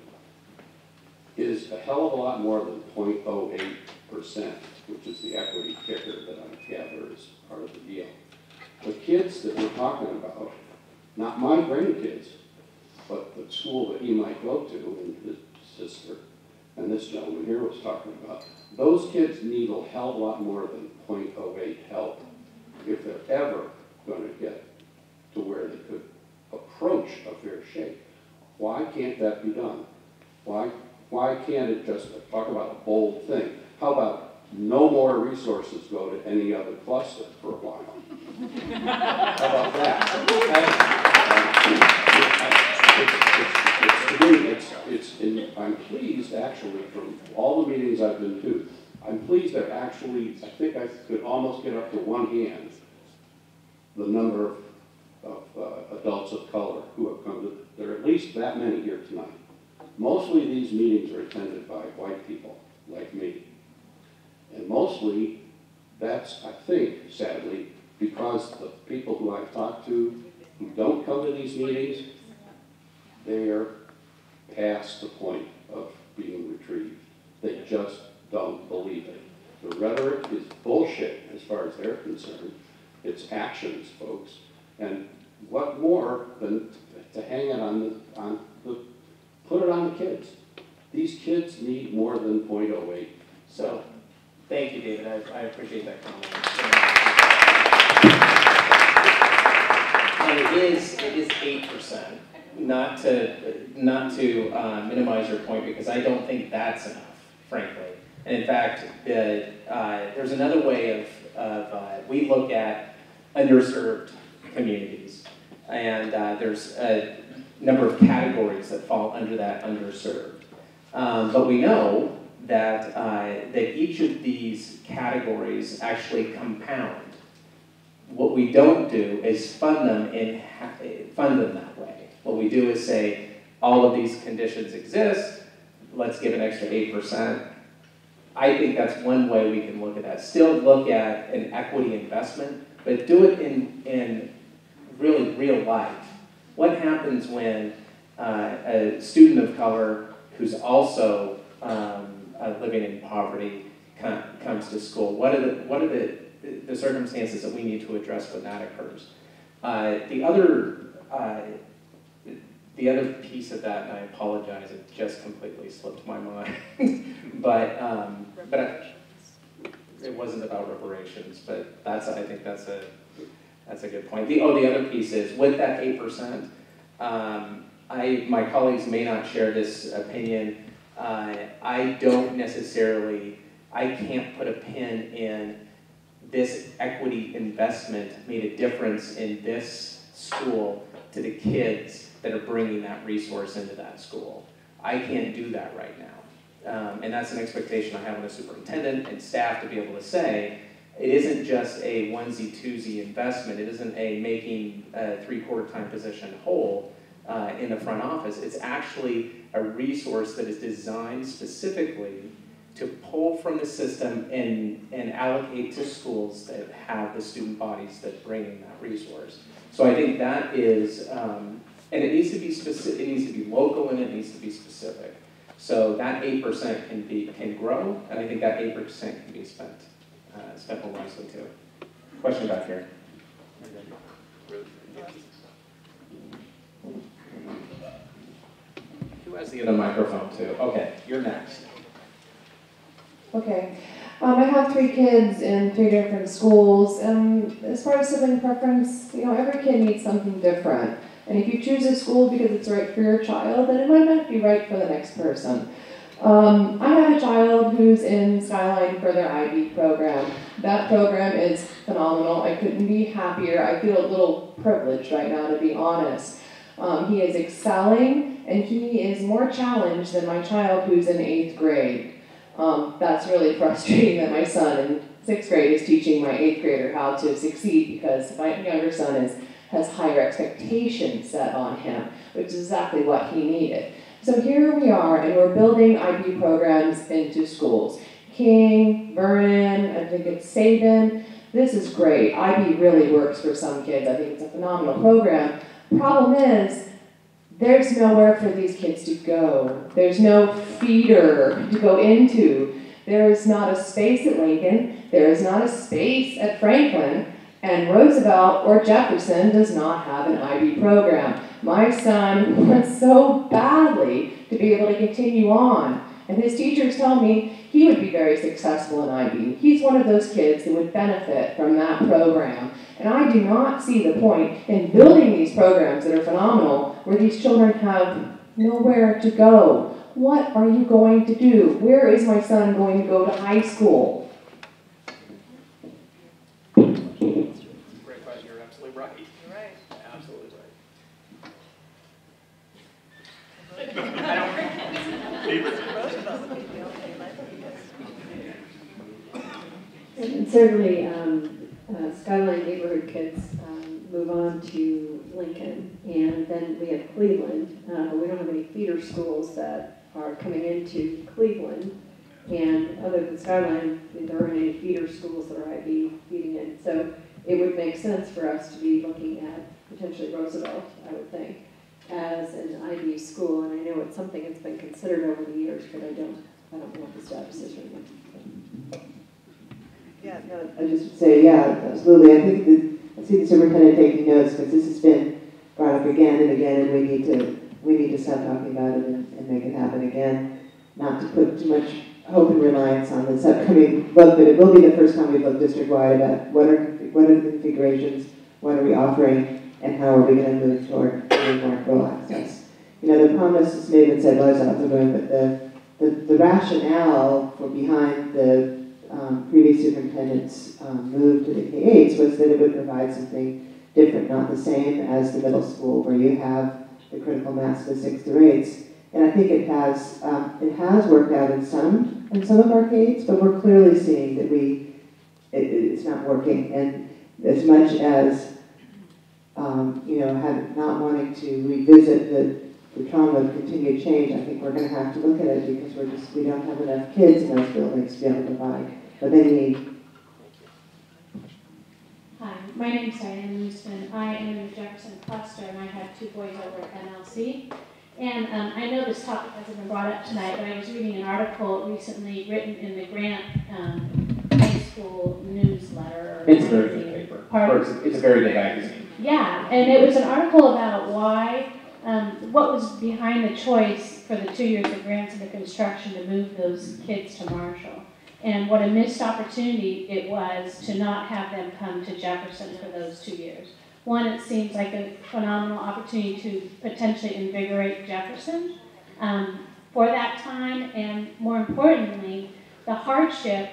is a hell of a lot more than 0.08%, which is the equity kicker that I gather is part of the deal. The kids that we're talking about, not my grandkids, but the school that he might go to, and his sister, and this gentleman here was talking about, those kids need a hell of a lot more than 0.08 help if they're ever going to get to where they could approach a fair shake. Why can't that be done? Why can't it just, talk about a bold thing, how about no more resources go to any other cluster for a while? How about that? I'm pleased, actually, from all the meetings I've been to, I'm pleased that actually, I think I could almost get up to one hand the number of adults of color who have come to, there are at least that many here tonight. Mostly these meetings are attended by white people, like me. And mostly, that's, I think, sadly, because the people who I've talked to who don't come to these meetings, they're past the point of being retrieved. They just don't believe it. The rhetoric is bullshit as far as they're concerned. It's actions, folks. And what more than to hang it on the put it on the kids. These kids need more than 0.08. So, thank you, David. I appreciate that comment. And it is 8%. Not to minimize your point, because I don't think that's enough, frankly. And in fact, there's another way of we look at underserved communities, and there's a number of categories that fall under that underserved. But we know that that each of these categories actually compound. What we don't do is fund them that way. What we do is say, all of these conditions exist, let's give an extra 8%. I think that's one way we can look at that. Still look at an equity investment, but do it in really real life. What happens when a student of color who's also living in poverty comes to school? What are the circumstances that we need to address when that occurs? The other piece of that, and I apologize, it just completely slipped my mind, but it wasn't about reparations, but I think that's a good point. The other piece is, with that 8%, my colleagues may not share this opinion. I can't put a pin in this equity investment made a difference in this school to the kids that are bringing that resource into that school. I can't do that right now. And that's an expectation I have on the superintendent and staff to be able to say, it isn't just a onesie-twosie investment. It isn't a making a 3/4 time position whole in the front office. It's actually a resource that is designed specifically to pull from the system and allocate to schools that have the student bodies that bring in that resource. So I think that is, and it needs to be specific, it needs to be local, and it needs to be specific. So that 8% can grow, and I think that 8% can be spent more wisely too. Question back here. Who has the other microphone too? Okay, you're next. Okay. I have 3 kids in 3 different schools, and as far as sibling preference, every kid needs something different. And if you choose a school because it's right for your child, then it might not be right for the next person. I have a child who's in Skyline for their IB program. That program is phenomenal. I couldn't be happier. I feel a little privileged right now, to be honest. He is excelling, and he is more challenged than my child who's in 8th grade. That's really frustrating that my son in 6th grade is teaching my 8th grader how to succeed, because my younger son has higher expectations set on him, which is exactly what he needed. So here we are, and we're building IB programs into schools. King, Vernon, I think it's Sabin. This is great. IB really works for some kids. I think it's a phenomenal program. Problem is, there's nowhere for these kids to go. There's no feeder to go into. There is not a space at Lincoln. There is not a space at Franklin. And Roosevelt or Jefferson does not have an IB program. My son wants so badly to be able to continue on. And his teachers tell me he would be very successful in IB. He's one of those kids that would benefit from that program. And I do not see the point in building these programs that are phenomenal where these children have nowhere to go. What are you going to do? Where is my son going to go to high school? Great question. You're absolutely right. You're right. Absolutely And certainly, Skyline neighborhood kids move on to Lincoln, and then we have Cleveland, but we don't have any feeder schools that are coming into Cleveland. And other than Skyline, there aren't any feeder schools that are IB feeding in. So it would make sense for us to be looking at potentially Roosevelt, I would think, as an IB school. And I know it's something that's been considered over the years, but I don't know what the status is right now. Yeah, no, I just would say, yeah, absolutely. I think I see the superintendent taking notes, because this has been brought up again and again, and we need to stop talking about it and make it happen again. Not to put too much hope and reliance on this upcoming book, but it will be the first time we've looked district-wide about what are the configurations, what are we offering, and how are we going to move toward getting more full access. The promise, as Maven said, was out the room, but the rationale for behind the previous superintendent's move to the K-8s was that it would provide something different, not the same as the middle school, where you have the critical mass of the 6th through 8s. And I think it has worked out in some of our K-8s, but we're clearly seeing that it's not working. And as much as not wanting to revisit the trauma of continued change, I think we're going to have to look at it, because we don't have enough kids in those buildings to be able to provide what they need. Hi, my name is Diane Lewiston. I am in the Jefferson cluster, and I have 2 boys over at NLC. And I know this topic hasn't been brought up tonight, but I was reading an article recently written in the Grant High School newsletter. It's a very good paper. It's a very good magazine. Yeah, and it was an article about why, what was behind the choice for the 2 years of grants and the construction to move those kids to Marshall. And what a missed opportunity it was to not have them come to Jefferson for those 2 years. One, it seems like a phenomenal opportunity to potentially invigorate Jefferson for that time, and more importantly, the hardship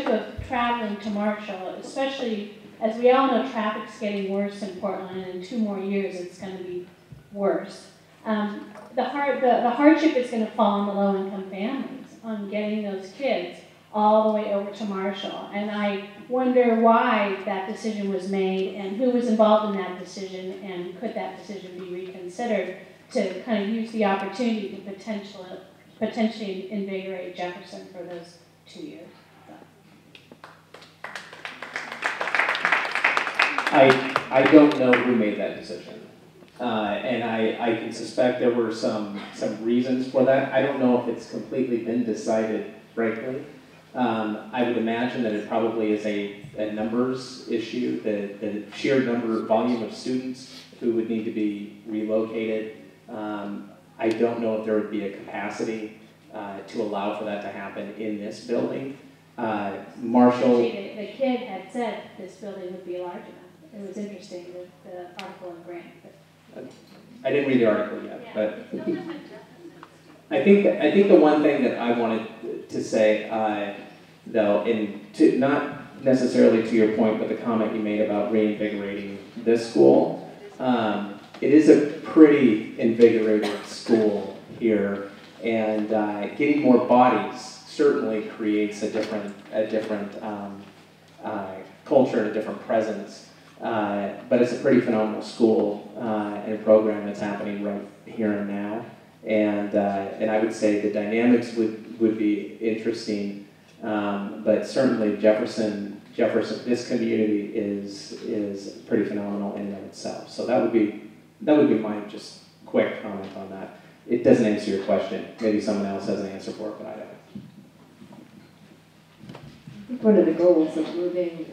of traveling to Marshall, especially as we all know traffic's getting worse in Portland, and in 2 more years it's going to be worse. The hardship is going to fall on the low-income families on getting those kids all the way over to Marshall. And I wonder why that decision was made and who was involved in that decision, and could that decision be reconsidered to kind of use the opportunity to potentially invigorate Jefferson for those 2 years. I don't know who made that decision. And I can suspect there were some reasons for that. I don't know if it's completely been decided, frankly. I would imagine that it probably is a numbers issue, the sheer volume of students who would need to be relocated. I don't know if there would be a capacity to allow for that to happen in this building. Marshall... The kid had said this building would be large enough. It was interesting, the article in Grant. I didn't read the article yet, but I think the one thing that I wanted to say, though, and to not necessarily to your point, but the comment you made about reinvigorating this school, it is a pretty invigorated school here, and getting more bodies certainly creates a different culture and a different presence. But it's a pretty phenomenal school and program that's happening right here and now, and I would say the dynamics would be interesting, but certainly Jefferson, this community is pretty phenomenal in and of itself. So that would be my just quick comment on that. It doesn't answer your question. Maybe someone else has an answer for it, but I don't. I think one of the goals of moving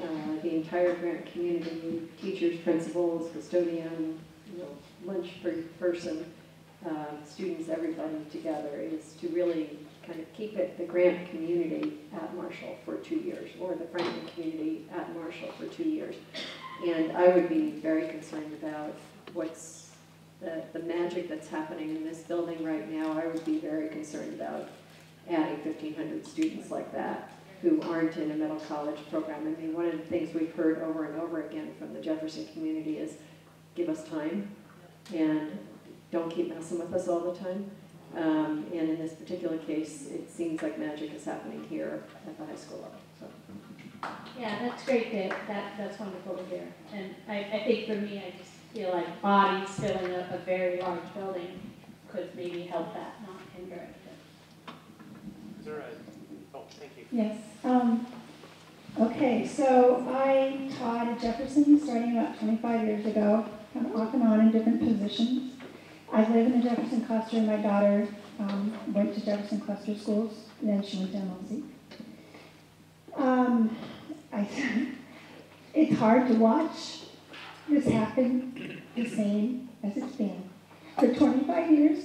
the entire Grant community, teachers, principals, custodian, lunch person, students, everybody together, is to really kind of keep it the Grant community at Marshall for 2 years, or the Franklin community at Marshall for 2 years. And I would be very concerned about what's the magic that's happening in this building right now. I would be very concerned about adding 1,500 students like that who aren't in a middle college program. I mean, one of the things we've heard over and over again from the Jefferson community is give us time and don't keep messing with us all the time. And in this particular case, it seems like magic is happening here at the high school level. So. Yeah, that's great. That's wonderful to hear. And I think for me, I just feel like bodies filling a very large building could maybe help that, not hinder it. Is there a... Oh, thank you. Yes. Okay, so I taught at Jefferson starting about 25 years ago, kind of off and on in different positions. I live in the Jefferson cluster. My daughter went to Jefferson cluster schools, and then she went to MLC. It's hard to watch this happen the same as it's been for 25 years,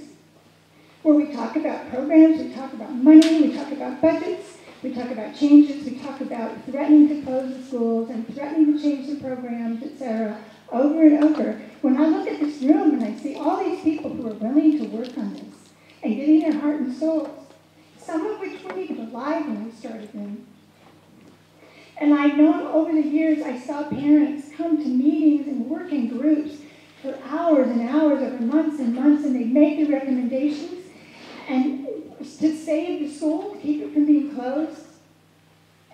where we talk about programs, we talk about money, we talk about budgets, we talk about changes, we talk about threatening to close the schools and threatening to change the programs, etc., over and over. When I look at this room and I see all these people who are willing to work on this and giving their heart and souls, some of which weren't even alive when I started them. And I've known over the years, I saw parents come to meetings and work in groups for hours and hours, over months and months, and they'd make the recommendations and to save the school, to keep it from being closed,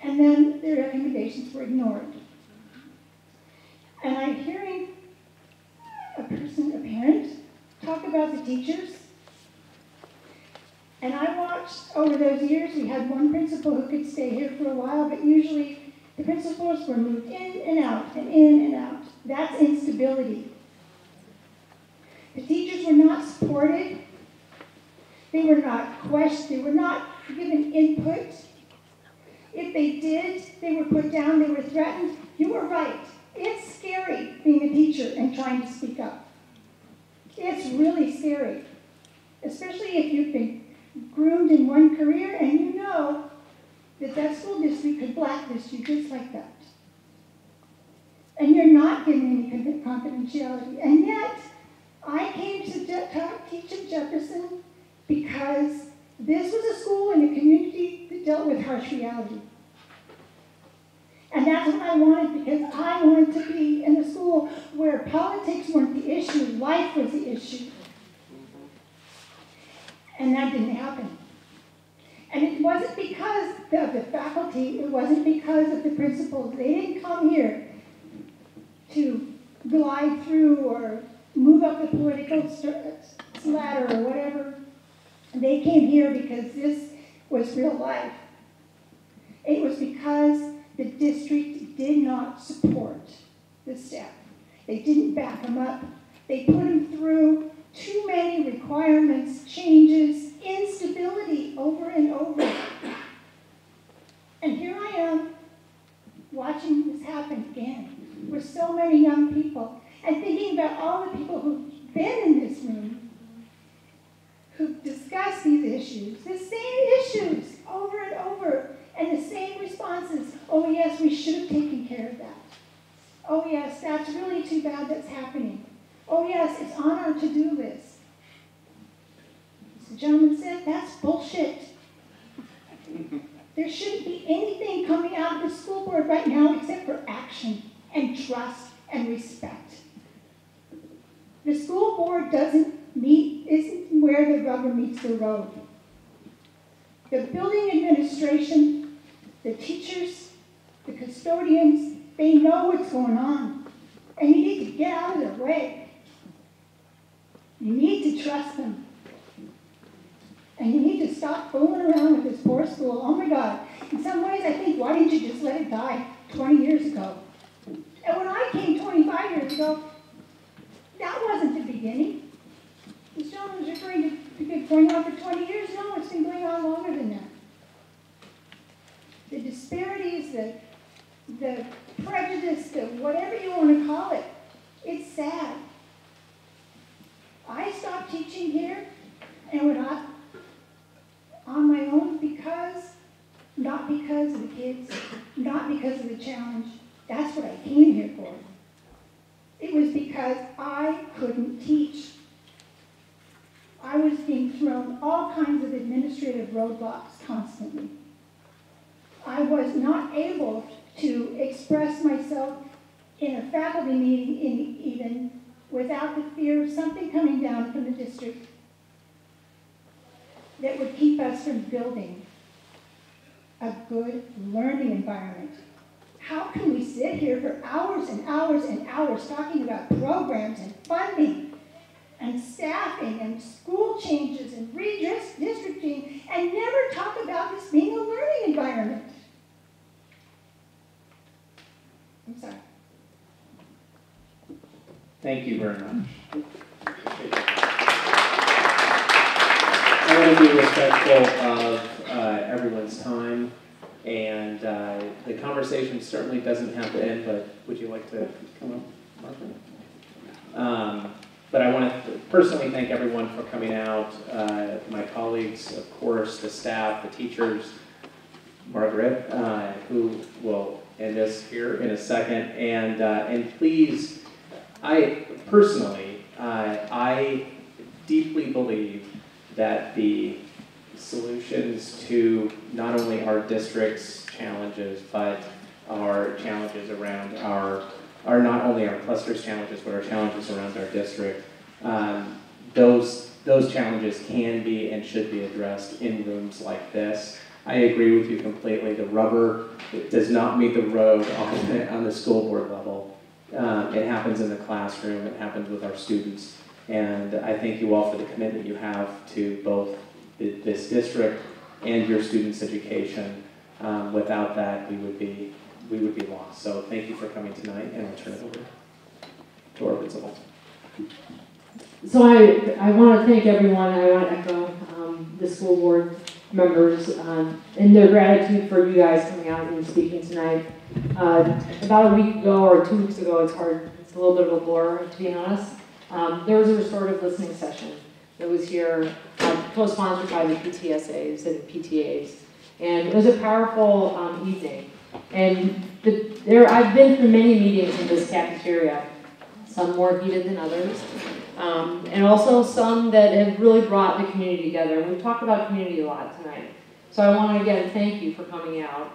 and then their recommendations were ignored. And I'm hearing a parent, talk about the teachers, and I watched over those years, we had one principal who could stay here for a while, but usually the principals were moved in and out and in and out. That's instability. The teachers were not They were not questioned, they were not given input. If they did, they were put down, they were threatened. You were right. It's scary being a teacher and trying to speak up. It's really scary, especially if you've been groomed in one career and you know that that school district could blacklist you just like that. And you're not given any confidentiality. And yet, I came to teach at Jefferson because this was a school in a community that dealt with harsh reality. And that's what I wanted, because I wanted to be in a school where politics weren't the issue, life was the issue. And that didn't happen. And it wasn't because of the faculty, it wasn't because of the principals. They didn't come here to glide through or move up the political ladder or whatever. They came here because this was real life. It was because the district did not support the staff. They didn't back them up. They put them through too many requirements, changes, instability over and over. And here I am watching this happen again with so many young people and thinking about all the people who've been in this room, who've discussed these issues, the same issues over and over, and the same responses. Oh yes, we should have taken care of that. Oh yes, that's really too bad that's happening. Oh yes, it's on our to-do list. As the gentleman said, that's bullshit. There shouldn't be anything coming out of the school board right now except for action and trust and respect. The school board isn't where the rubber meets the road. The building administration, the teachers, the custodians, they know what's going on. And you need to get out of their way. You need to trust them. And you need to stop fooling around with this poor school. Oh my God. In some ways, I think, why didn't you just let it die 20 years ago? And when I came 25 years ago, that wasn't the beginning. This gentleman was referring to it going on for 20 years. No, it's been going on longer than that. The disparities, the prejudice, the whatever you want to call it, it's sad. I stopped teaching here and went on my own not because of the kids, not because of the challenge. That's what I came here for. It was because I couldn't teach. I was being thrown all kinds of administrative roadblocks constantly. I was not able to express myself in a faculty meeting even without the fear of something coming down from the district that would keep us from building a good learning environment. How can we sit here for hours and hours and hours talking about programs and funding and staffing and school changes and redistricting and never talk about this being a learning environment? I'm sorry. Thank you very much. I want to be respectful of everyone's time, and the conversation certainly doesn't have to end, but would you like to come up, Martha? But I want to personally thank everyone for coming out, my colleagues, of course, the staff, the teachers, Margaret, who will end us here in a second, and please, I personally, I deeply believe that the solutions to not only our district's challenges, but our challenges around are not only our cluster's challenges, but our challenges around our district. Those challenges can be and should be addressed in rooms like this. I agree with you completely. The rubber does not meet the road on the school board level. It happens in the classroom. It happens with our students. And I thank you all for the commitment you have to both this district and your students' education. Without that, we would be lost. So thank you for coming tonight, and I'll turn it over to our principal. So I want to thank everyone. I want to echo the school board members and their gratitude for you guys coming out and speaking tonight. About a week ago or 2 weeks ago, it's a little bit of a blur, to be honest. There was a restorative listening session that was here, co-sponsored by the PTSAs and PTAs. And it was a powerful evening. And I've been through many meetings in this cafeteria, some more heated than others, and also some that have really brought the community together. We've talked about community a lot tonight. So I want to again thank you for coming out.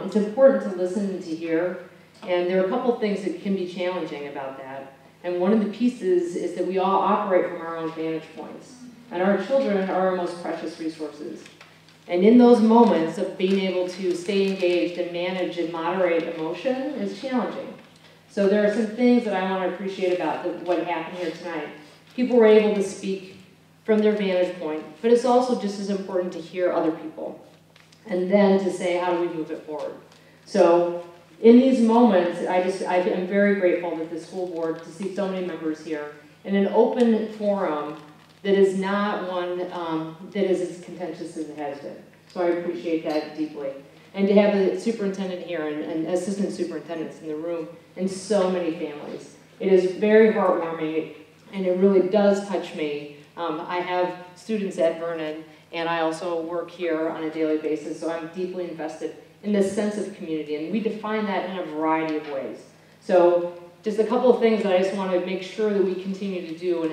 It's important to listen and to hear, and there are a couple things that can be challenging about that. And one of the pieces is that we all operate from our own vantage points, and our children are our most precious resources. And in those moments of being able to stay engaged and manage and moderate emotion is challenging. So there are some things that I want to appreciate about what happened here tonight. People were able to speak from their vantage point, but it's also just as important to hear other people and then to say, how do we move it forward? So in these moments, I am very grateful that the school board, to see so many members here, in an open forum that is not one that is as contentious as it has been. So I appreciate that deeply. And to have the superintendent here and assistant superintendents in the room and so many families. It is very heartwarming and it really does touch me. I have students at Vernon and I also work here on a daily basis, so I'm deeply invested in this sense of community, and we define that in a variety of ways. So just a couple of things that I just want to make sure that we continue to do, and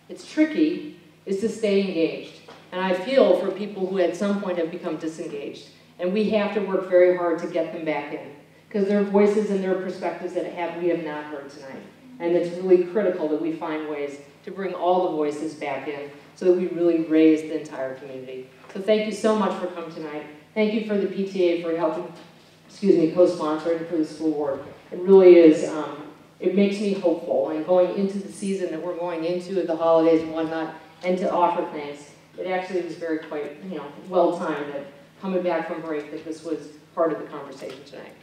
it's tricky, is to stay engaged. And I feel for people who at some point have become disengaged, and we have to work very hard to get them back in, because there are voices and there are perspectives that we have not heard tonight. And it's really critical that we find ways to bring all the voices back in so that we really raise the entire community. So thank you so much for coming tonight. Thank you for the PTA for helping, co-sponsoring for the school board. It really is, it makes me hopeful. And going into the season that we're going into, the holidays and whatnot, and to offer things, it actually was very quite, well timed that coming back from break that this was part of the conversation tonight.